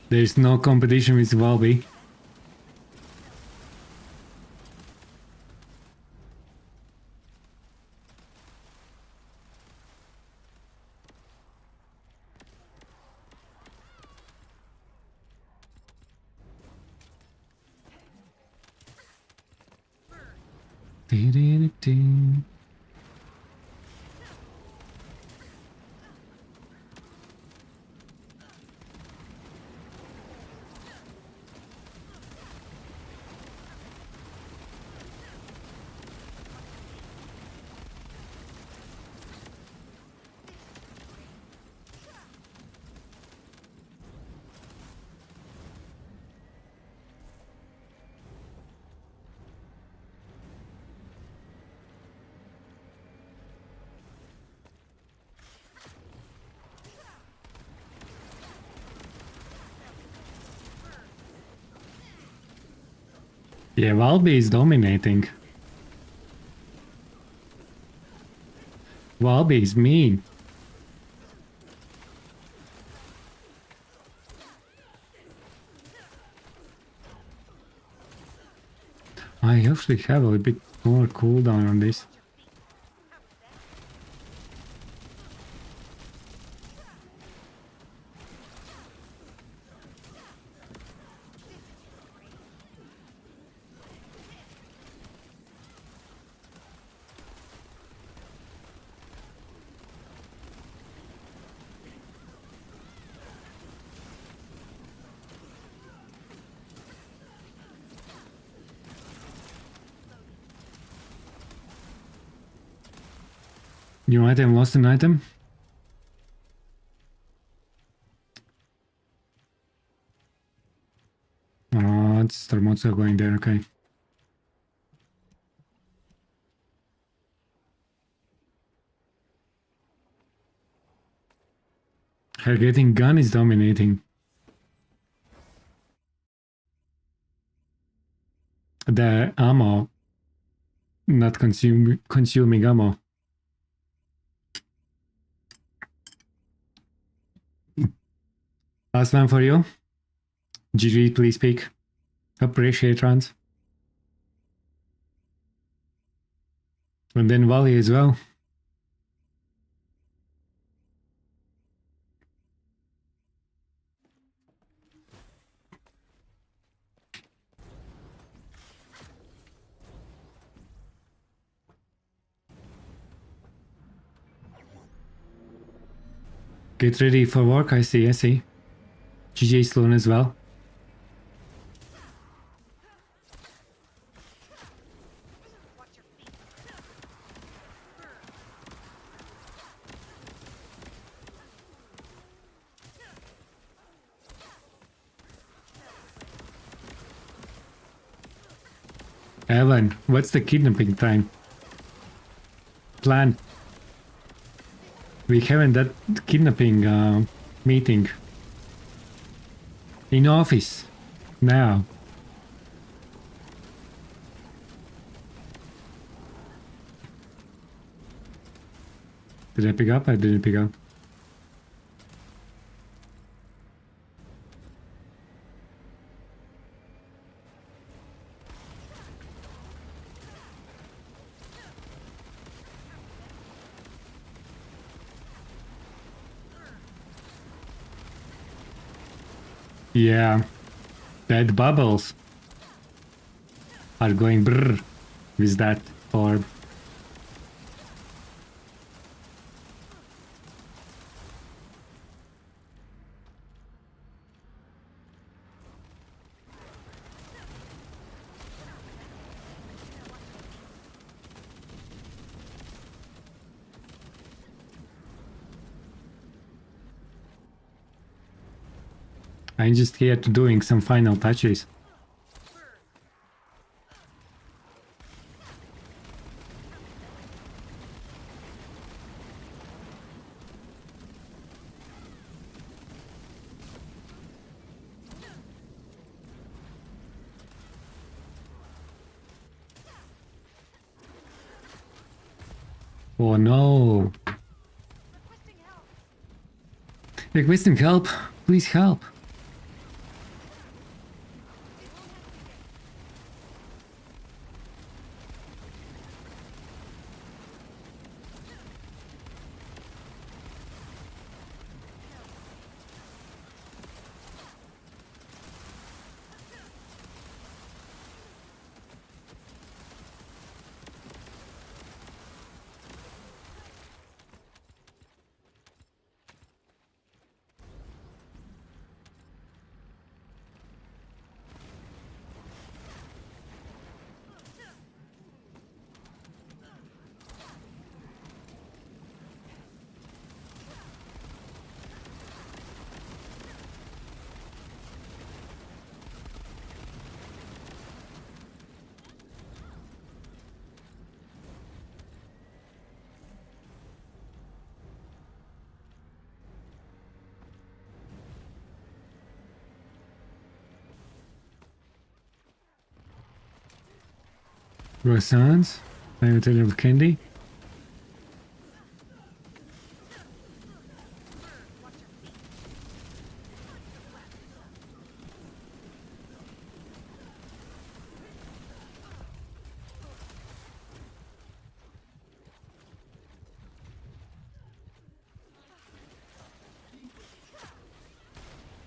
There's no competition with Valby. Yeah, Valby is dominating. Valby is mean. I actually have a bit more cooldown on this. New item, lost an item. Oh, it's Tormozzo going there, okay. Her getting gun is dominating. The ammo not consuming ammo. Last one for you. GG, please pick. Appreciate runs. And then Valley as well. Get ready for work, I see, I see. GG Sloan as well. Watch your feet. Evan, what's the kidnapping time? Plan. We haven't that kidnapping meeting. In office. Now. Did I pick up? I didn't pick up. Yeah, bad bubbles are going brrr with that orb. I'm just here to doing some final touches. Oh no. Requesting help. Wisdom, help! Please help! Croissants? I'm telling of candy?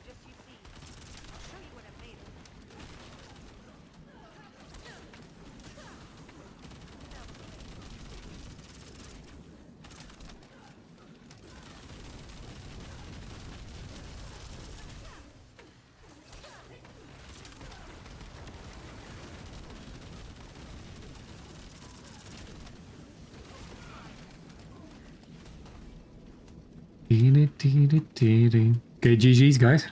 Just you see. I'll show you what I'm made of. Okay, GG's, guys.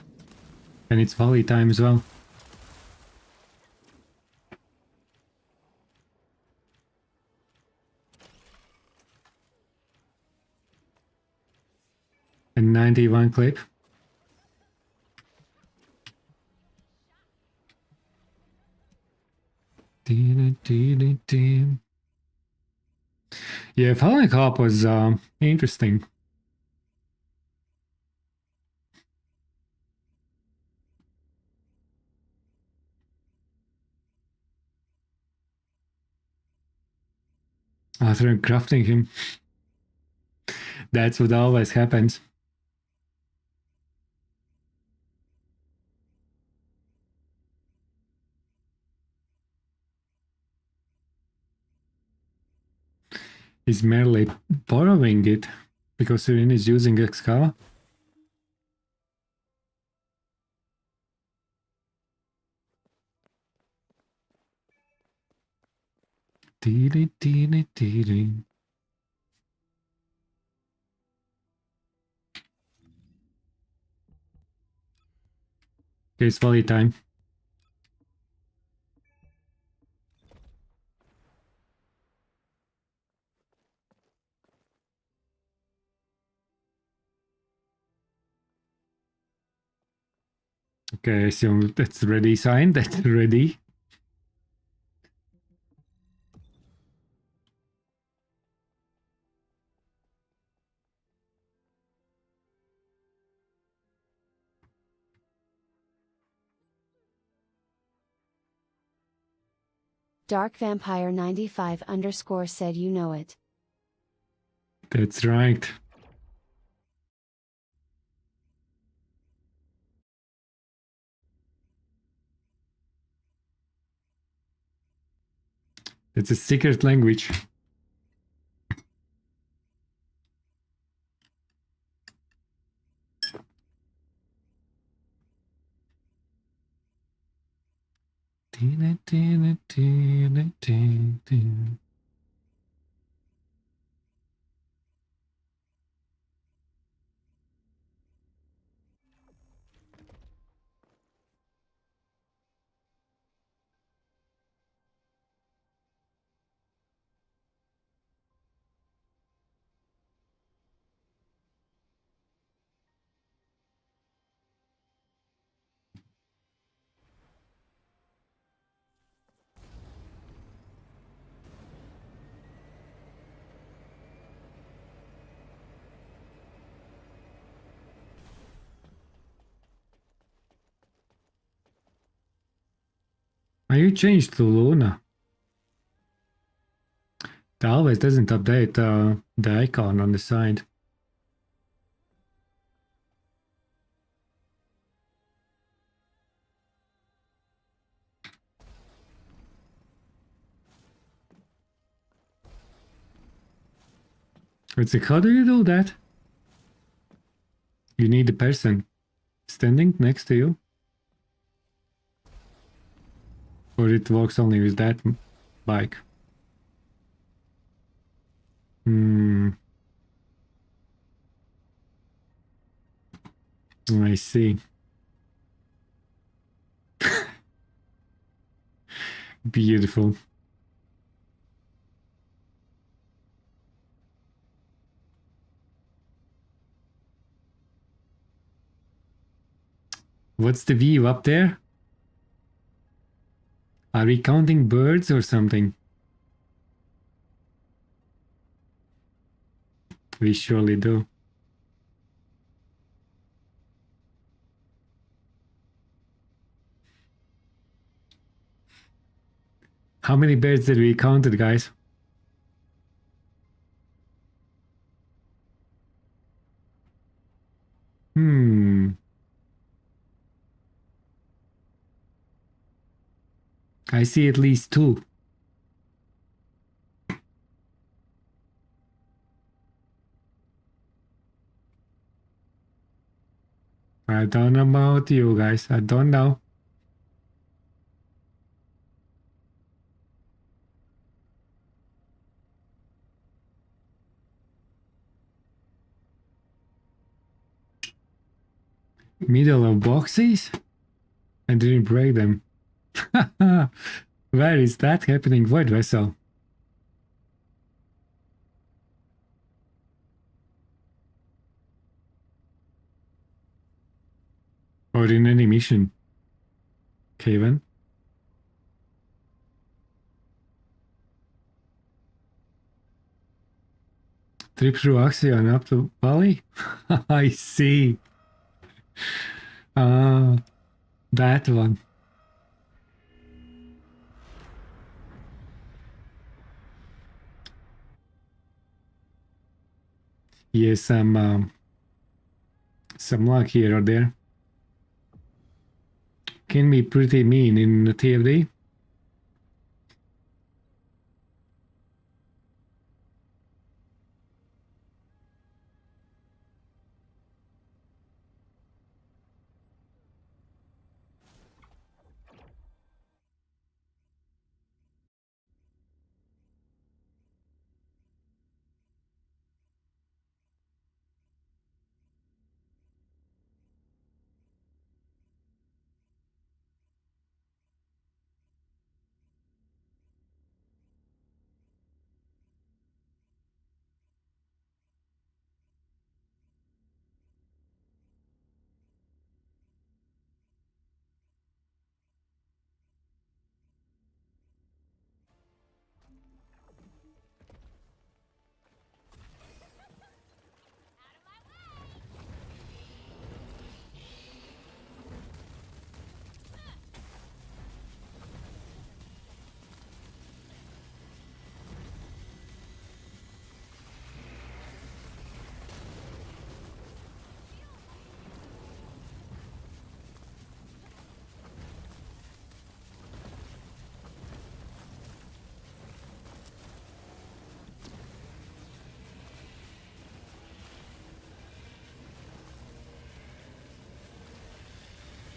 And it's volley time as well. And 91 clip. Yeah, Fallen Cop was interesting. After crafting him. That's what always happens. He's merely borrowing it because Sirin is using Excava. Okay, it's volley time. Okay, so that's ready sign. That's ready. Dark Vampire 95 _ said you know it. That's right. It's a secret language. you changed to Luna? It always doesn't update the icon on the side. It's like, how do you do that? You need the person standing next to you? Or it works only with that bike? I see. Beautiful. What's the view up there? Are we counting birds or something? We surely do. How many birds did we count, guys? I see at least 2. I don't know about you guys. I don't know. Middle of boxes? I didn't break them. Where is that happening? Void vessel. Or in any mission. Caven. Trip through Axion up to Bali? I see. Ah, that one. Yes, some luck here or there. Can be pretty mean in the TFD.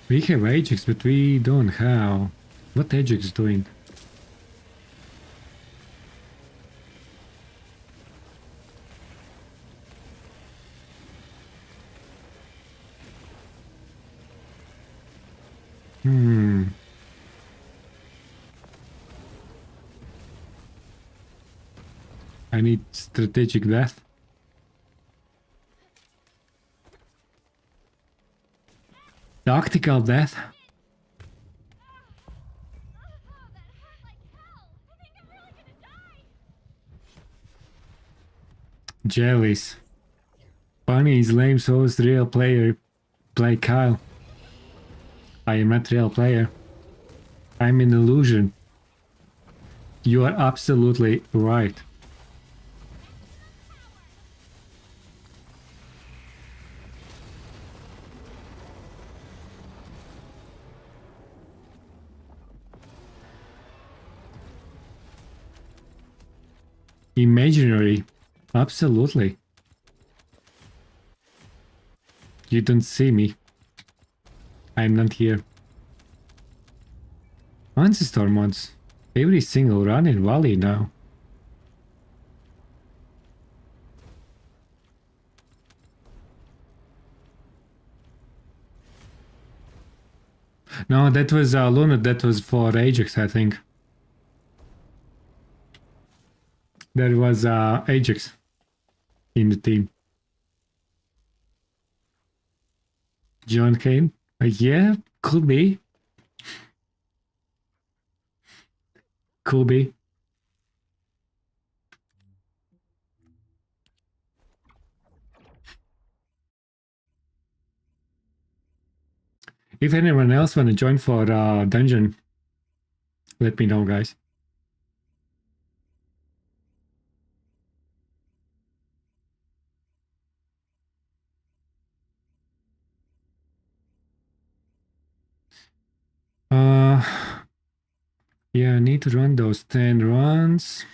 We have Ajax, but we don't have... What Ajax doing? I need strategic death. Tactical death. Jellies. Bunny is lame, so is real player. Play Kyle. I am not real player. I'm an illusion. You are absolutely right. Imaginary. Absolutely. You don't see me. I'm not here. Ancestor mods. Every single run in Valley now. No, that was Luna, that was for Ajax, I think. There was Ajax in the team. John Kane? Yeah, could be. Could be. If anyone else want to join for dungeon, let me know, guys. Yeah, I need to run those 10 runs.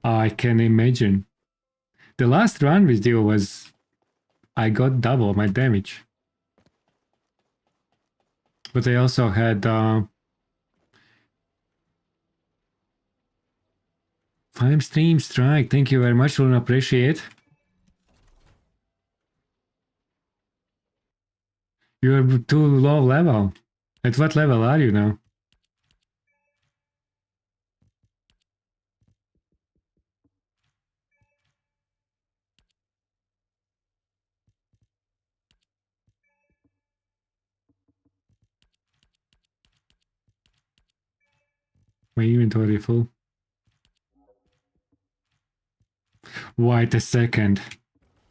I can imagine. The last run with you was I got double my damage. But I also had 5 stream strike. Thank you very much, Luna. Appreciate. You're too low level. At what level are you now? My inventory full. Wait a second.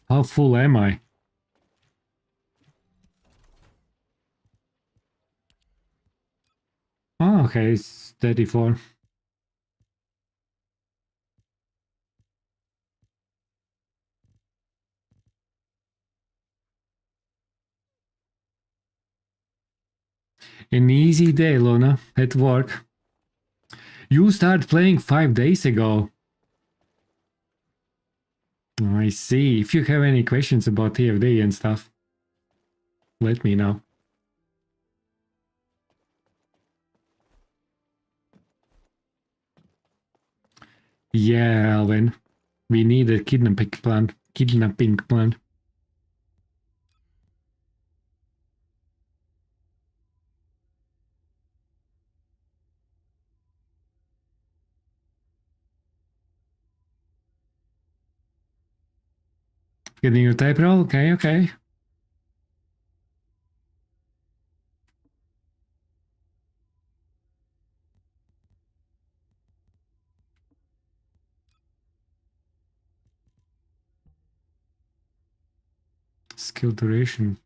How full am I? Oh, okay, it's 34. An easy day, Luna, at work. You started playing 5 days ago. I see. If you have any questions about TFD and stuff, let me know. Yeah, Alvin. We need a kidnapping plan. Kidnapping plan. Getting your type roll? Okay, okay. Skill duration.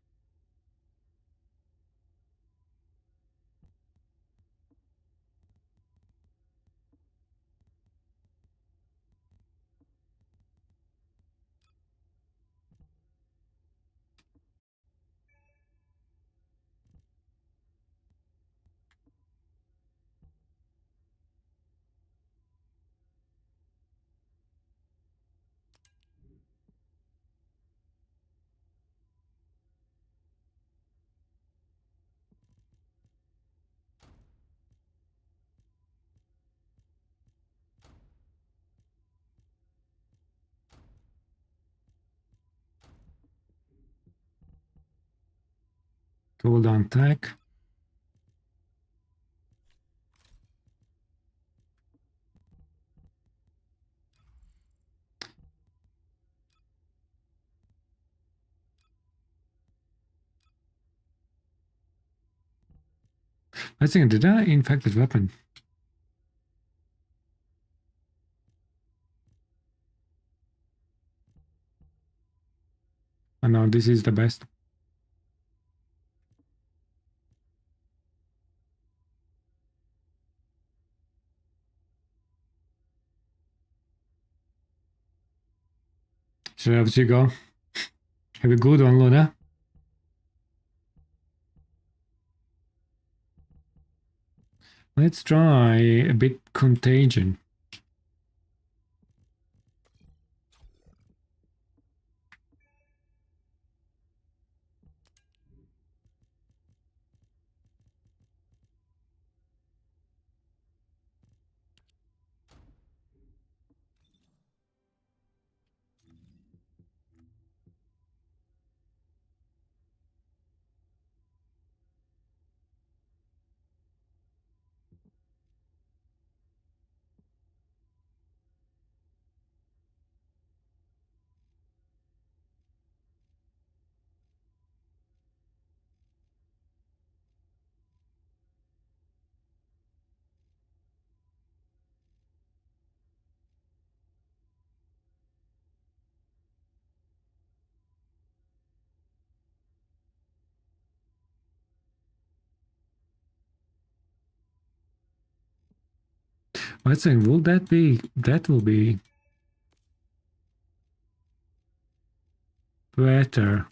Hold on tag. I think did I infected weapon? I know this is the best. Should I have you go? Have a good one, Luna. Let's try a bit contagion. Let's say, will that be, that will be better.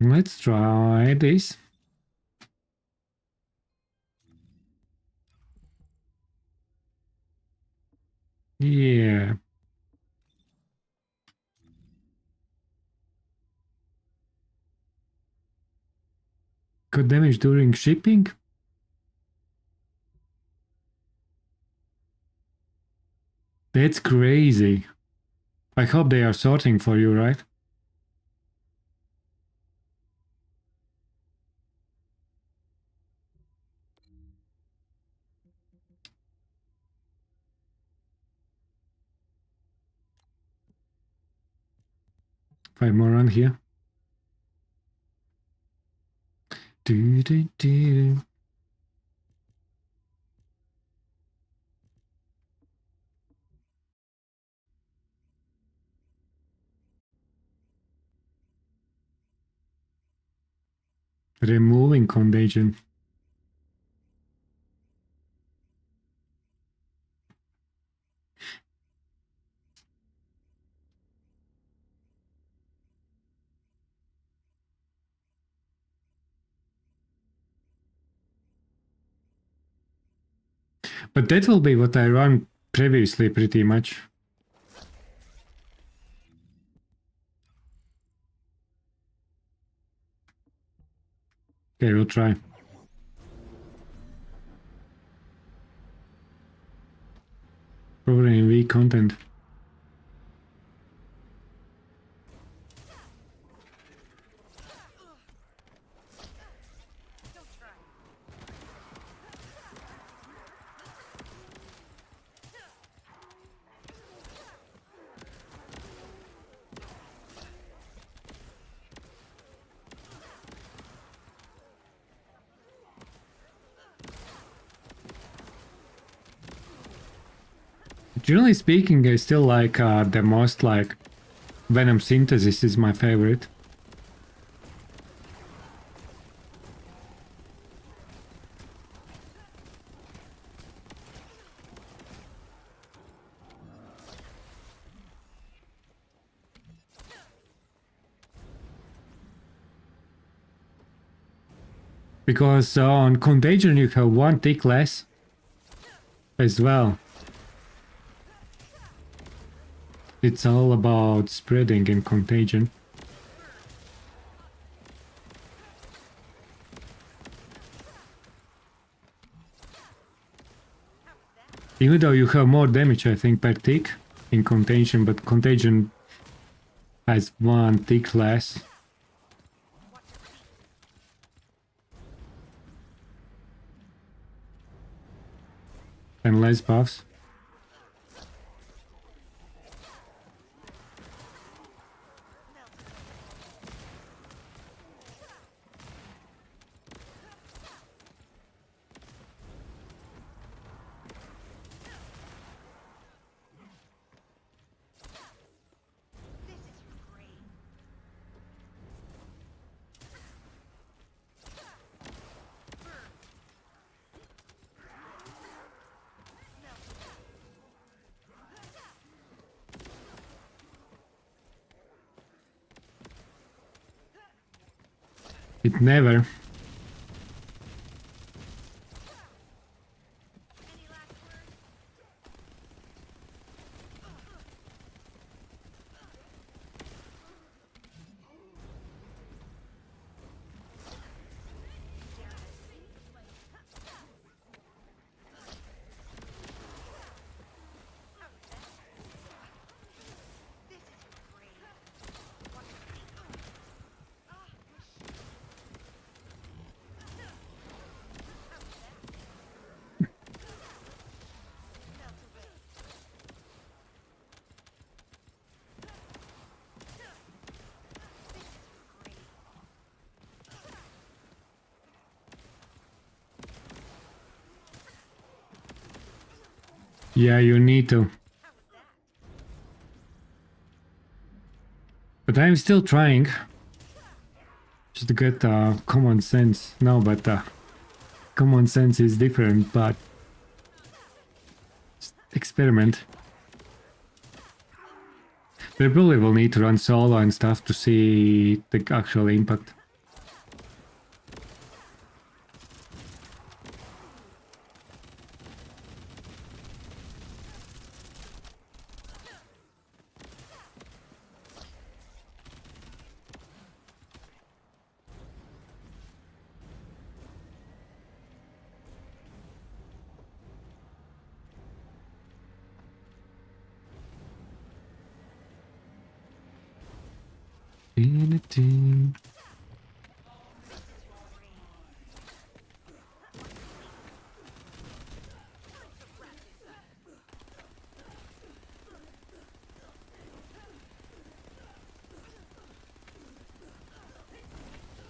Let's try this. Yeah. Got damage during shipping? That's crazy. I hope they are sorting for you, right? Five more on here. Do, do, do. Removing contagion. But that will be what I run previously pretty much. Okay, we'll try. Probably in weak content. Generally speaking, I still like the most like Venom Synthesis is my favorite. Because on Contagion you have one tick less as well. It's all about spreading in Contagion. Even though you have more damage, I think, per tick in Contagion, but Contagion has one tick less. And less buffs. It never. Any last words? This is your grave. Yeah, you need to. But I'm still trying. Just to get common sense. No, but common sense is different, but just experiment. They probably will need to run solo and stuff to see the actual impact.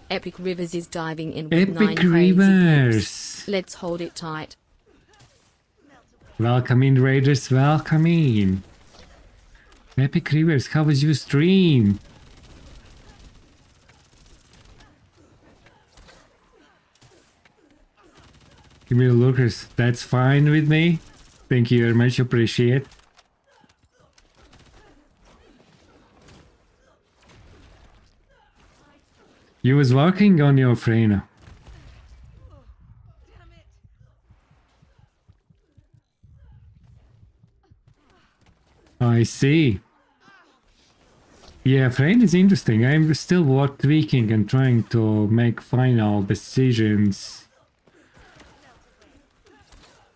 Epic Rivers is diving in with 9 Epic crazy pips. Rivers! Let's hold it tight. Welcome in, Raiders, welcome in! Epic Rivers, how was your stream? Give me the lookers, that's fine with me. Thank you very much, appreciate. You was working on your Freyna. Damn it. I see. Yeah, Freyna is interesting. I'm still tweaking and trying to make final decisions.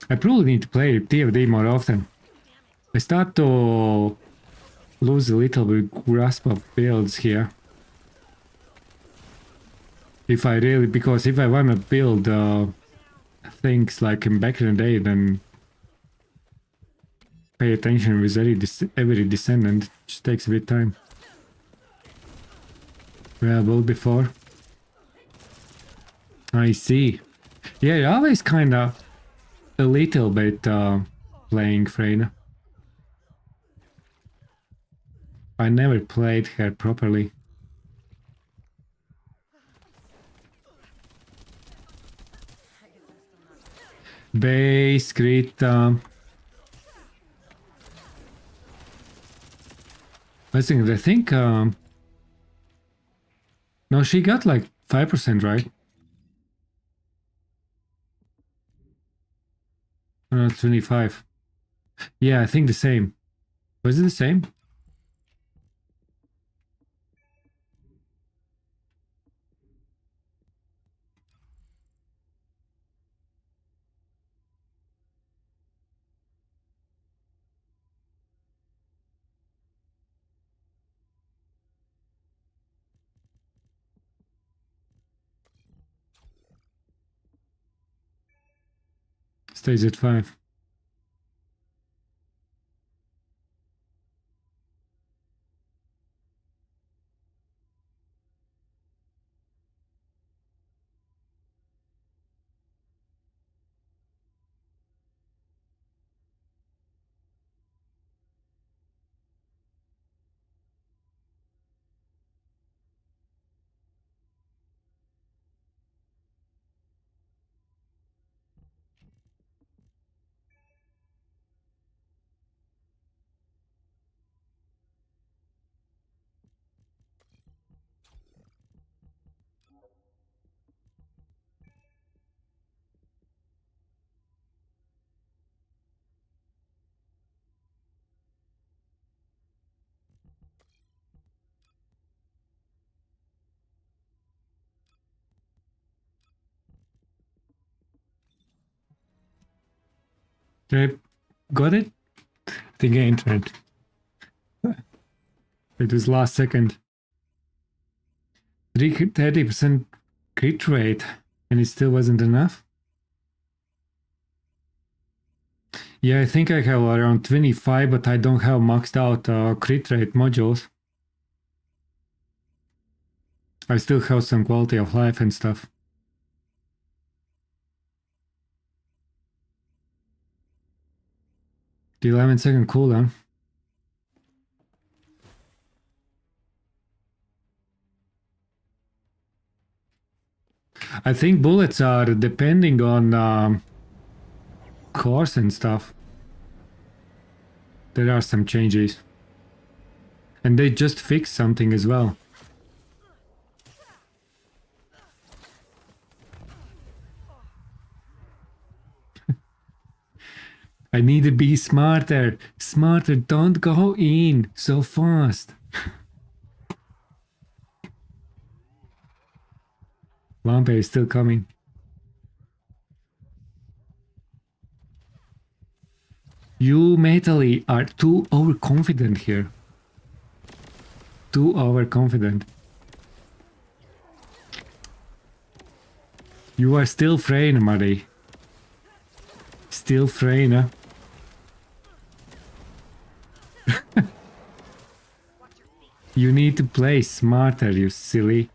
I probably need to play TFD more often. I start to lose a little bit grasp of builds here. If I really, because if I wanna build things like in back in the day, then pay attention with every descendant. It just takes a bit of time. Yeah, well before. I see. Yeah, you're always kinda a little bit playing Freyna. I never played her properly. Base, crit, I think, no, she got like 5%, right? 25. Yeah, I think the same. Was it the same? Stays at 5. I got it? I think I entered. It was last second. 30% crit rate, and it still wasn't enough. Yeah, I think I have around 25, but I don't have maxed out crit rate modules. I still have some quality of life and stuff. The 11-second cooldown. I think bullets are depending on course and stuff. There are some changes. And they just fixed something as well. I need to be smarter. Smarter, don't go in so fast. Vampire is still coming. You, Metally, are too overconfident here. Too overconfident. You are still Freyna, Marie. Still Freyna. You need to play smarter, you silly.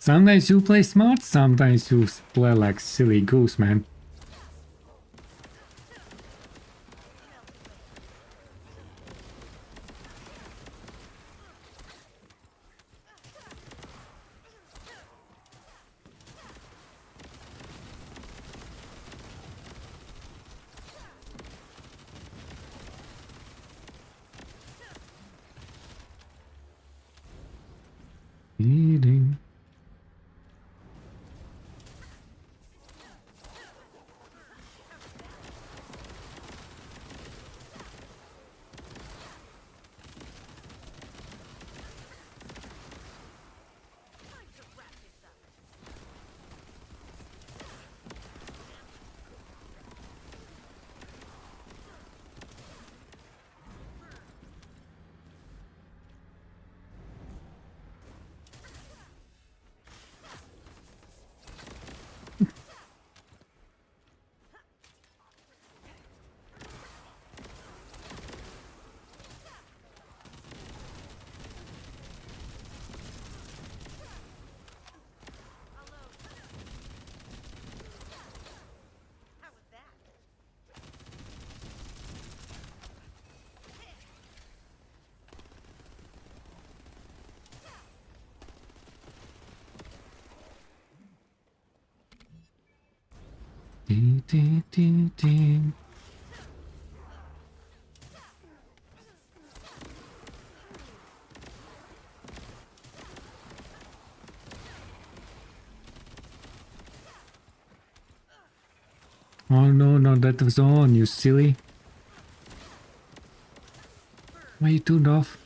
Sometimes you play smart, sometimes you play like silly goose, man. Eating. Ding, ding, ding, ding. Oh no, no, that was on, you silly. Why you tuned off?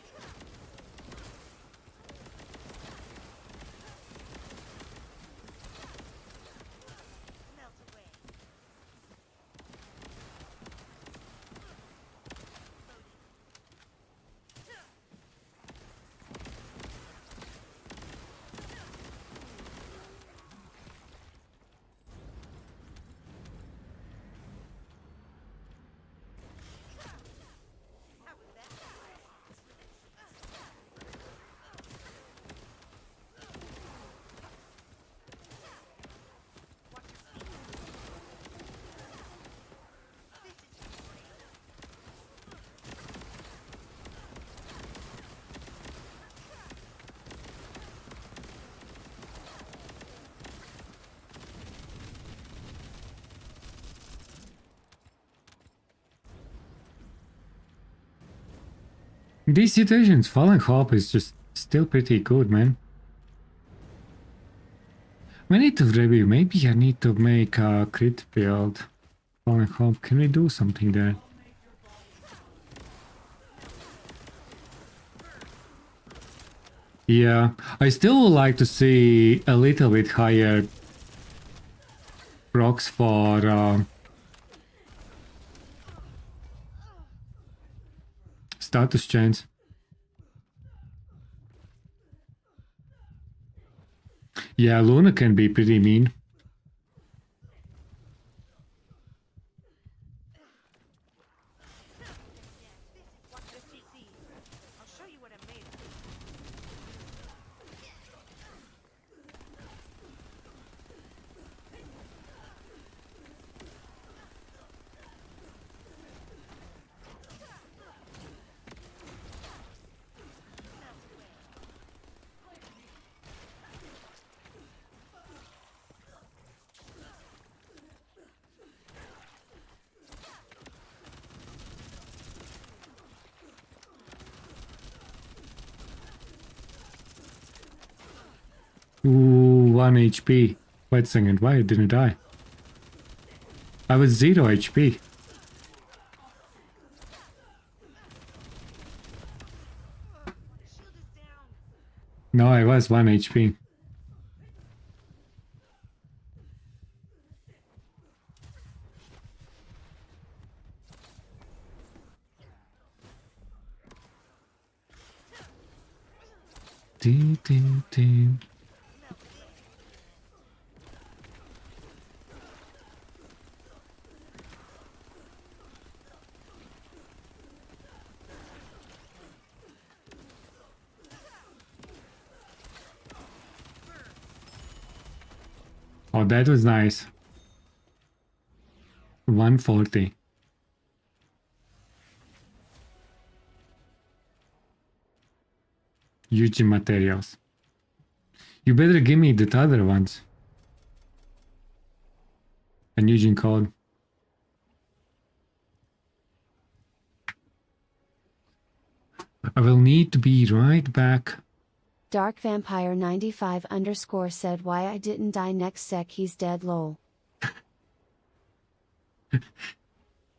In these situations, Fallen Hope is just still pretty good, man. We need to review. Maybe I need to make a crit build. Fallen Hope, can we do something there? Yeah, I still would like to see a little bit higher procs for status change. Yeah, Luna can be pretty mean. Just you see. I'll show you what I'm made of. Ooh, 1 HP. Wait a second, why didn't I? I was 0 HP. Shield is down. No, I was 1 HP. Ding, ding, ding. Oh, that was nice. 140. Huge materials. You better give me the other ones. And using code. I will need to be right back. Dark Vampire 95 underscore said why I didn't die next sec, he's dead lol.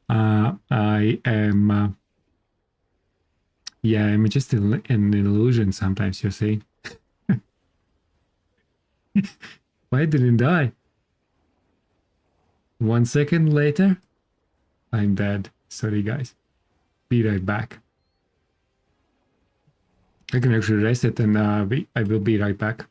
I am. Yeah, I'm just an illusion sometimes, you see. Why didn't I? 1 second later, I'm dead. Sorry, guys. Be right back. I can actually reset and I will be right back.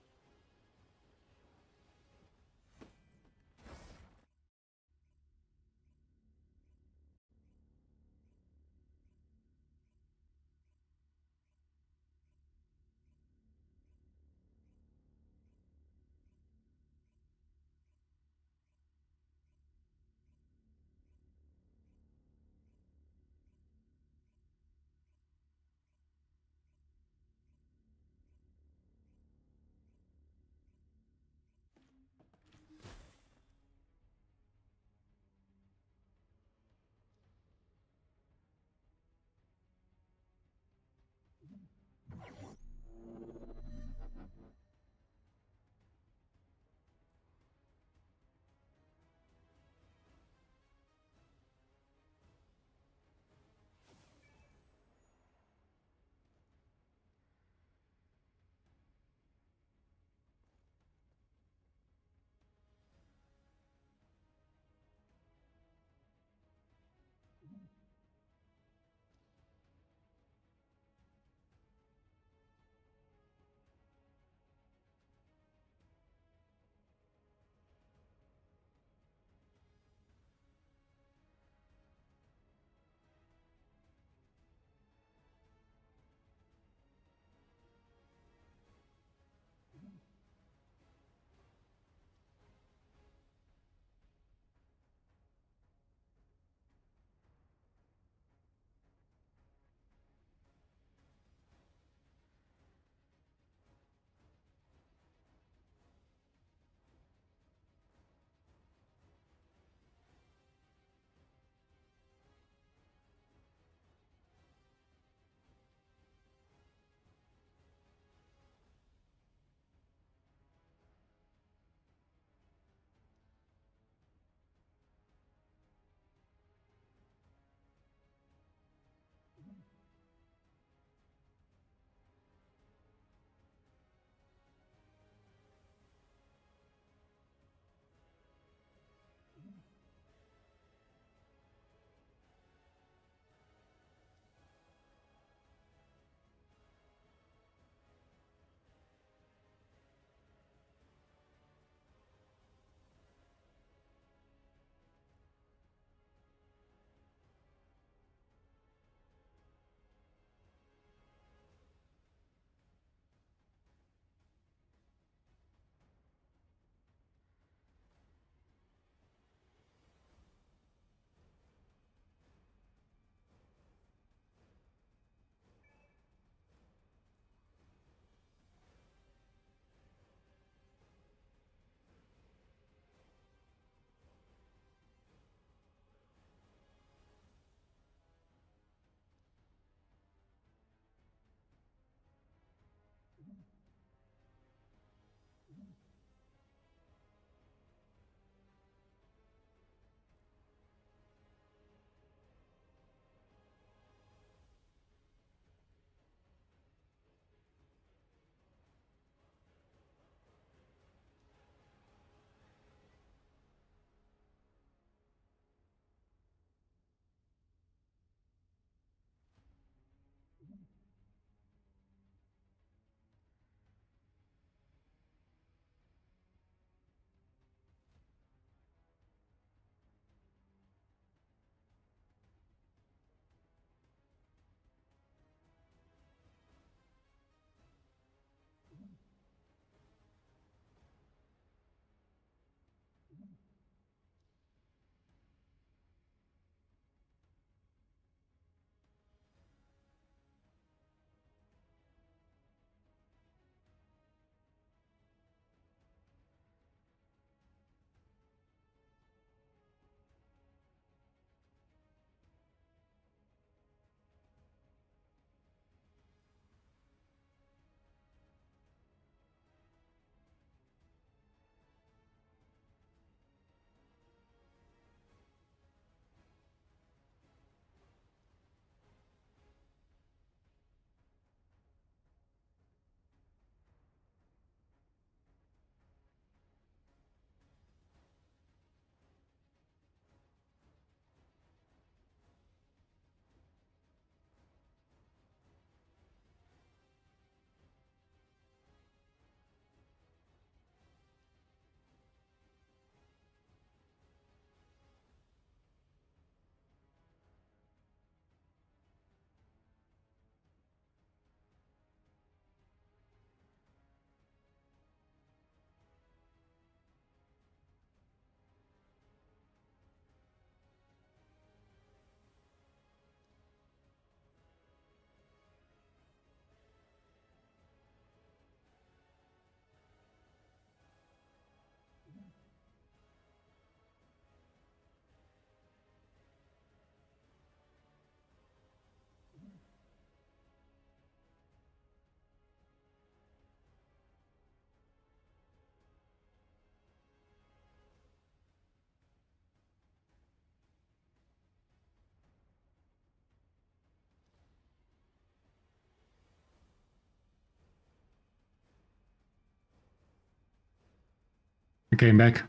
Okay, I'm back.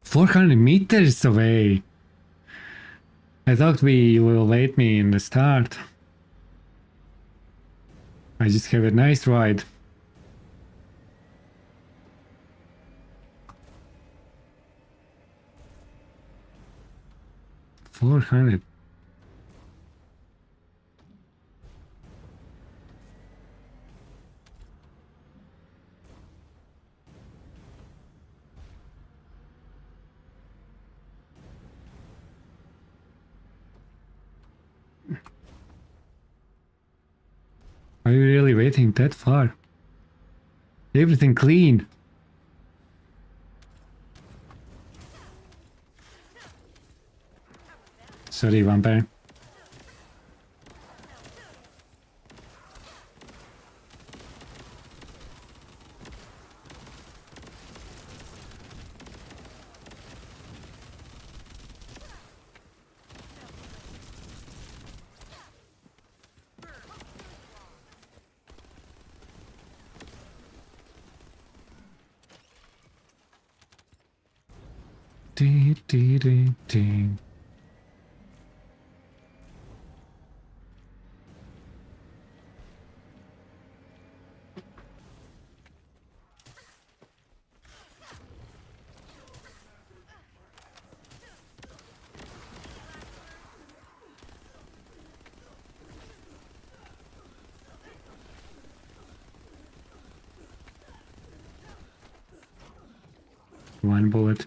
400 meters away. I thought we will wait me in the start. I just have a nice ride. $400. Are you really waiting that far? Everything clean. Sorry, vampire. Dee, dee, dee, dee. One bullet.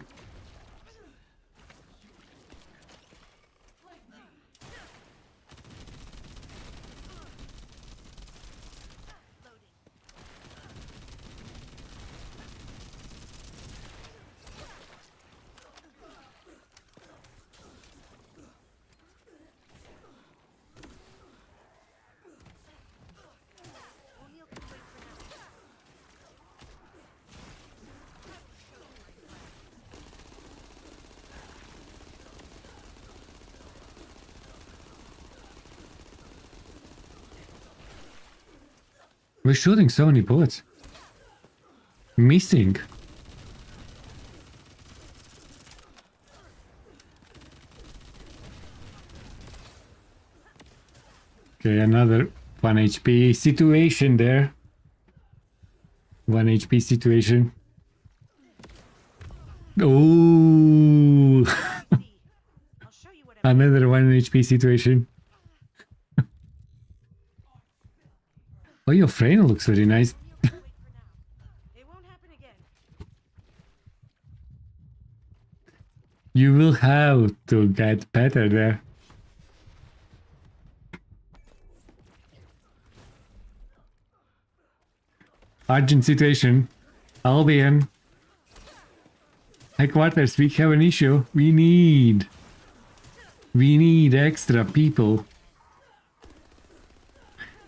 O'Neill can wait for now. We're shooting so many bullets. Missing. Okay, another 1 HP situation there. 1 HP situation. Oh, See, I'll show you what I made. another 1 HP situation. Oh, your frame looks very nice. O'Neill can wait for now. It won't happen again. You will have to get better there. Urgent situation. Albion. Headquarters, we have an issue. We need extra people.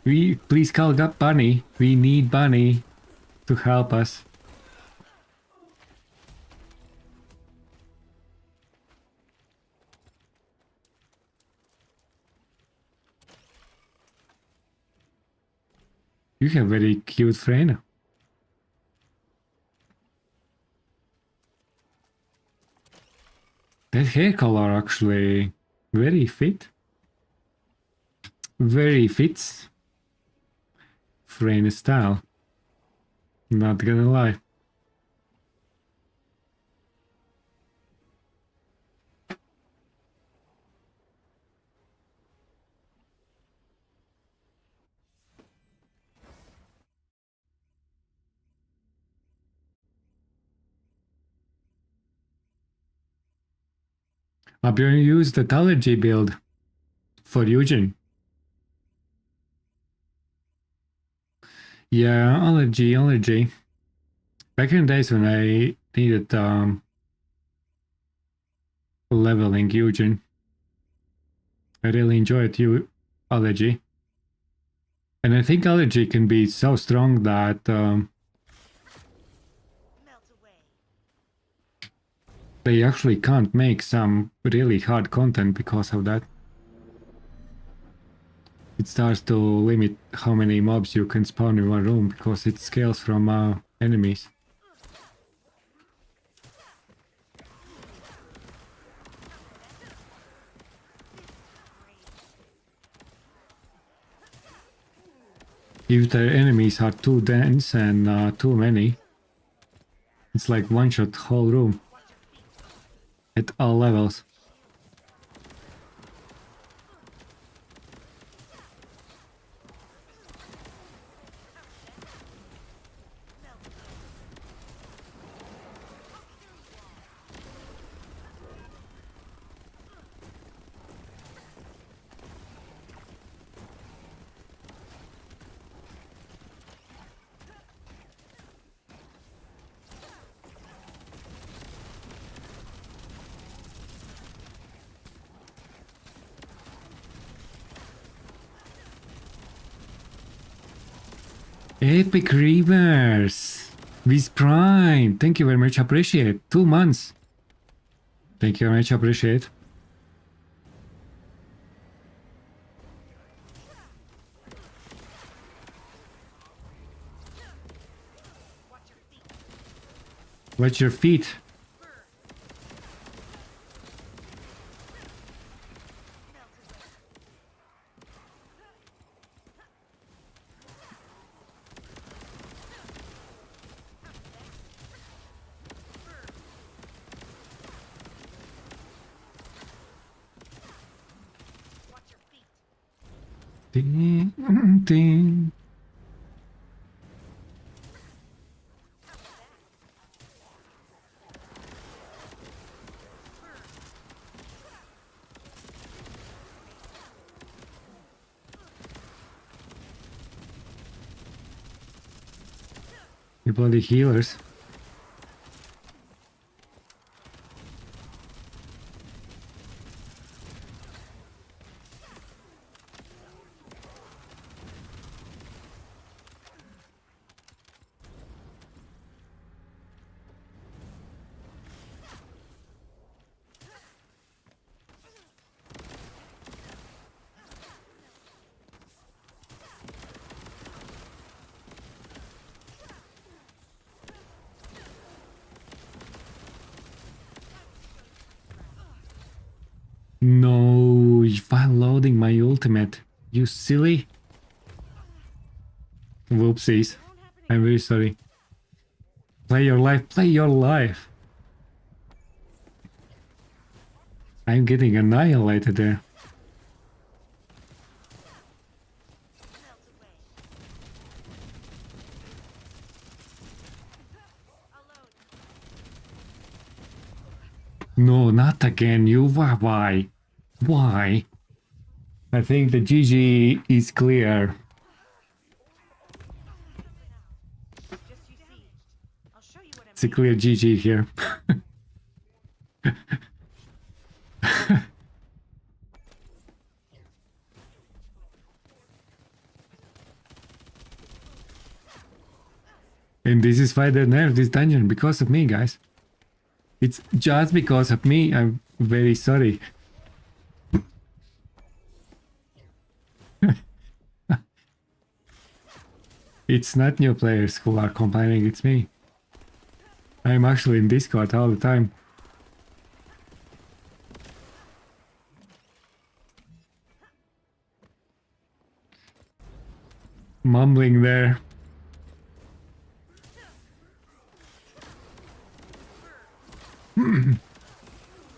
Please call up Bunny. We need Bunny to help us. You have very cute friend. That hair color actually very fit. Very fits Freyna style. Not gonna lie. I'm going to use the allergy build for Eugene. Yeah, allergy. Back in the days when I needed leveling Eugene, I really enjoyed allergy. And I think allergy can be so strong that Melt away. they actually can't make some really hard content because of that. It starts to limit how many mobs you can spawn in one room because it scales from enemies. If the enemies are too dense and too many, it's like one shot whole room at all levels. Epic Rivers with Prime. Thank you very much. Appreciate. 2 months. Thank you very much. Appreciate. Watch your feet. Ding, ding. You bloody healers. No, while loading my ultimate. You silly. Whoopsies. I'm very sorry. Play your life, play your life. I'm getting annihilated there. No, not again. You why? Why? I think the GG is clear. Just you see. I'll show you what I'm It's a clear GG here. And this is why they nerfed this dungeon, because of me, guys. It's just because of me. I'm very sorry. It's not new players who are complaining, it's me. I'm actually in Discord all the time. Mumbling there.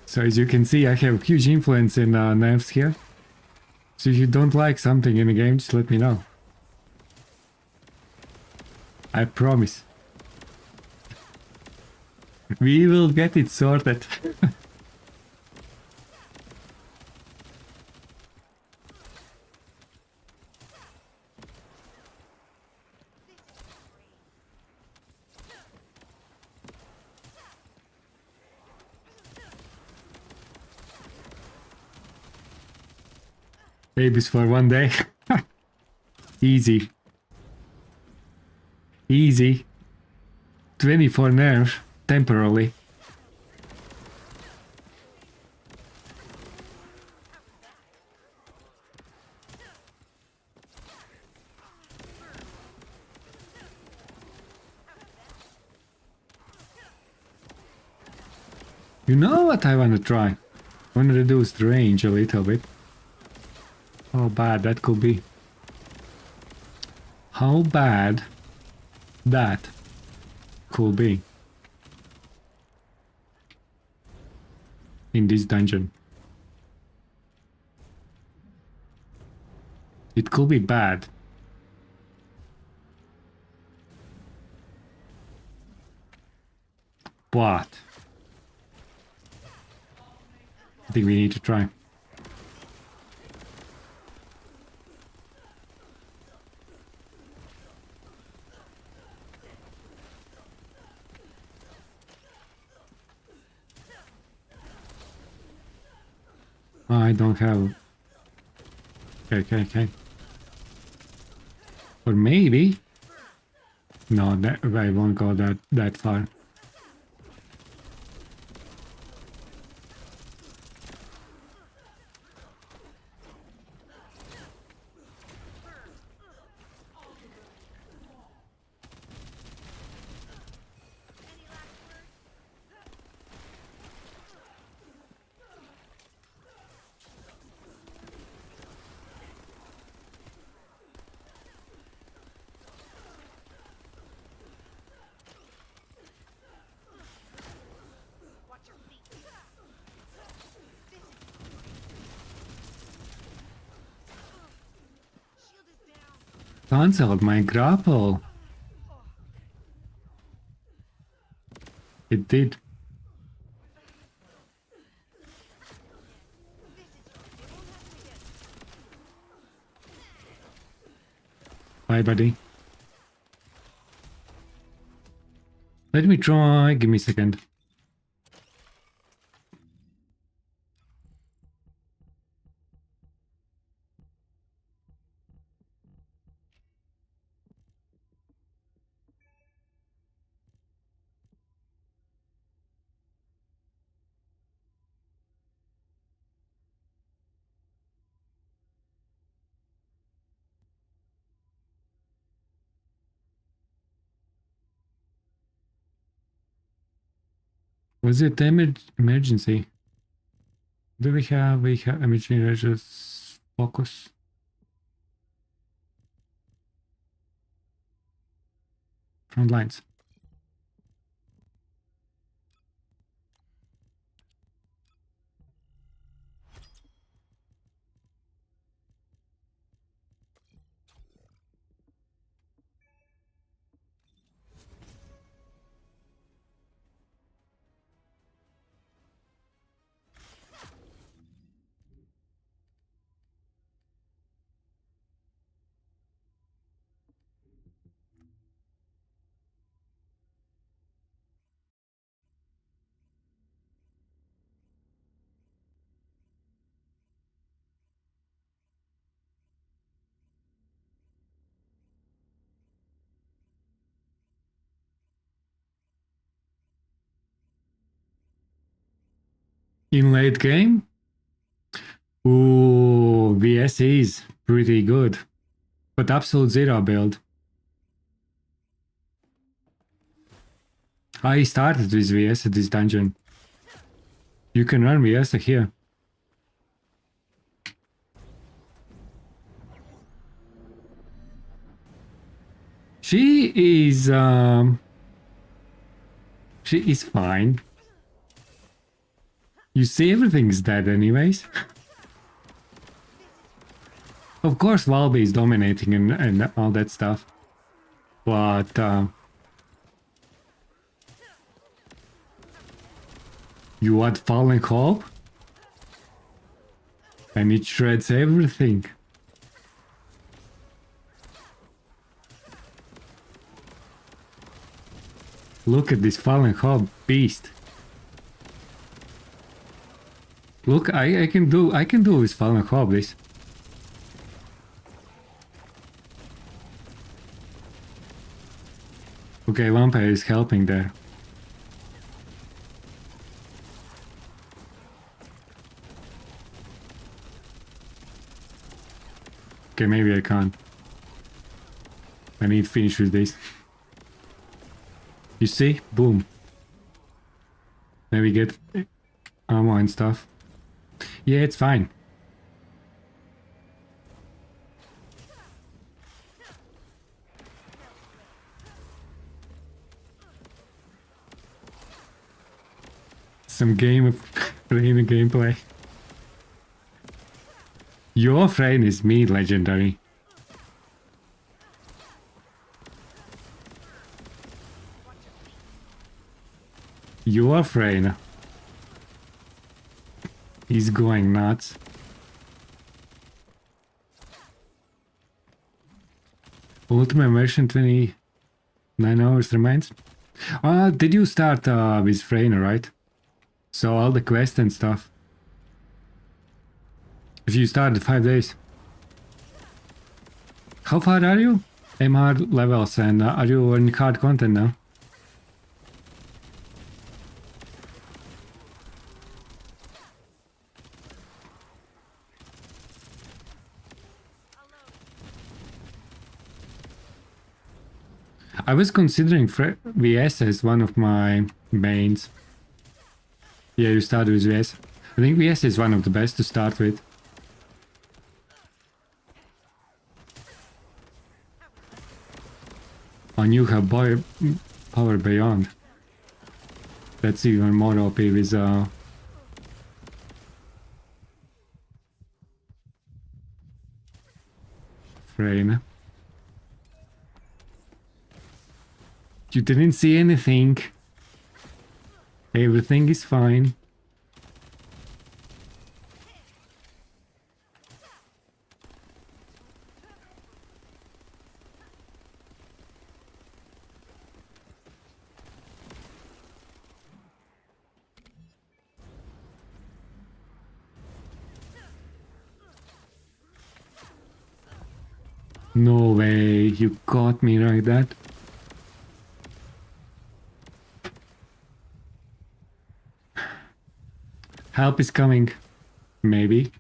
So as you can see, I have huge influence in nerfs here. So if you don't like something in the game, just let me know. I promise. We will get it sorted. Babies for one day. Easy. Easy. 24 nerf temporarily. You know what I want to try? I want to reduce the range a little bit. How bad that could be. how bad that could be in this dungeon. It could be bad. But I think we need to try. I don't have... Okay. Or maybe... No, that, I won't go that far. Cancelled my grapple. It did. Bye, buddy. Let me try. Give me a second. Was it emergency? Do we have emergency measures focus? Front lines. In late game? Ooh, VS is pretty good. But Absolute Zero build. I started with VS at this dungeon. You can run VS here. She is fine. You see, everything's dead anyways. Of course, Valby is dominating and all that stuff. But you add Fallen Hope and it shreds everything. Look at this Fallen Hope beast. Look, I can do with Fallen Hope this. Okay, Vampire is helping there. Okay, maybe I can't. I need to finish with this. You see? Boom. Then we get ammo and stuff. Yeah, it's fine. Some game of Freyna gameplay. Your Freyna is me legendary. Your Freyna is going nuts. Ultimate version 29 hours remains. Did you start with Freyna, right? So all the quests and stuff. If you started 5 days. How far are you? MR levels, and are you in hard content now? I was considering VS as one of my mains. Yeah, you started with VS. I think VS is one of the best to start with. And you have power beyond. That's even more OP with frame. You didn't see anything. Everything is fine. No way, you got me like that. Help is coming. Maybe.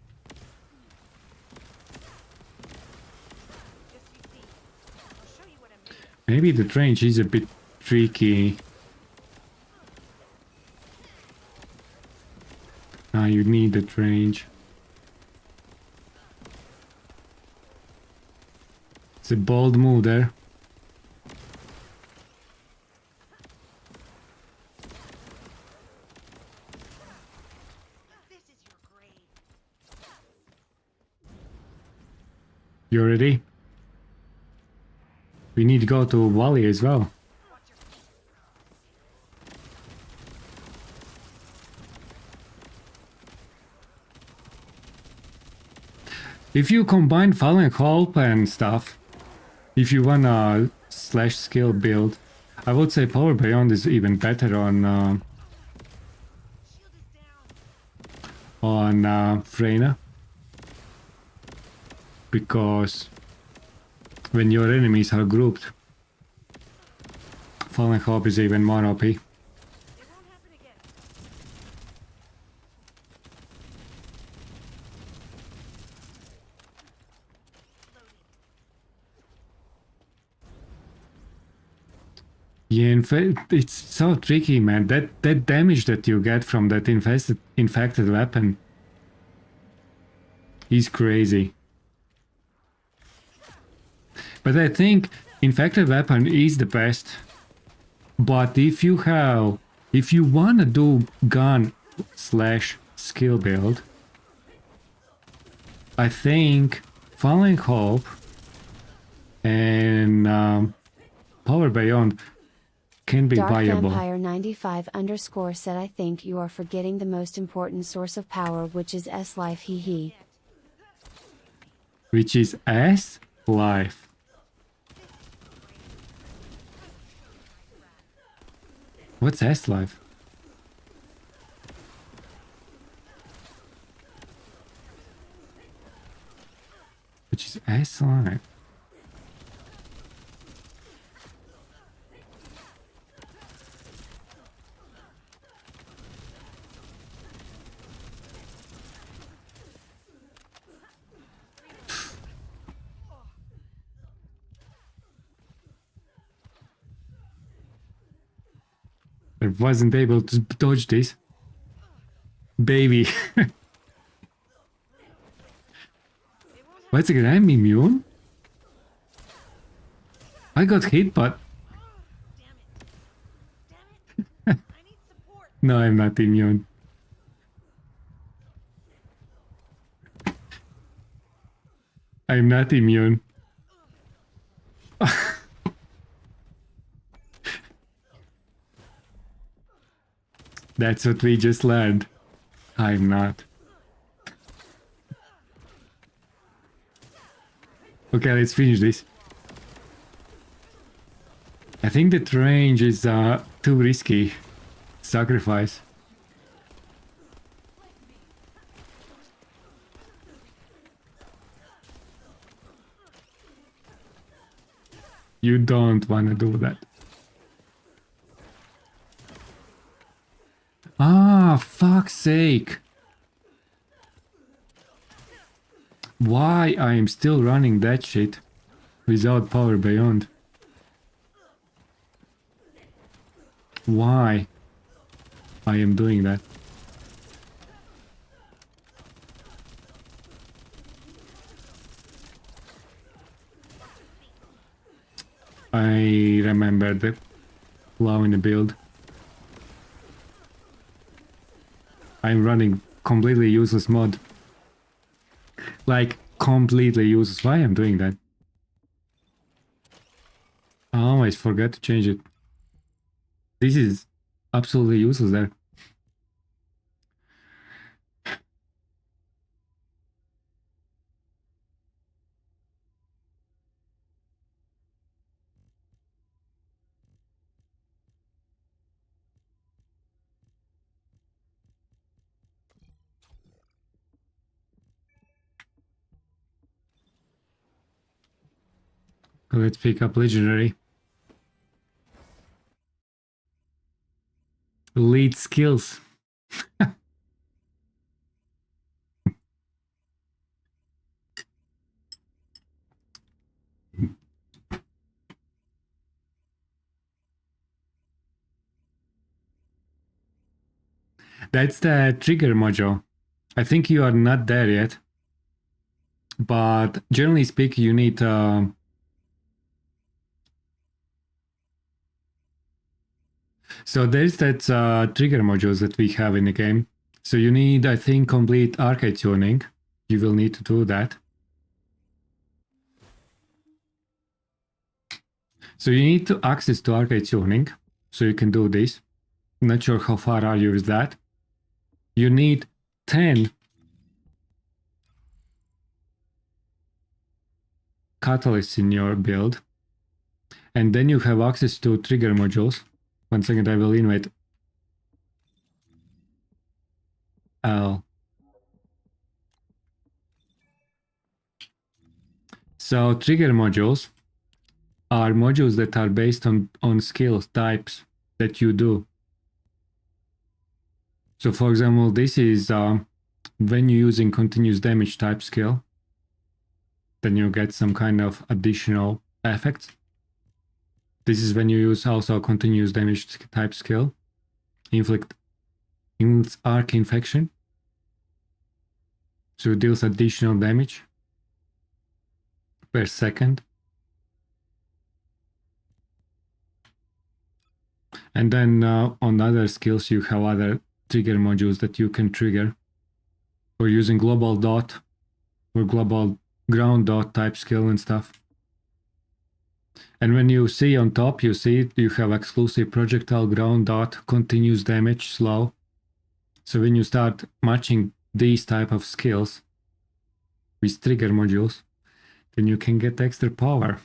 Maybe the range is a bit tricky. You need that range. It's a bold move there. This is your grave. You ready? We need to go to Valley as well. If you combine Fallen Hope and stuff, if you want a slash skill build, I would say Power Beyond is even better on Freyna, because when your enemies are grouped, Fallen Hope is even more OP. It won't happen again. Yeah, in fact, it's so tricky, man. That damage that you get from that infected weapon is crazy. But I think infected weapon is the best. But if you wanna do gun slash skill build, I think Falling Hope and Power Beyond can be Dark viable. Vampire 95 _ said, I think you are forgetting the most important source of power, which is S-Life, hee. Which is S-Life. What's S-Life? Which is S-Life. I wasn't able to dodge this. Baby. What's it? I'm immune? I got hit, but Damn it. I need support. No, I'm not immune. I'm not immune. That's what we just learned. I'm not. Okay, let's finish this. I think that range is too risky. Sacrifice. You don't want to do that. Ah, fuck's sake. Why I am still running that shit without power beyond? Why I am doing that? I remember the flaw in the build. I'm running completely useless mod. Like, completely useless. Why I'm doing that? I always forget to change it. This is absolutely useless there. Let's pick up legendary. Lead skills. That's the trigger module. I think you are not there yet. But generally speaking, you need so there's that trigger modules that we have in the game. So you need, I think, complete arcade tuning. You will need to do that. So you need to access to arcade tuning, so you can do this. Not sure how far are you with that. You need 10 catalysts in your build, and then you have access to trigger modules. 1 second, I will invite Al. So trigger modules are modules that are based on skills types that you do. So for example, this is when you're using continuous damage type skill, then you get some kind of additional effects. This is when you use also continuous damage type skill, inflict arc infection. So it deals additional damage per second. And then on other skills, you have other trigger modules that you can trigger. Or using global dot or global ground dot type skill and stuff. And when you see on top, you see you have exclusive projectile ground dot continuous damage slow. So when you start matching these type of skills with trigger modules, then you can get extra power.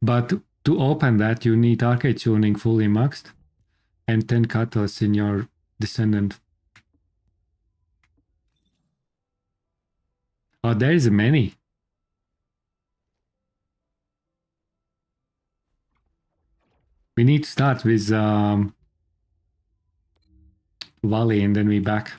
But to open that, you need arcade tuning fully maxed and 10 catalysts in your Descendant. Oh, there is many. We need to start with Valley and then we back.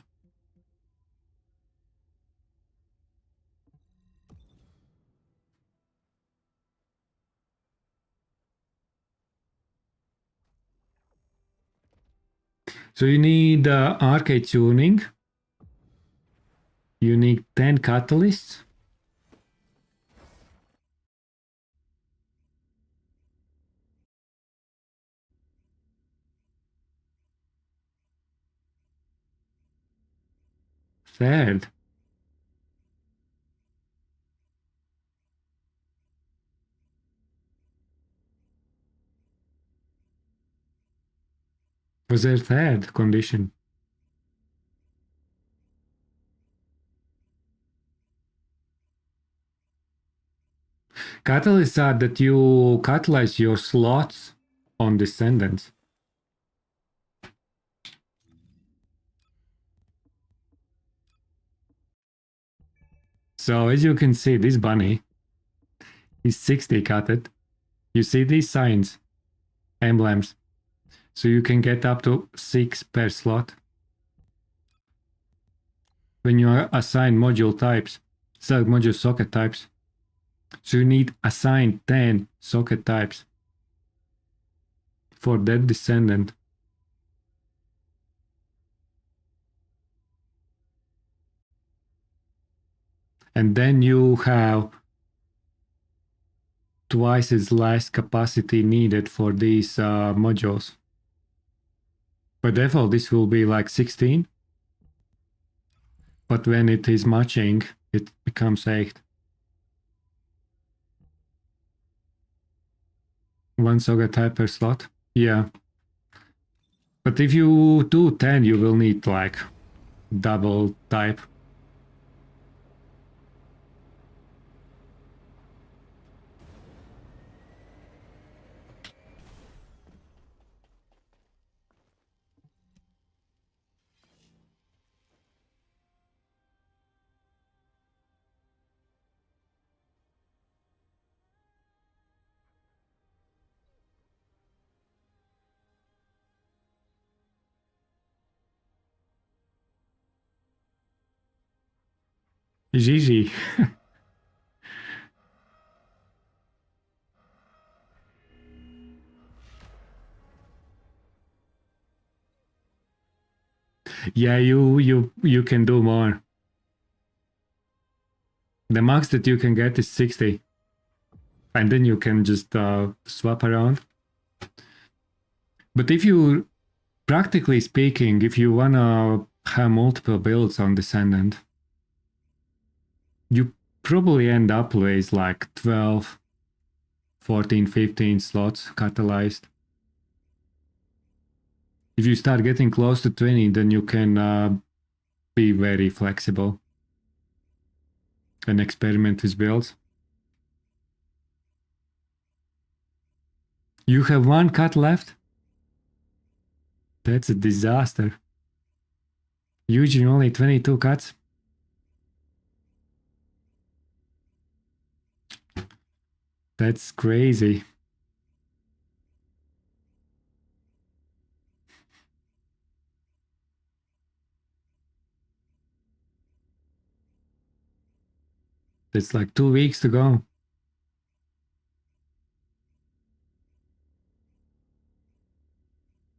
So you need arcade tuning. You need 10 catalysts. third? Was there third condition? Catalysts are that you catalyze your slots on Descendants. So as you can see, this bunny is 60 cutted. You see these signs, emblems. So you can get up to 6 per slot. When you assign module types, select module socket types. So you need assign 10 socket types for that Descendant. And then you have twice as less capacity needed for these modules. By default, this will be like 16. But when it is matching, it becomes 8. One socket type per slot. Yeah. But if you do 10, you will need like double type. GG. Yeah, you can do more. The max that you can get is 60. And then you can just swap around. But if you, practically speaking, if you wanna have multiple builds on Descendant, you probably end up with like 12, 14, 15 slots catalyzed. If you start getting close to 20, then you can be very flexible and experiment with builds. You have one cut left? That's a disaster. Usually only 22 cuts. That's crazy. It's like 2 weeks to go.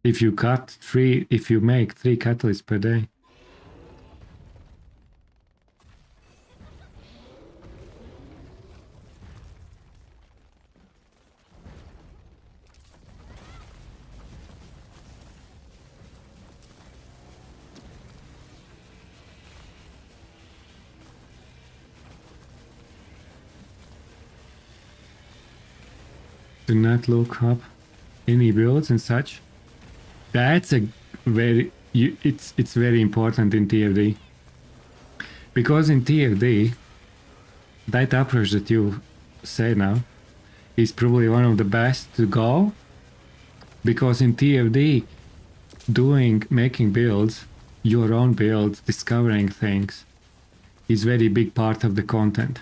If you make 3 catalysts per day. Do not look up any builds and such. That's a very it's very important in TFD. Because in TFD, that approach that you say now is probably one of the best to go. Because in TFD, making builds, your own builds, discovering things is very big part of the content.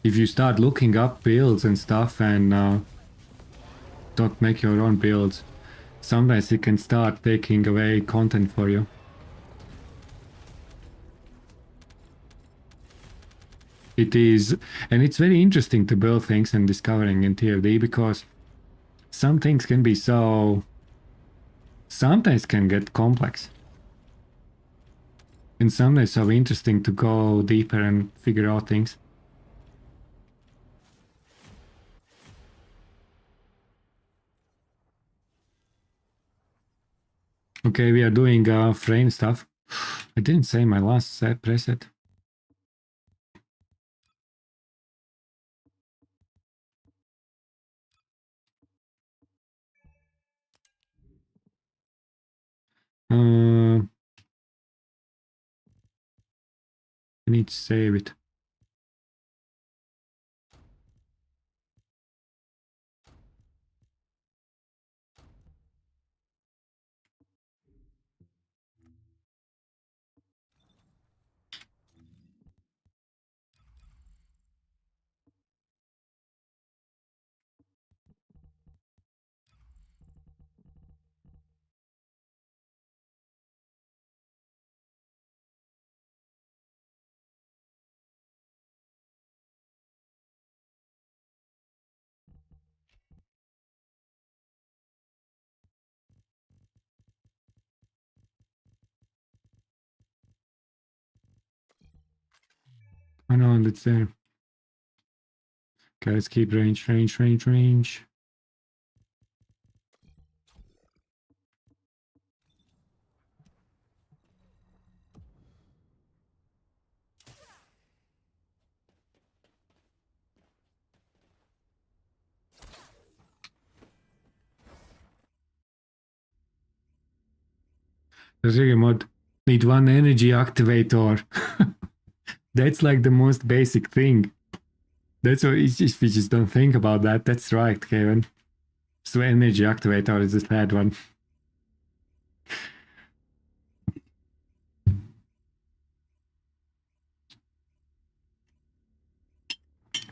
If you start looking up builds and stuff and don't make your own builds, sometimes it can start taking away content for you. It is, and it's very interesting to build things and discovering in TFD because some things can be sometimes can get complex. And sometimes so interesting to go deeper and figure out things. Okay, we are doing frame stuff. I didn't say my last set preset. I need to save it. I know it's there. Okay, let's keep range. The Rigger mod need one energy activator. That's like the most basic thing. That's what it's just, we just don't think about that. That's right, Kevin. So energy activator is the third one.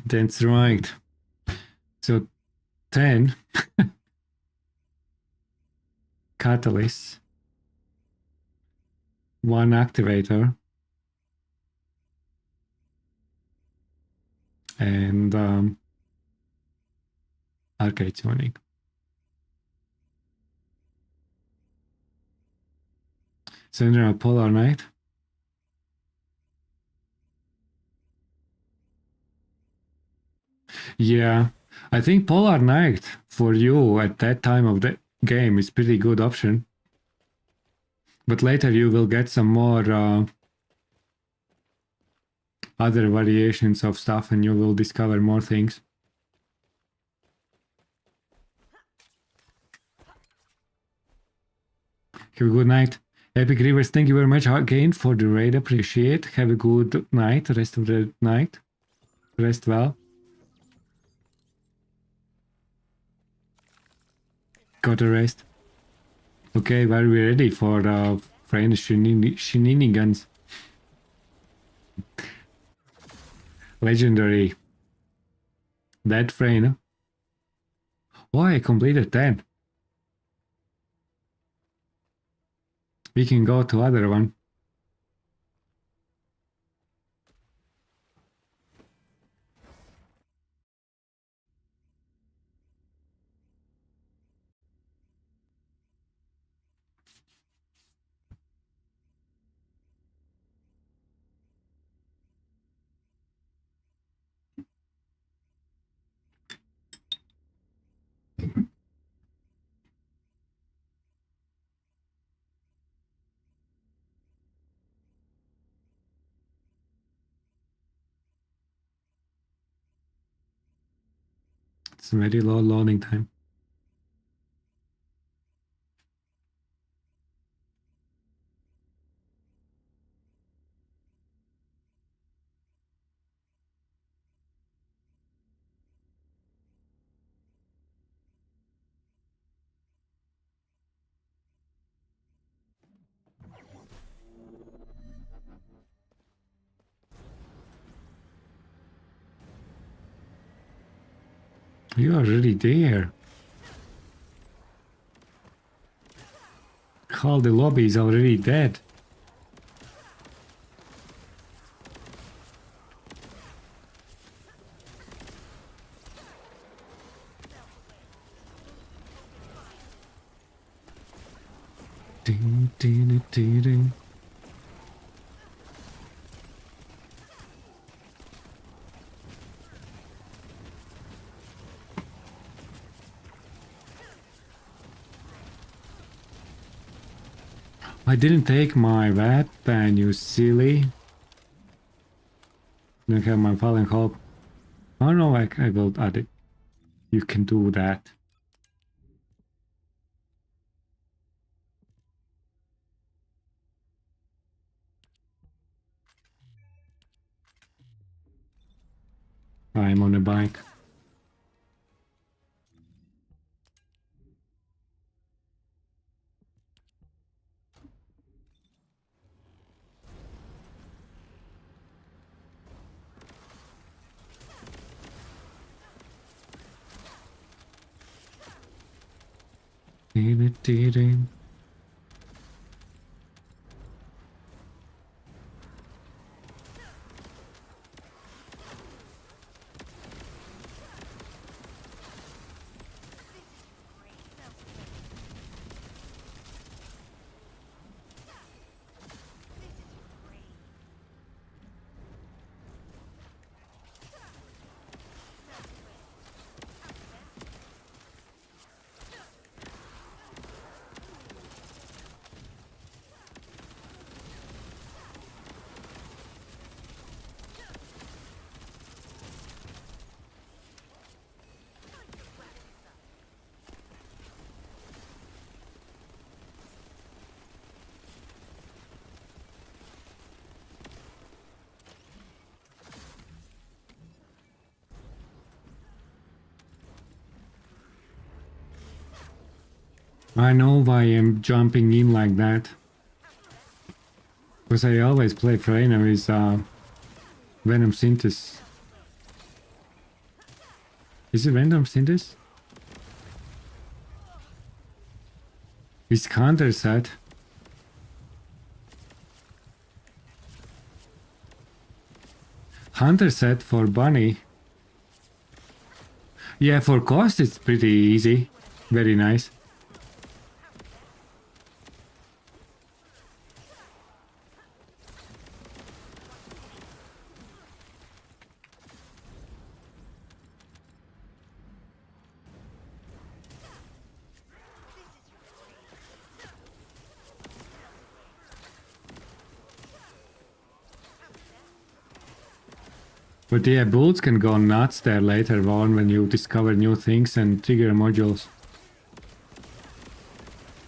That's right. So 10 catalysts, one activator, and arcade tuning. So in general, Polar Knight. Yeah, I think Polar Knight for you at that time of the game is pretty good option. But later you will get some more other variations of stuff and you will discover more things. Have a good night. Epic Rivers, thank you very much again for the raid. Appreciate. Have a good night, rest of the night. Rest well. Got a rest. Okay, are we ready for friend shenanigans? Legendary. That friend. Oh, I completed 10. We can go to other one. It's very low loading time. You are already there. All the lobby is already dead. Ding, ding, ding, ding. I didn't take my weapon, you silly. Don't have my fallen hope. Oh no, I will add it. You can do that. I'm on a bike. I know why I'm jumping in like that. Because I always play Freyna with Venom Synthes. Is it Venom Synthes? It's Hunter set. Hunter set for Bunny. Yeah, for cost it's pretty easy. Very nice. But yeah, builds can go nuts there later on when you discover new things and trigger modules.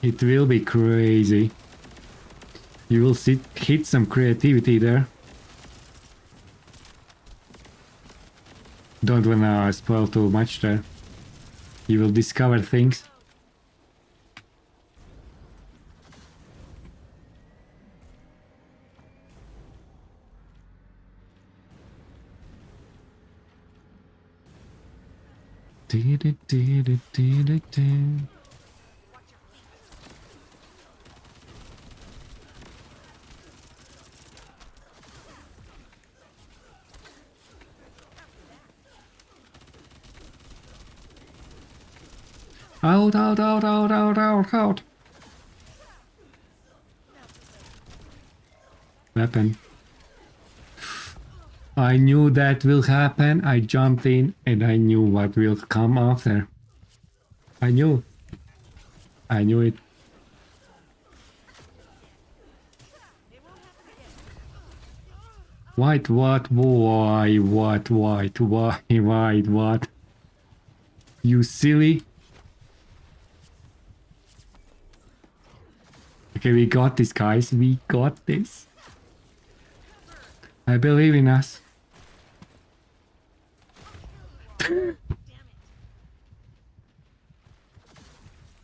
It will be crazy. You will hit some creativity there. Don't wanna spoil too much there. You will discover things. Out, out, out, out, out, out, out. Weapon. I knew that will happen. I jumped in and I knew what will come after. I knew. I knew it. White, what, why, what, white, why, white, what? You silly. Okay, we got this, guys. We got this. I believe in us.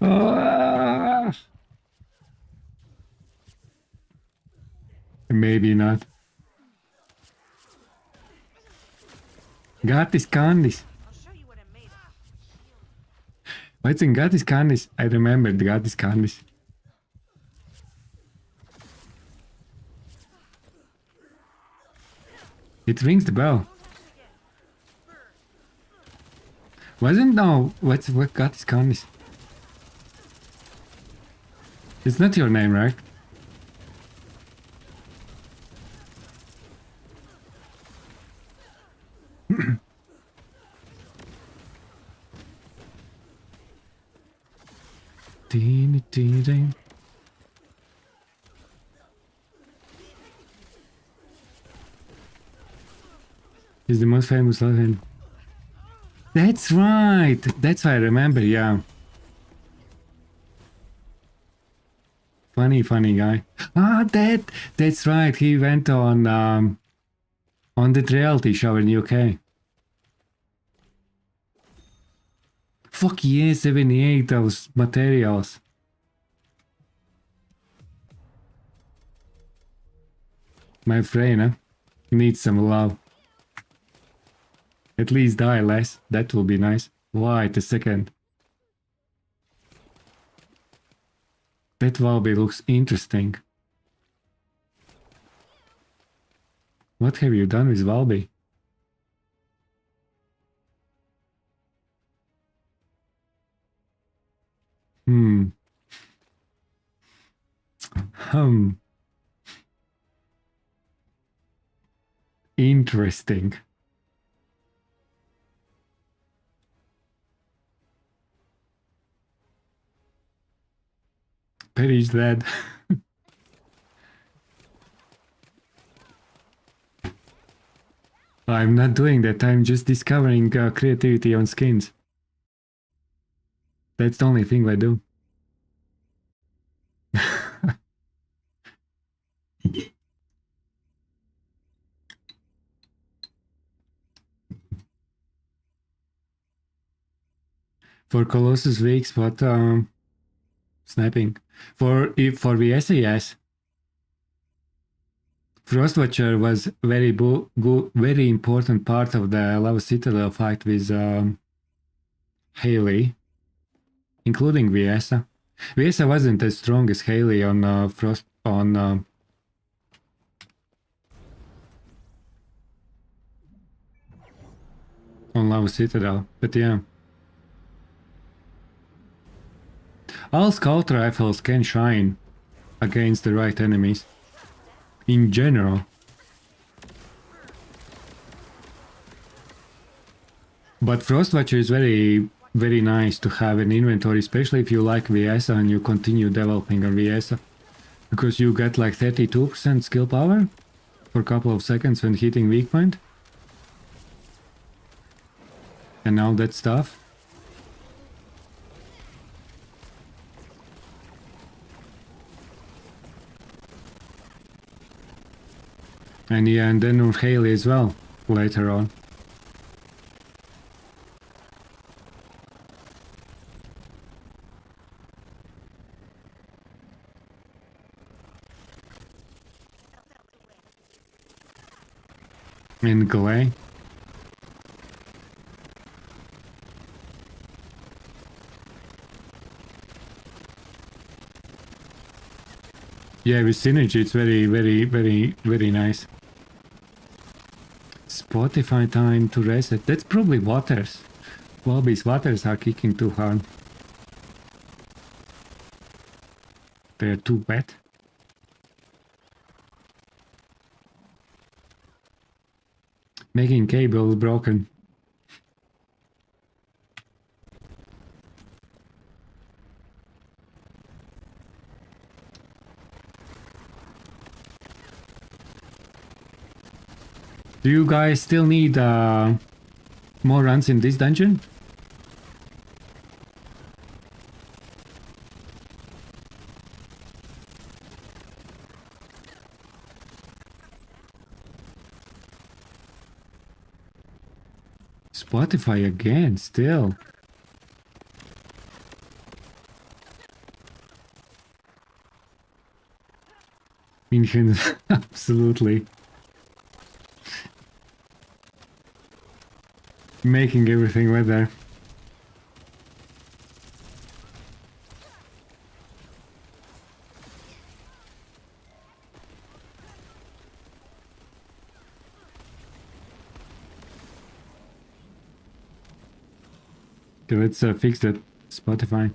Ah! Maybe not. Got this candies. I'll show you what I'm made of. What's in got this candies? I remembered got this candies. It rings the bell. Wasn't no what got this candies? It's not your name, right? He's the most famous legend. That's right. That's what I remember. Yeah. Funny guy. Ah, that's right. He went on the reality show in UK. Fuck yeah, 78 those materials. My friend needs some love. At least die less. That will be nice. Wait a second. That Valby looks interesting. What have you done with Valby? Hmm. Interesting. Perry's dead. I'm not doing that. I'm just discovering creativity on skins. That's the only thing I do. For Colossus Weeks, but sniping. For VS, yes. Frostwatcher was very important part of the Lava Citadel fight with Haley, including Viesa. Viesa wasn't as strong as Haley on on Lava Citadel, but yeah. All scout rifles can shine against the right enemies. In general. But Frostwatcher is very nice to have an inventory, especially if you like VS and you continue developing on VS. Because you get like 32% skill power for a couple of seconds when hitting weak point. And all that stuff. And yeah, and then on Haley as well, later on. In Glay. Yeah, with Synergy it's very nice. Spotify time to reset. That's probably waters. Valby's waters are kicking too hard. They're too wet. Making cables broken. Do you guys still need more runs in this dungeon? Spotify again, still. Minions, absolutely. Making everything weather. Okay, let's fix that Spotify.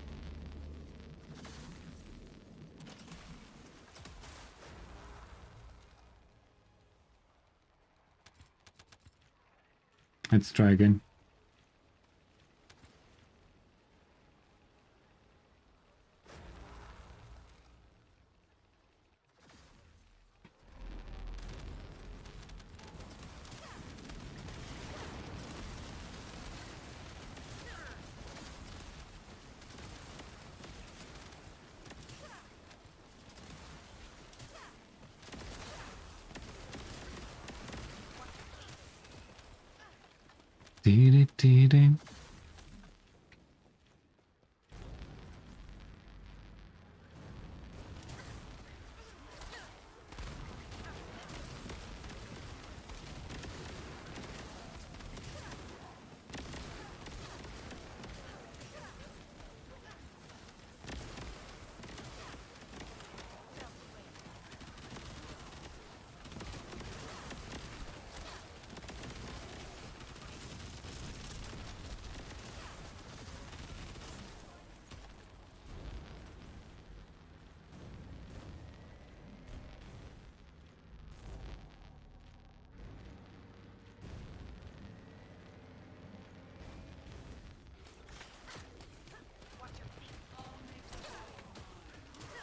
Let's try again. Dee-dee-dee-dee.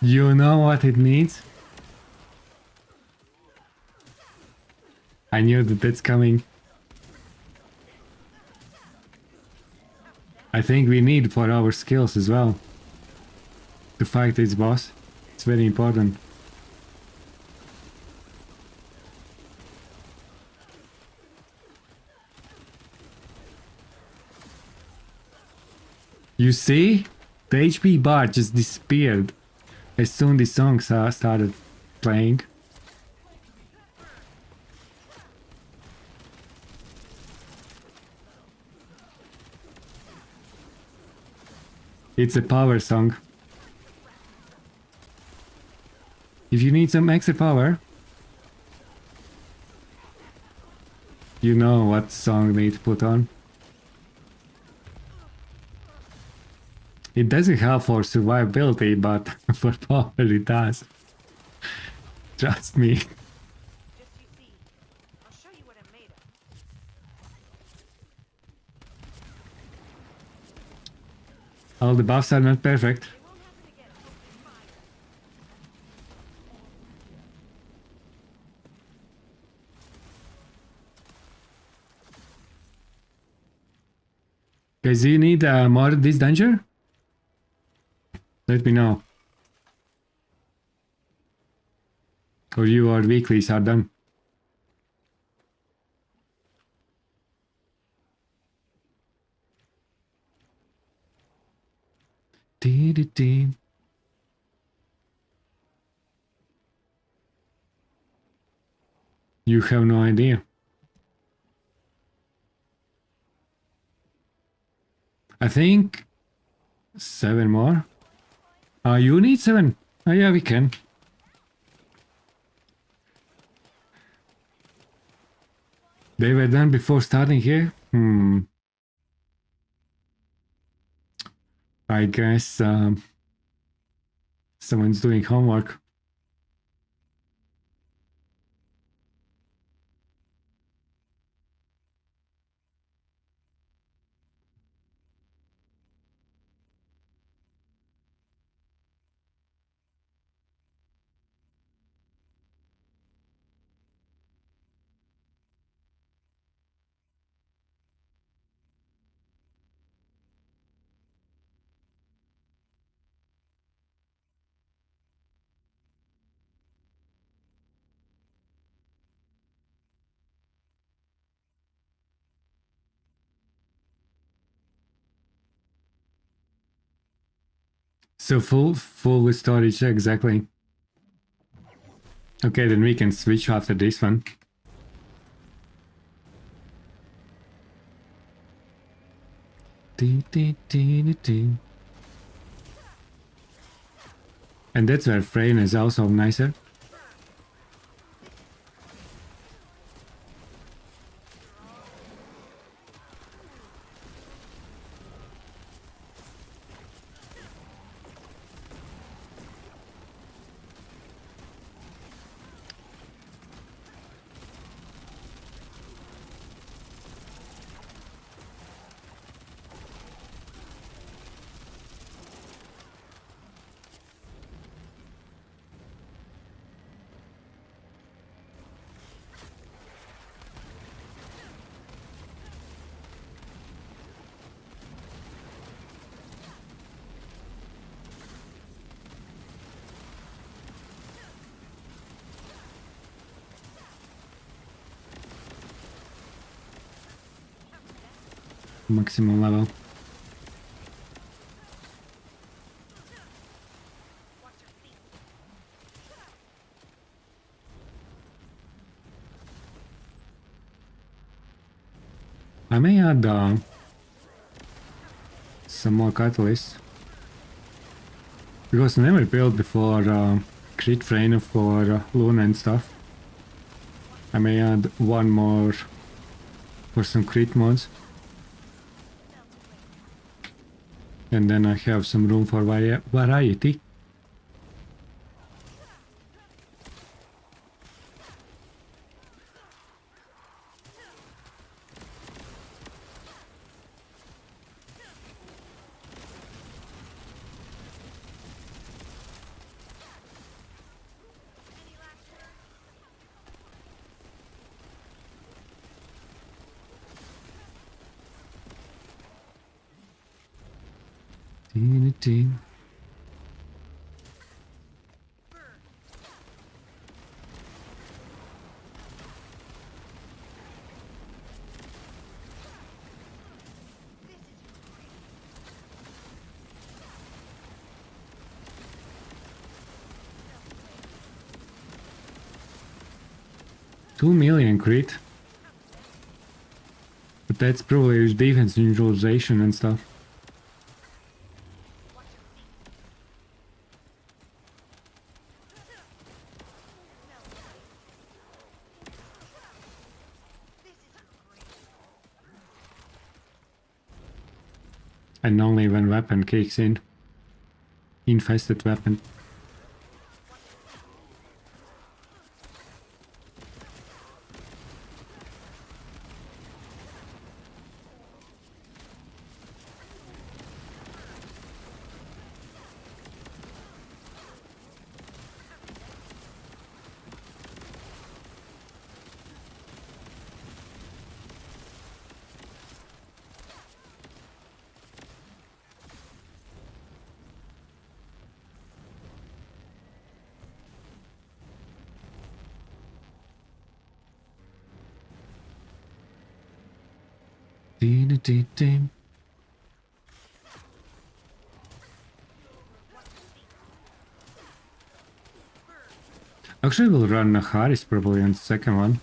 You know what it needs? I knew that that's coming. I think we need for our skills as well. To fight this boss. It's very important. You see? The HP bar just disappeared as soon as the song started playing. It's a power song. If you need some extra power, you know what song need to put on. It doesn't help for survivability, but for power it does. Trust me. Just you see. I'll show you what I'm made of. All the buffs are not perfect. It won't happen again. Hopefully fine. Guys, do you need more of this danger? Let me know. Or your weeklies are done. Dee-dee-dee. You have no idea. I think 7 more. You need 7. Oh yeah, we can. They were done before starting here? I guess someone's doing homework. So full with storage, exactly. Okay, then we can switch after this one. Dee, dee, dee, dee, dee. And that's where frame is also nicer. maximum level. I may add some more catalysts. Because I never built before crit frame for Luna and stuff. I may add one more for some crit mods. And then I have some room for variety. Ding. 2 million crit. But that's probably defense neutralization and stuff. And only when weapon kicks in. Infested weapon. Ding. Actually, we'll run Haris probably on the second one.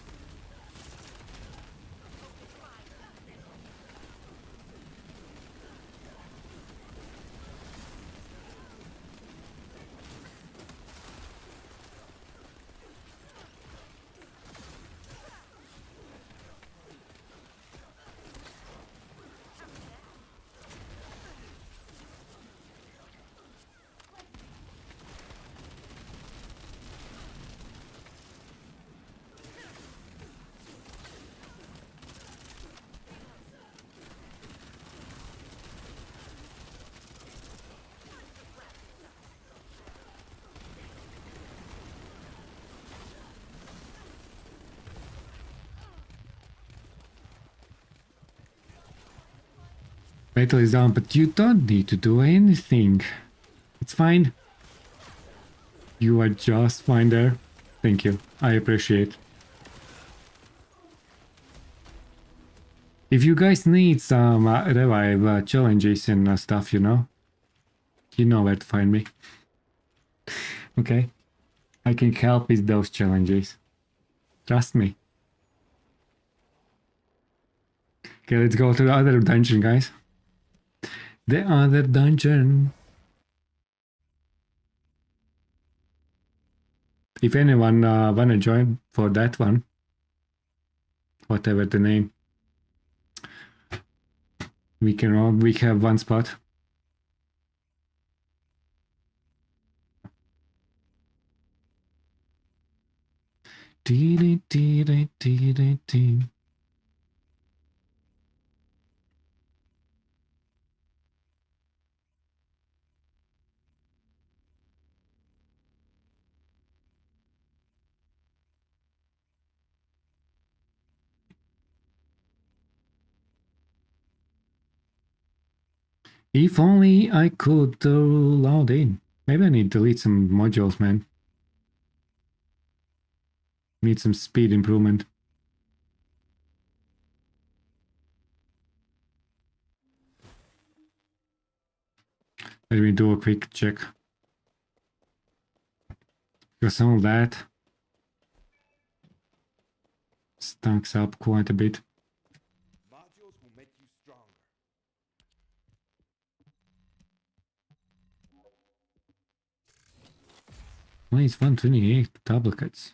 Battle is down, but you don't need to do anything. It's fine. You are just fine there. Thank you. I appreciate. If you guys need some revive challenges and stuff, you know where to find me. Okay? I can help with those challenges. Trust me. Okay, let's go to the other dungeon, guys. The other dungeon. If anyone wanna join for that one, whatever the name, we have one spot. If only I could load in. Maybe I need to delete some modules, man. Need some speed improvement. Let me do a quick check. Because some of that stunks up quite a bit. Modules will make you stronger. Why is 128 duplicates?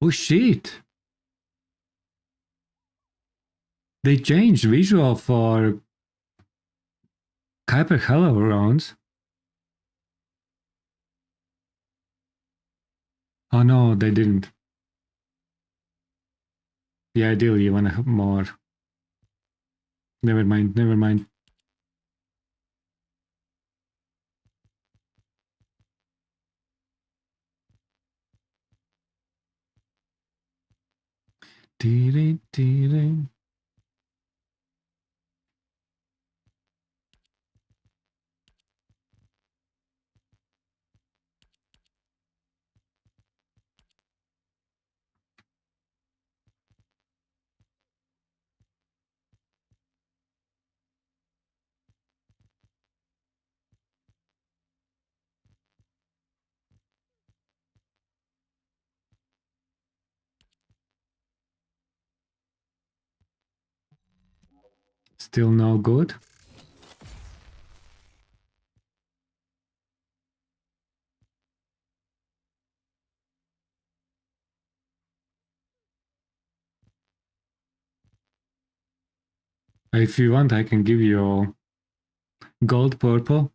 Oh shit! They changed visual for Kuiper Hello rounds. Oh no, they didn't. Yeah, ideally you wanna have more. Never mind, never mind. Dee-dee-dee-dee. Still no good. If you want, I can give you gold purple.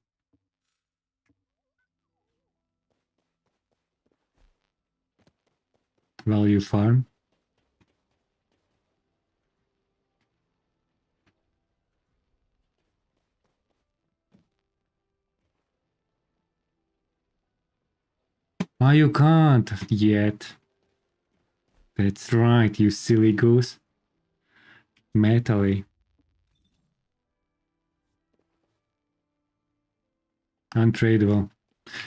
Value farm. Oh, you can't yet. That's right, you silly goose. Metally. Untradeable.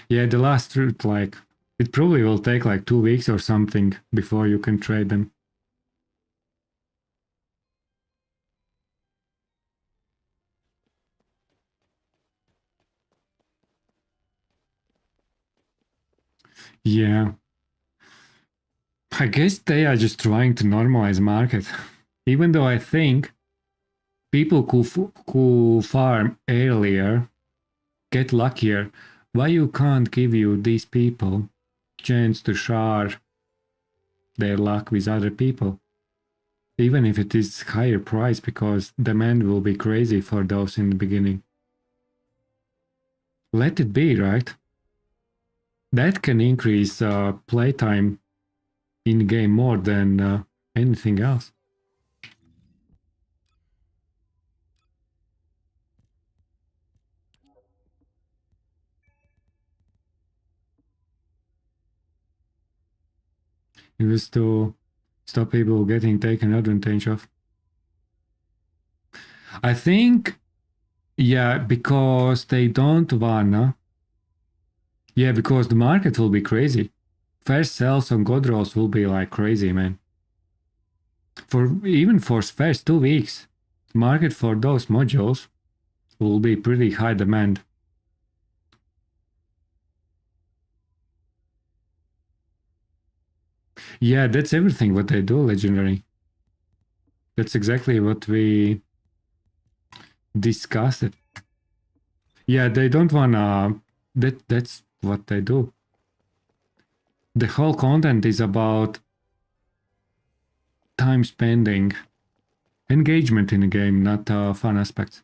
Yeah, the last route, like, it probably will take like 2 weeks or something before you can trade them. Yeah. I guess they are just trying to normalize market. Even though I think people who farm earlier get luckier. Why you can't give you these people chance to share their luck with other people? Even if it is higher price, because demand will be crazy for those in the beginning. Let it be, right? That can increase playtime in game more than anything else. It was to stop people getting taken advantage of. I think, yeah, because they don't wanna. Yeah, because the market will be crazy. First sales on God rolls will be like crazy, man. Even for first 2 weeks, market for those modules will be pretty high demand. Yeah, that's everything what they do, legendary. That's exactly what we discussed. It. Yeah, they don't wanna. That's what they do. The whole content is about time spending, engagement in the game, not fun aspects.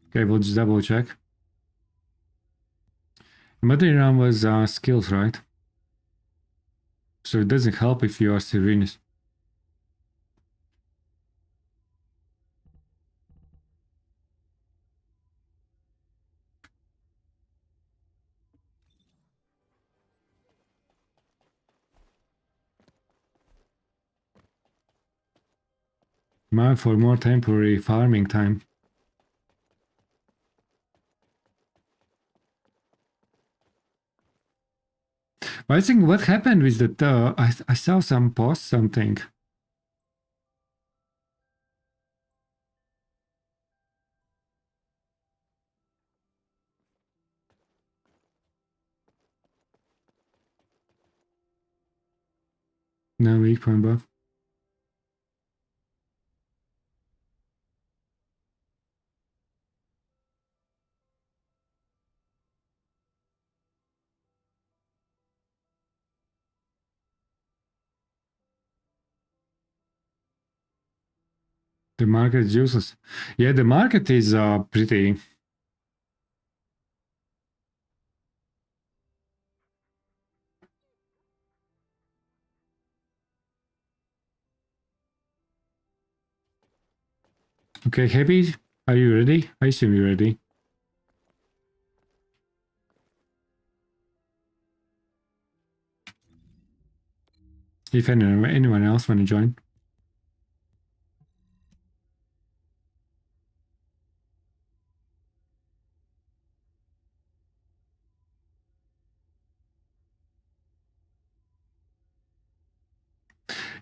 Okay, we'll just double check. Material was skills, right? So it doesn't help if you are Serenus. Mine for more temporary farming time. I think what happened with that, I saw some post something. No, weak point buff. The market is useless. Yeah, the market is pretty. Okay, Happy, are you ready? I assume you're ready. If anyone else want to join.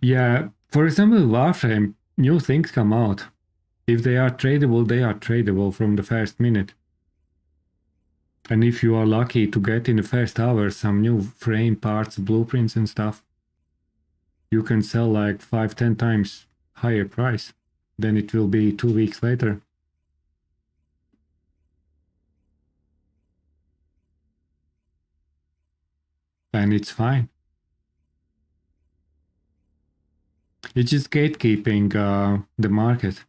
Yeah, for example, Warframe, new things come out. If they are tradable, they are tradable from the first minute. And if you are lucky to get in the first hour some new frame parts, blueprints and stuff, you can sell like 5-10 times higher price than it will be 2 weeks later. And it's fine. It's just gatekeeping the market.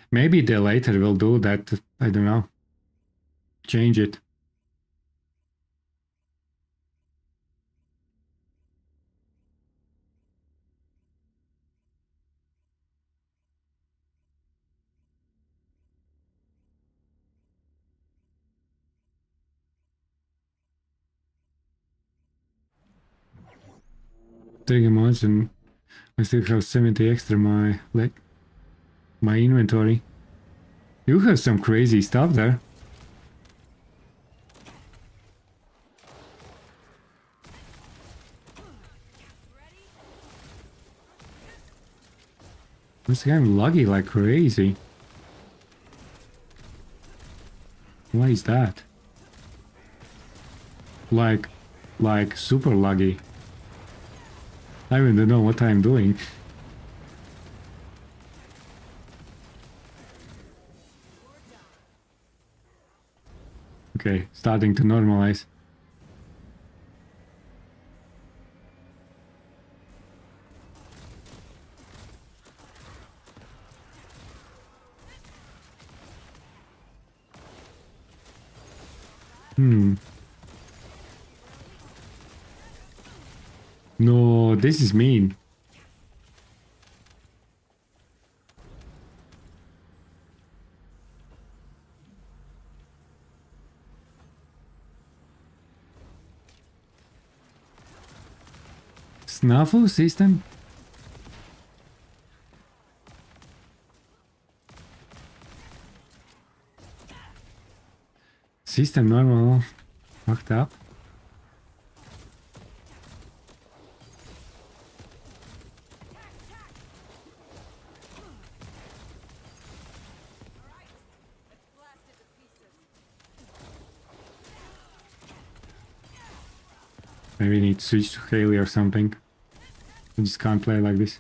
Maybe they later will do that. I don't know. Change it. Take a month and I still have 70 extra my inventory. You have some crazy stuff there. This game laggy like crazy. Why is that? Like super laggy. I even don't know what I'm doing. Okay, starting to normalize. No, this is mean. Snafu system? System normal. Fucked up. Maybe need to switch to Haley or something. I just can't play like this.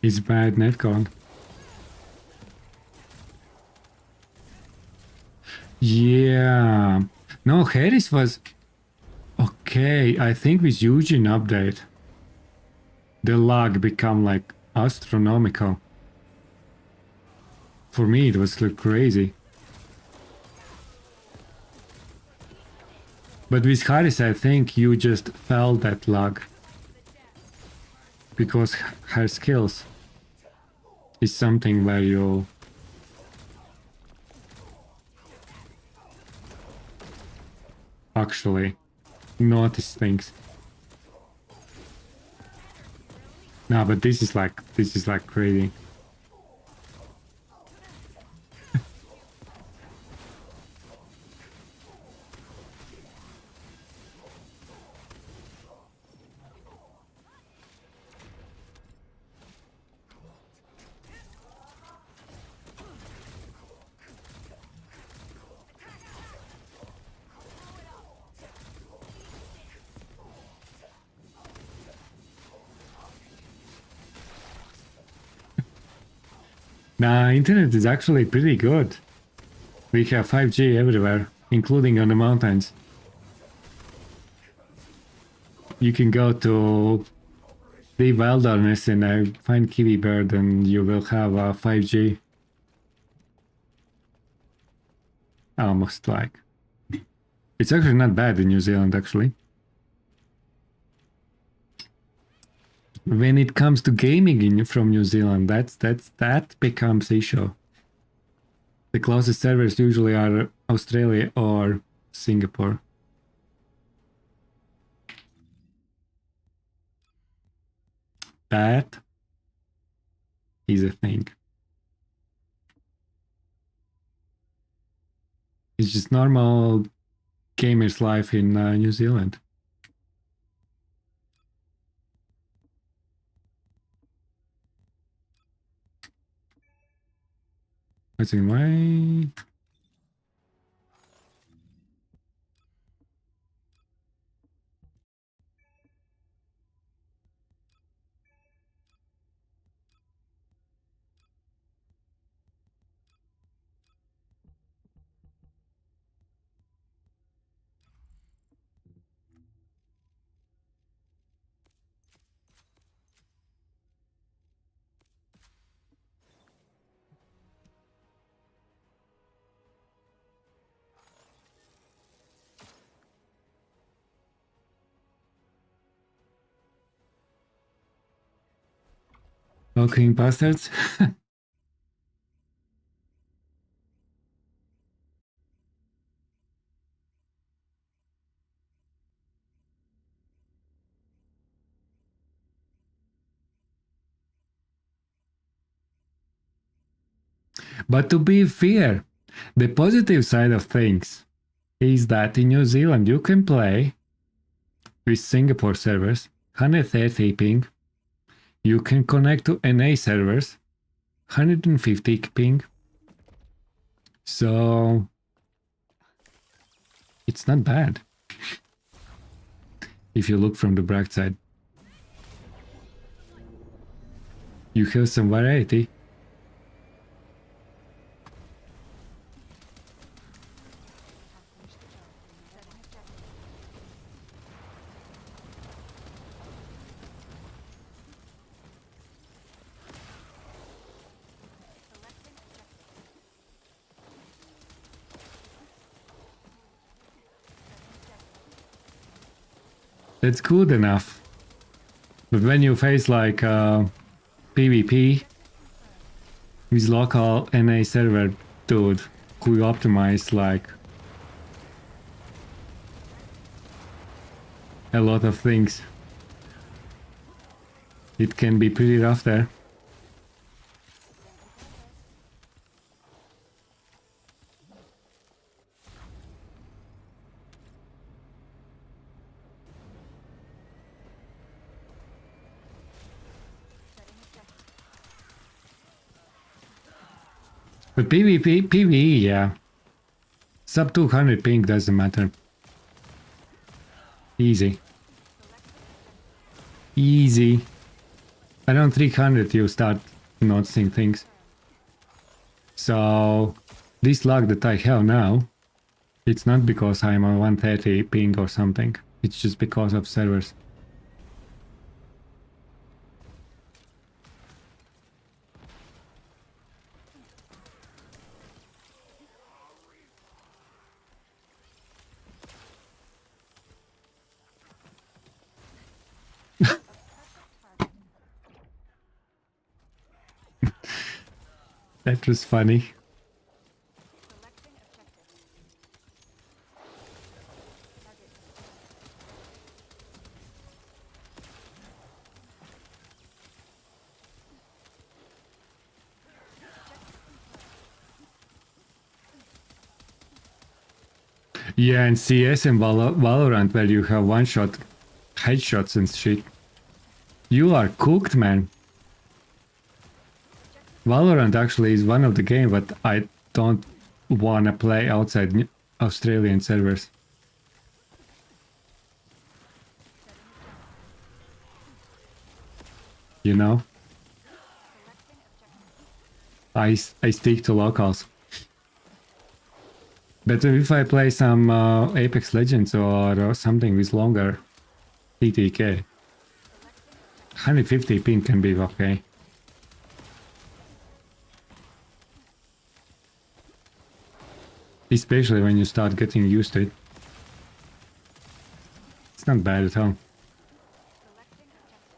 Is bad netcon. Yeah. No, Harris was okay. I think with Eugene update, the lag become like astronomical. For me, it was like crazy. But with Harris, I think you just felt that lag because her skills is something where you actually notice things. No, but this is like crazy. Nah, internet is actually pretty good. We have 5G everywhere, including on the mountains. You can go to the wilderness and find kiwi bird and you will have 5G. Almost like. It's actually not bad in New Zealand, actually. When it comes to gaming from New Zealand, that becomes issue. The closest servers usually are Australia or Singapore. That is a thing. It's just normal gamers' life in New Zealand. I think why. Walking bastards. But to be fair, the positive side of things is that in New Zealand you can play with Singapore servers, 130 ping. You can connect to NA servers, 150 ping. So it's not bad if you look from the bright side. You have some variety. That's good enough. But when you face like PvP with local NA server, dude, who optimize like a lot of things, it can be pretty rough there. But PvE, yeah. Sub 200 ping doesn't matter. Easy. Easy. Around 300 you start noticing things. So this lag that I have now, it's not because I'm on 130 ping or something. It's just because of servers. That was funny. Selecting objective. Target. Yeah, and CS and Valorant where you have one shot headshots and shit. You are cooked, man. Valorant actually is one of the game that I don't wanna play outside Australian servers. You know? I stick to locals. But if I play some Apex Legends or something with longer TTK, 150 ping can be okay. Especially when you start getting used to it. It's not bad at all. Selecting objective.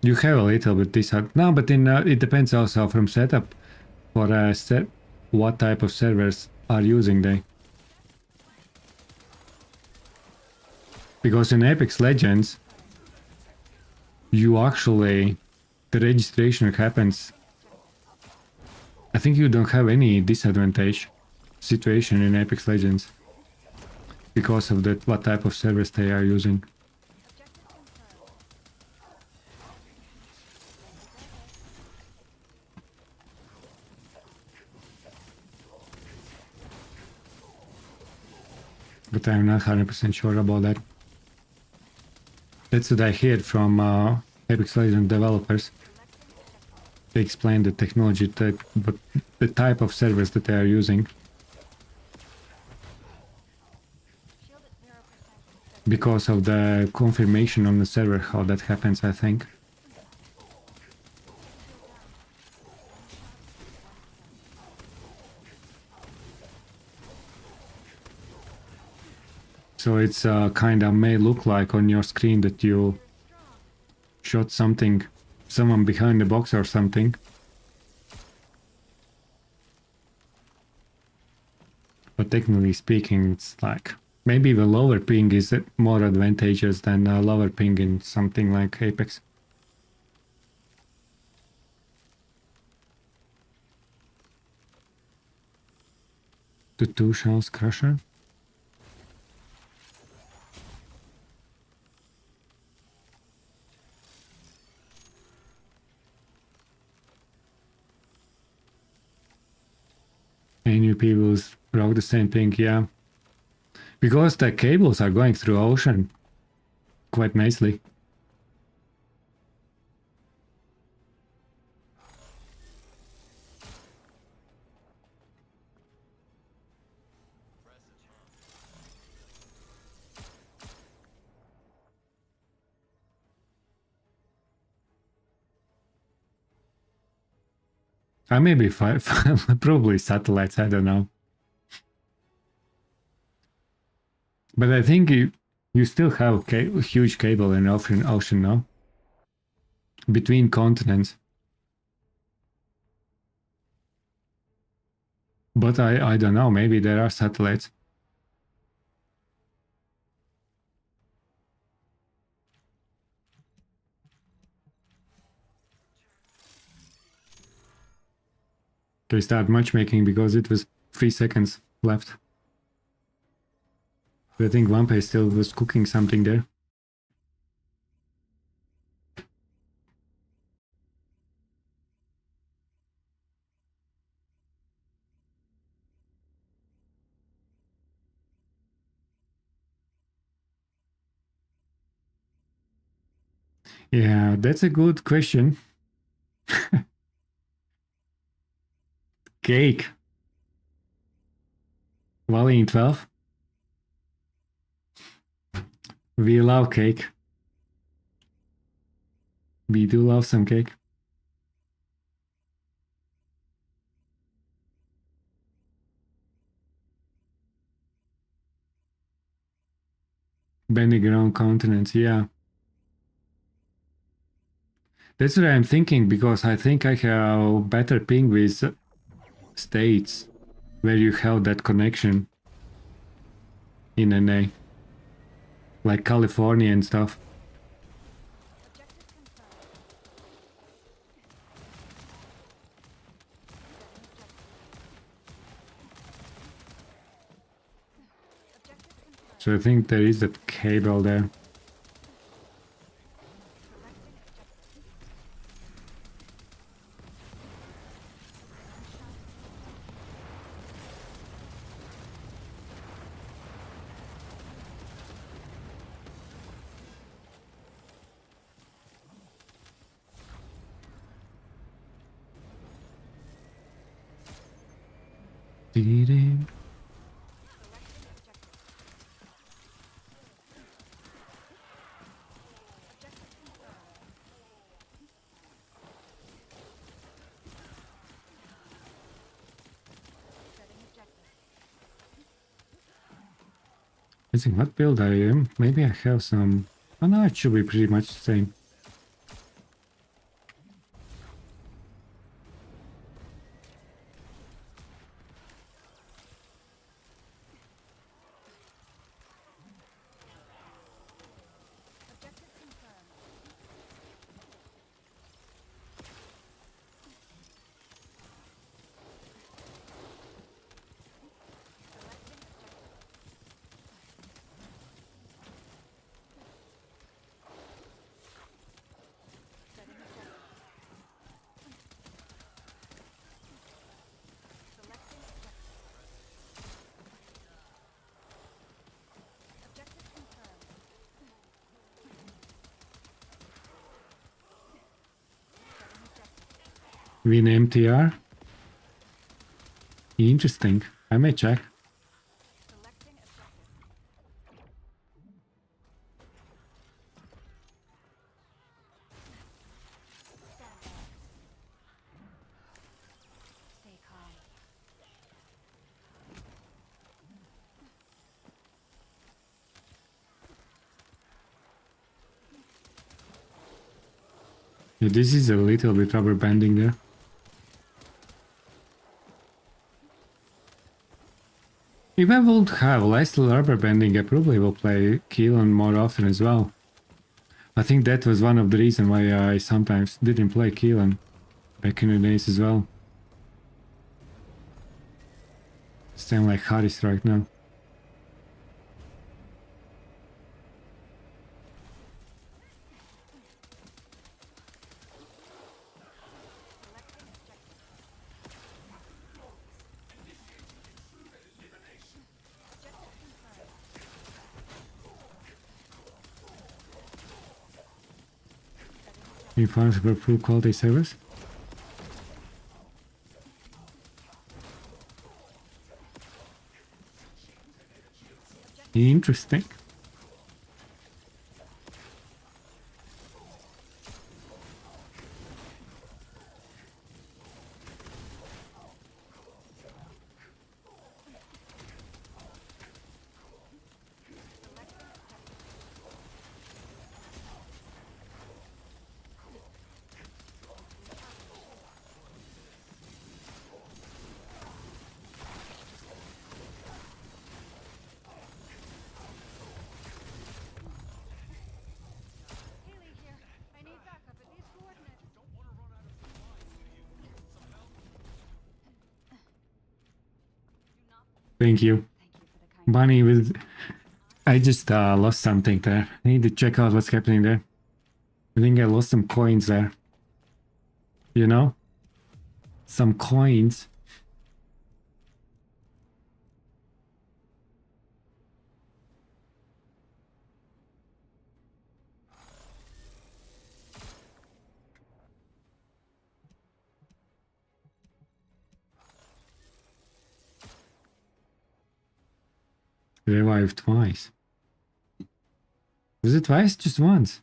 You have a little bit this. No, but in it depends also from setup for what type of servers are using they. Because in Apex Legends, you actually the registration happens. I think you don't have any disadvantage situation in Apex Legends because of that what type of servers they are using. Objective confirmed. But I'm not 100% sure about that. That's what I heard from Apex Legends developers. They explain the technology, but the type of servers that they are using. Shield at 0%. Because of the confirmation on the server, how that happens, I think. So it's kind of may look like on your screen that you shot something, someone behind the box or something. But technically speaking, it's like maybe the lower ping is more advantageous than lower ping in something like Apex. The two shells crusher. Any people broke the same thing, yeah. Because the cables are going through ocean quite nicely. I maybe five, probably satellites, I don't know. But I think you still have huge cable in ocean, no? Between continents. But I don't know, maybe there are satellites. They start matchmaking because it was 3 seconds left. But I think Vampire still was cooking something there. Yeah, that's a good question. Cake. Wally in 12. We love cake. We do love some cake. Bending around continents, yeah. That's what I'm thinking because I think I have better ping with states where you have that connection in NA, like California and stuff. Objective confirmed. Objective confirmed. So I think there is that cable there. Selecting objective. Dee-dee. Selecting objective. Objective confirmed. Setting objective. I think what build I am. Maybe I have some. Oh no, it should be pretty much the same. Objective confirmed. Selecting objective. Setting objective. Selecting objective. Objective confirmed. Setting objective. Win MTR. Interesting. I may check. Selecting objective. Stand by. Stay calm. Yeah, this is a little bit rubber banding there. If I would have less rubber banding, I probably will play Keelan more often as well. I think that was one of the reasons why I sometimes didn't play Keelan back in the days as well. Sound like Harris right now. Selecting objective. Objective confirmed. Informs for full quality service. Interesting. Haley here. I need backup at these coordinates. Don't want to run out of supplies, do you? Some help? Do not. Thank you. Thank you for the kind. Bunny with. I just lost something there. I need to check out what's happening there. I think I lost some coins there. You know? Some coins. Revived twice. Was it twice? Just once?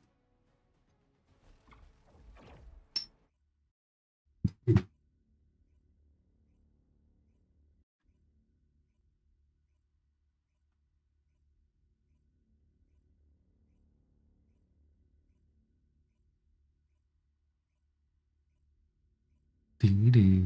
Dee-dee.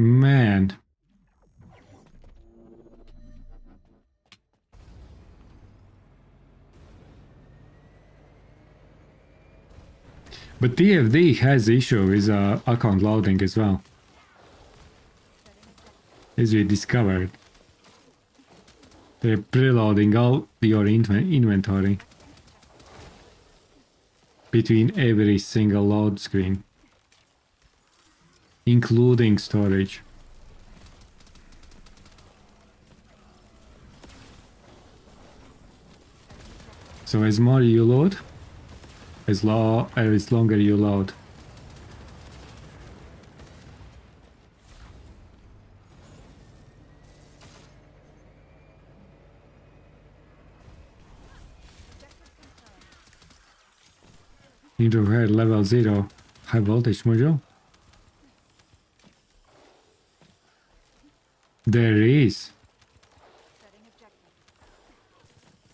Man. But DFD has issue with account loading as well. As we discovered. They're preloading all your inventory. Between every single load screen. Including storage. So as more you load, as longer you load. Infrared level 0, high voltage module. There is.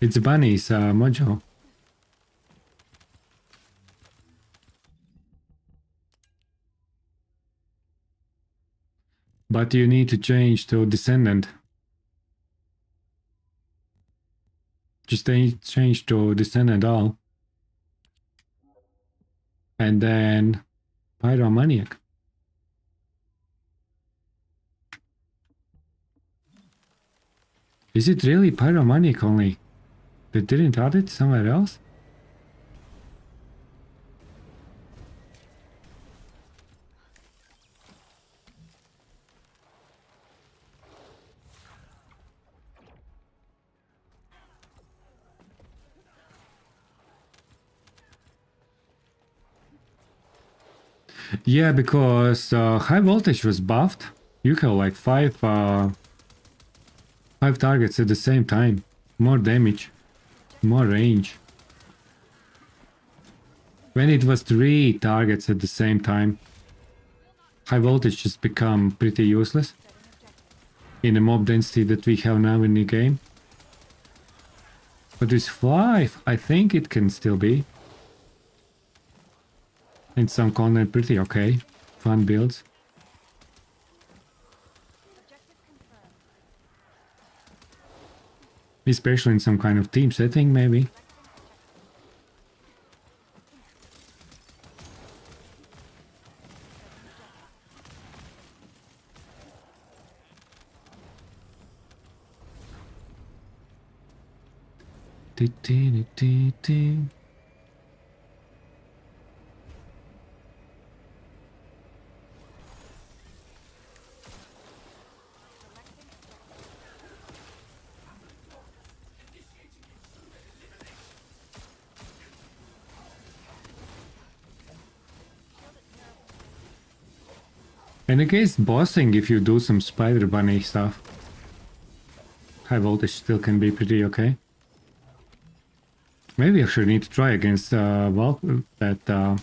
It's Bunny's module. But you need to change to Descendant. Just change to Descendant all. And then Pyromaniac. Is it really Pyromaniac only? They didn't add it somewhere else? Yeah, because high voltage was buffed. You have like five targets at the same time. More damage. More range. When it was 3 targets at the same time, high voltage just become pretty useless in the mob density that we have now in the game. But with 5, I think it can still be. In some content, pretty okay. Fun builds. Especially in some kind of team setting, maybe. And against bossing, if you do some spider bunny stuff, high voltage still can be pretty okay. Maybe I should need to try against that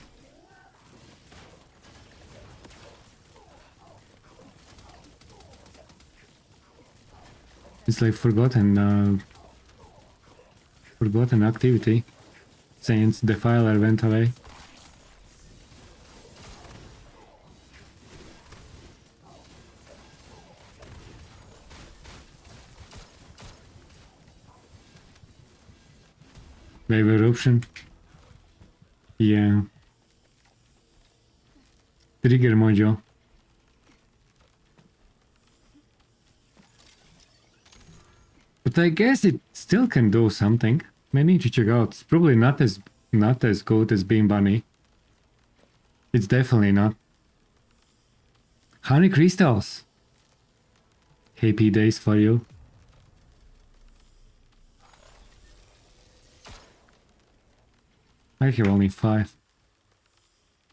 it's like forgotten activity since Defiler went away. Wave eruption. Yeah. Trigger module. But I guess it still can do something. I need to check out. It's probably not as good as Bean Bunny. It's definitely not. Honey crystals. Happy days for you. I have only 5.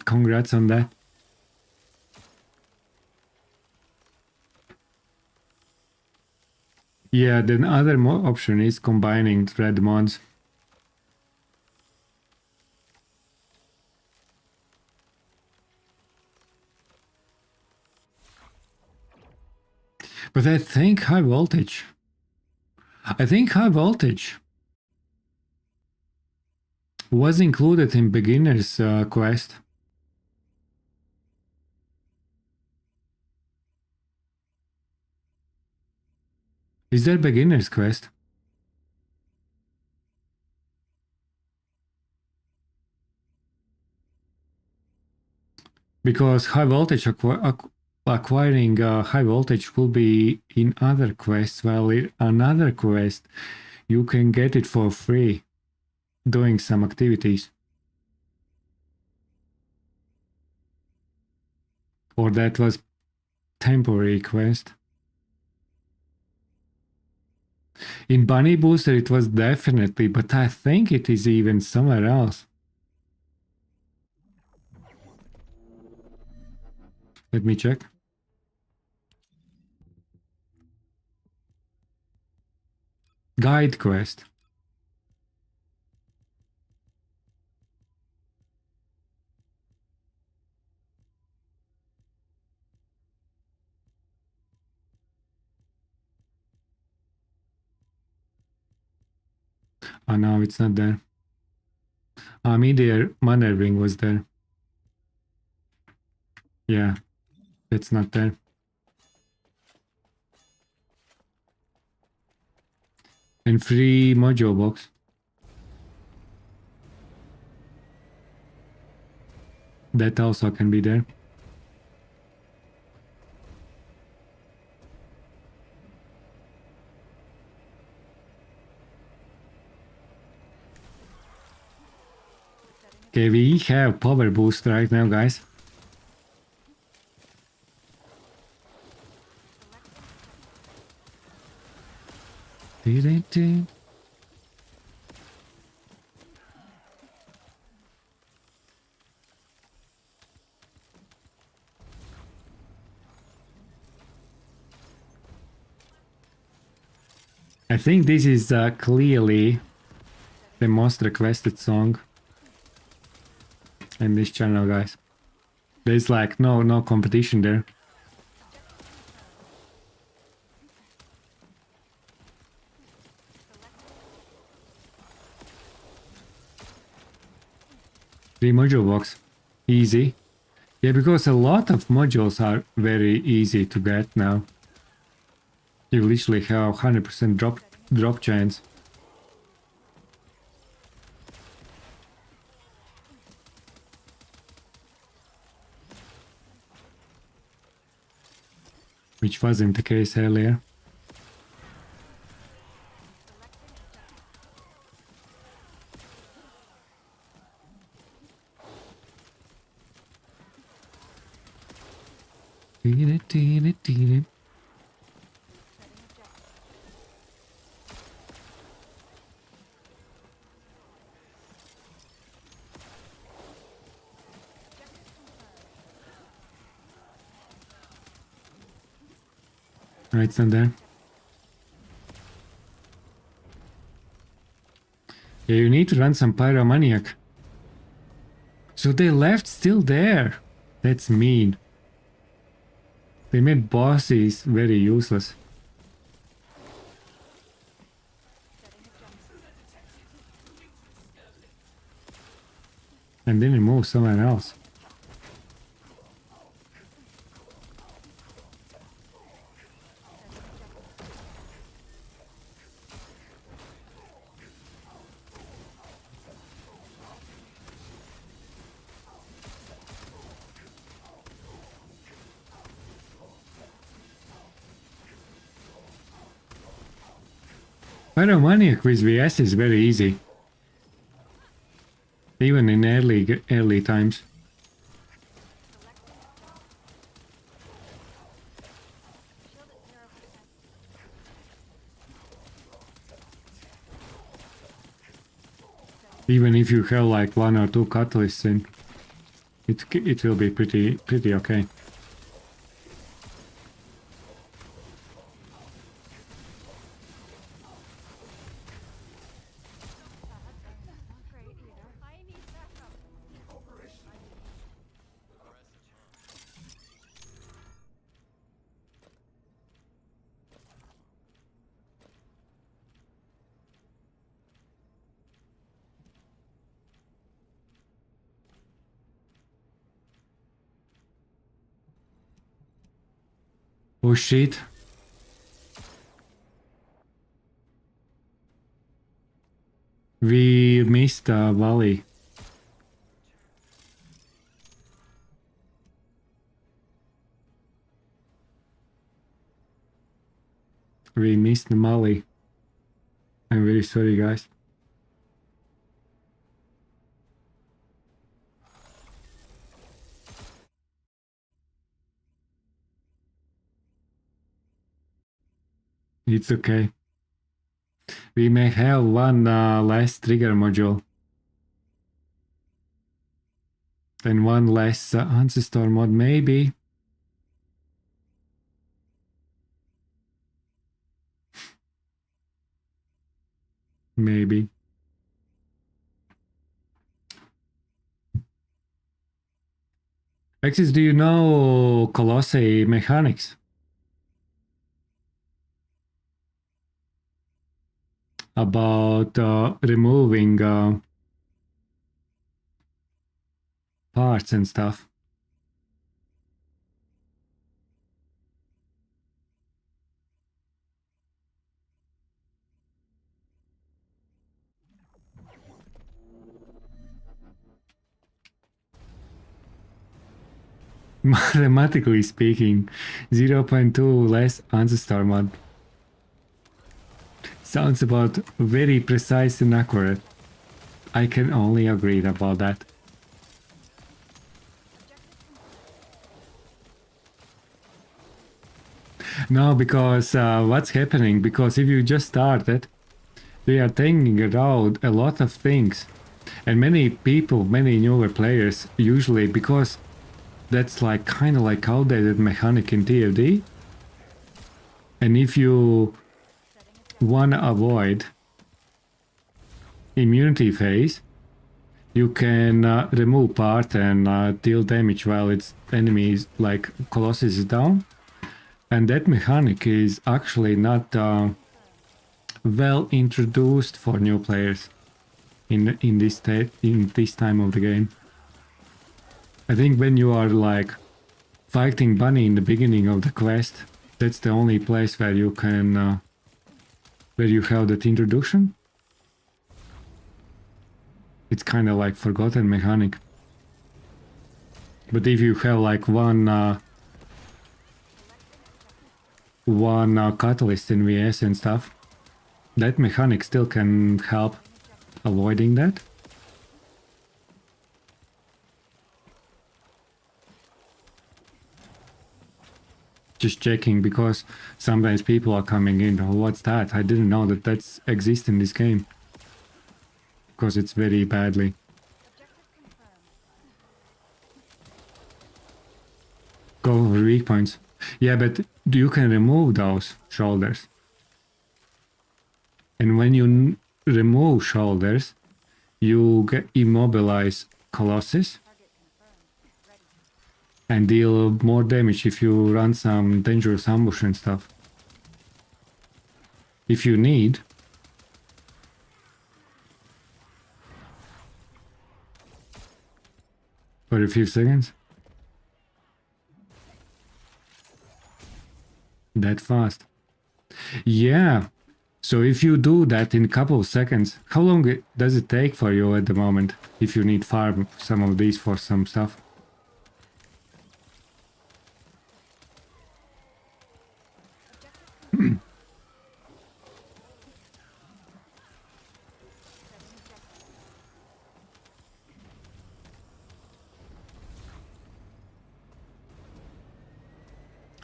Congrats on that. Yeah, the other option is combining red mods. But I think high voltage was included in beginner's quest. Is there beginner's quest? Because high voltage acquiring high voltage will be in other quests, while in another quest you can get it for free doing some activities. Or that was temporary quest. In Bunny Booster it was definitely, but I think it is even somewhere else. Let me check. Guide quest. Oh no, it's not there. Meteor Manor Ring was there. Yeah, it's not there. And free module box. That also can be there. Okay, we have power boost right now, guys. I think this is clearly the most requested song in this channel, guys. There's like no competition there. Free module box. Easy. Yeah, because a lot of modules are very easy to get now. You literally have 100% drop chance. Which wasn't the case earlier. Right, it's not there. Yeah, you need to run some Pyromaniac. So they left still there. That's mean. They made bosses very useless. And then it moves somewhere else. Pyromaniac with VS is very easy. Even in early times. Shield at 0%. Even if you have like 1 or 2 catalysts in, it will be pretty okay. Not great either. I need backup. Oh shit. We missed the valley. We missed the Mali. I'm very sorry, guys. It's okay. We may have one less trigger module. And one less ancestor mod, maybe. Maybe. Alexis, do you know Colossi mechanics? About removing parts and stuff. Mathematically speaking, 0.2 less ancestor mod. Sounds about very precise and accurate. I can only agree about that. No, because what's happening? Because if you just started, they are taking around a lot of things. And many people, many newer players, usually because that's like kind of like outdated mechanic in TFD. And if you want to avoid immunity phase, you can remove part and deal damage while its enemies like Colossus is down. And that mechanic is actually not well introduced for new players in this time of the game. I think when you are like fighting Bunny in the beginning of the quest, that's the only place where you can where you have that introduction. It's kind of like forgotten mechanic. But if you have like one catalyst in VS and stuff, that mechanic still can help avoiding that. Just checking, because sometimes people are coming in, oh, what's that? I didn't know that that's exists in this game. Because it's very badly. Go over weak points. Yeah, but you can remove those shoulders. And when you remove shoulders, you immobilize Colossus and deal more damage if you run some dangerous ambush and stuff. If you need. For a few seconds. That fast. Yeah. So if you do that in a couple of seconds, how long does it take for you at the moment if you need farm some of these for some stuff?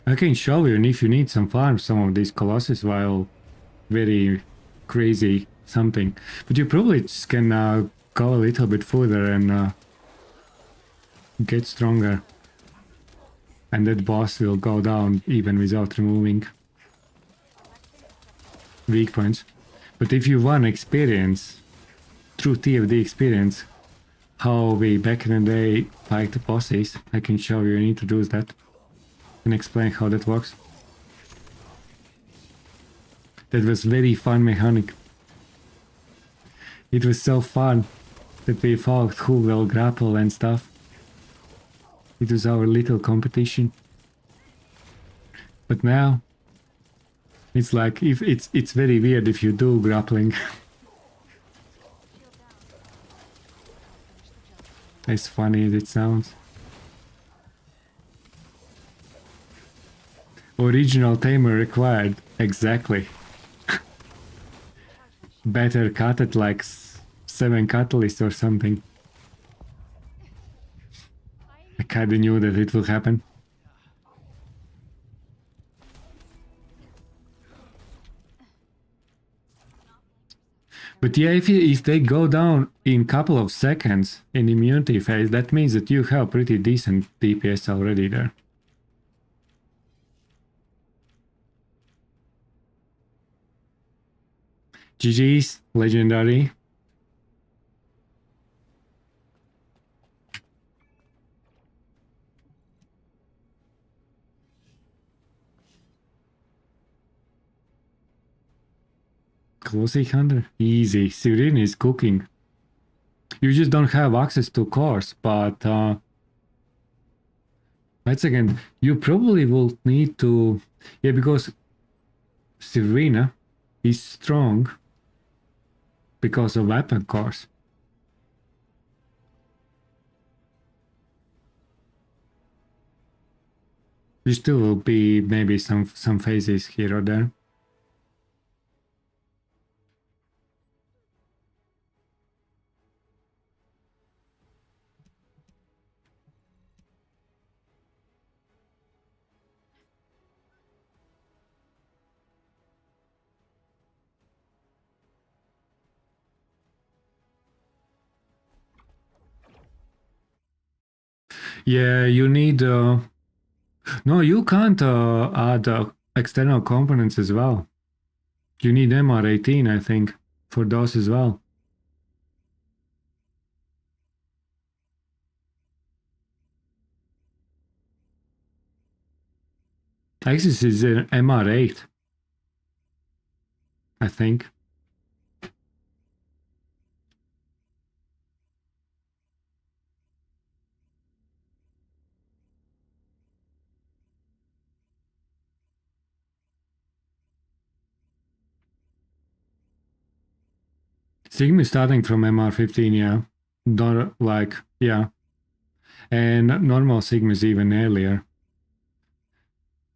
I can show you, and if you need some farm, some of these colossus while very crazy something. But you probably just can go a little bit further and get stronger. And that boss will go down even without removing weak points. But if you want experience, true TFD experience, how we back in the day fight the bosses, I can show you and introduce that and explain how that works. That was very fun mechanic. It was so fun that we fought who will grapple and stuff. It was our little competition. But now it's like if it's very weird if you do grappling. As funny as it sounds. Original tamer required. Exactly. Better cut it like 7 catalysts or something. I kinda knew that it will happen. But yeah, if they go down in couple of seconds in immunity phase, that means that you have pretty decent DPS already there. GG's, legendary. Close 800. Easy. Serene is cooking. You just don't have access to cores, but once again, you probably will need to... Yeah, because Serena is strong because of weapon cores. You still will be maybe some phases here or there. Yeah, you need... No, you can't add external components as well. You need MR18, I think, for those as well. Axis is MR8, I think. Sigma is starting from MR15, yeah. Not like, yeah. And normal Sigma is even earlier.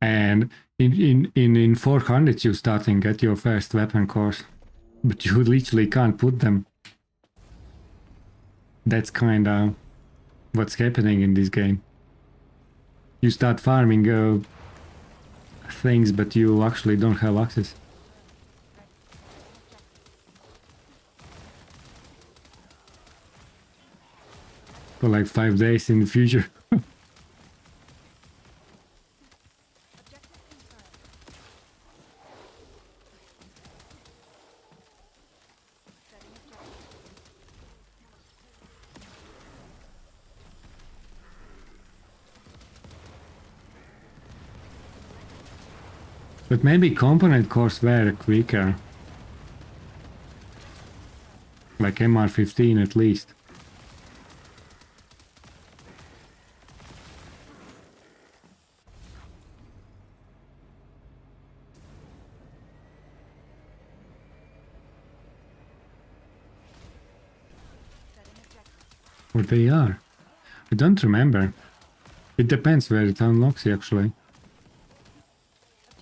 And in 400s you starting at your first weapon course. But you literally can't put them. That's kinda what's happening in this game. You start farming things, but you actually don't have access. For like 5 days in the future. But maybe component cores were quicker. Like MR15 at least. Or they are. I don't remember. It depends where it unlocks actually.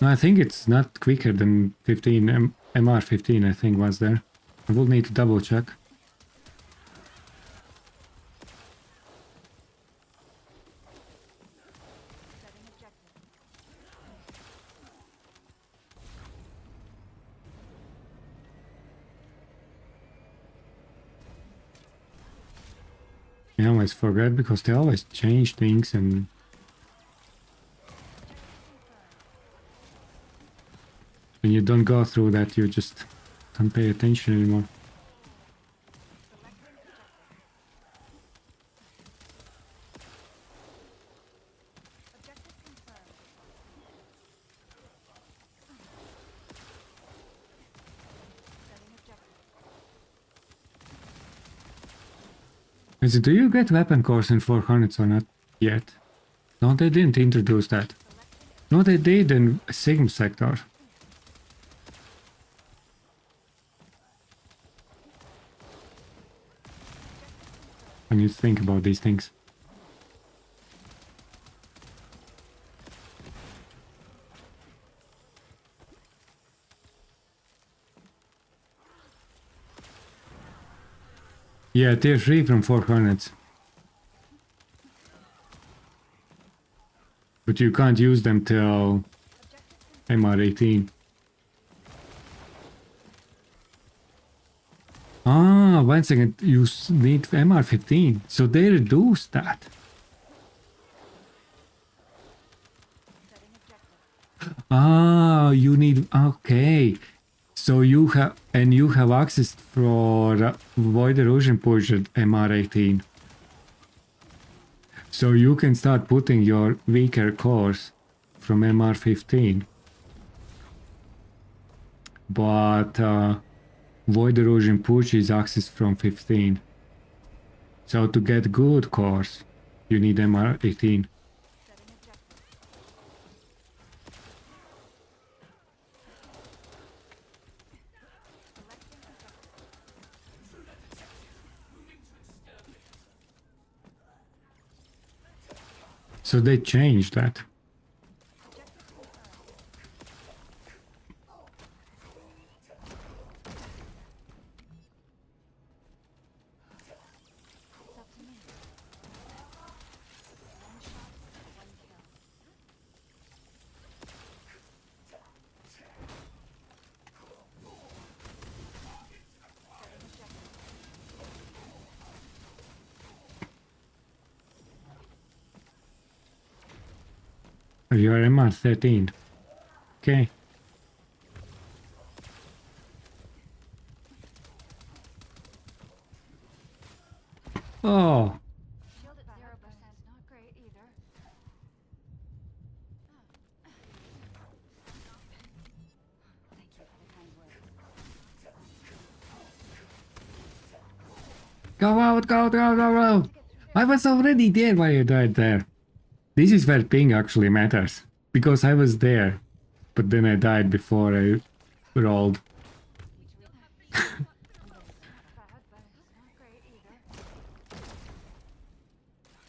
No, I think it's not quicker than 15. MR15 I think was there. I will need to double check. I always forget because they always change things and when you don't go through that, you just don't pay attention anymore. Objective confirmed. Setting objective. Is it, do you get weapon cores in 400s or not yet? No, they didn't introduce that. No, they did in Sigma Sector. When you think about these things. Yeah, tier 3 from 400s. But you can't use them till MR18. Ah, 1 second, you need MR15. So they reduced that. Setting objective. Ah, you need, okay. So you have access for Void Erosion Push at MR18. So you can start putting your weaker cores from MR15. But Void Erosion Push is access from 15. So to get good cores, you need MR18. Setting objective. Selecting objective. So they changed that. Objective confirmed. It's up to me. One shot, one kill. Setting objective. You are MR13. Okay. Oh, Shield at 0%'s not great either. Thank you for the kind words. go out, go. I was already there while you died there. This is where ping actually matters. Because I was there. But then I died before I rolled. Bad, but it's not great either.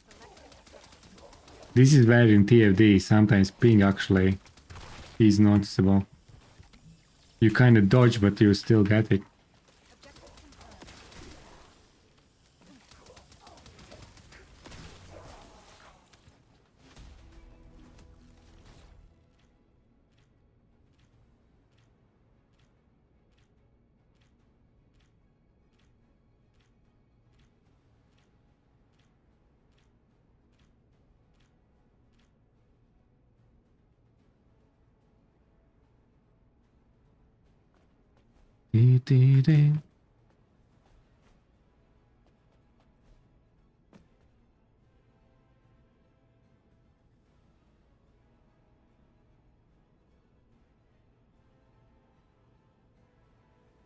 Selecting This is where in TFD sometimes ping actually is noticeable. You kind of dodge but you still get it. objective confirmed.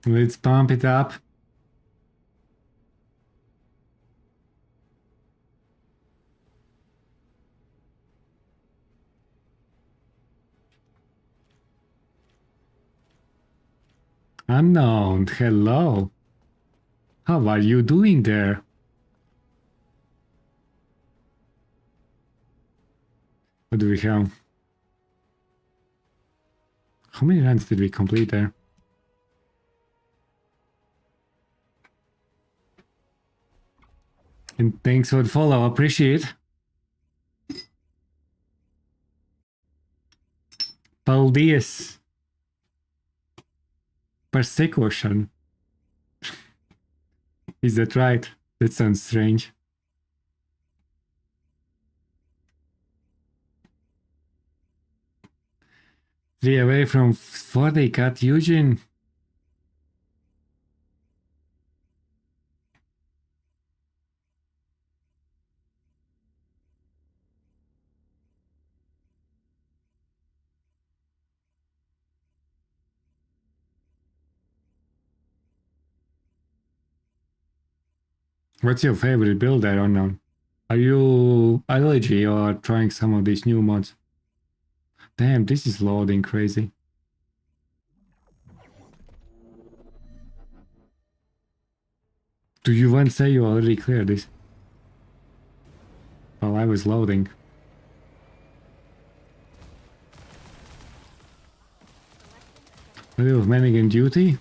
Let's pump it up. Unknown, hello. How are you doing there? What do we have? How many runs did we complete there? And thanks for the follow, appreciate. Paldies. Persecution. Is that right? That sounds strange. 3 away from 40, cut Eugene. What's your favorite build there, Unknown? Are you allergy or trying some of these new mods? Damn, this is loading crazy. Do you want to say you already cleared this? While I was loading. A little Manigan duty?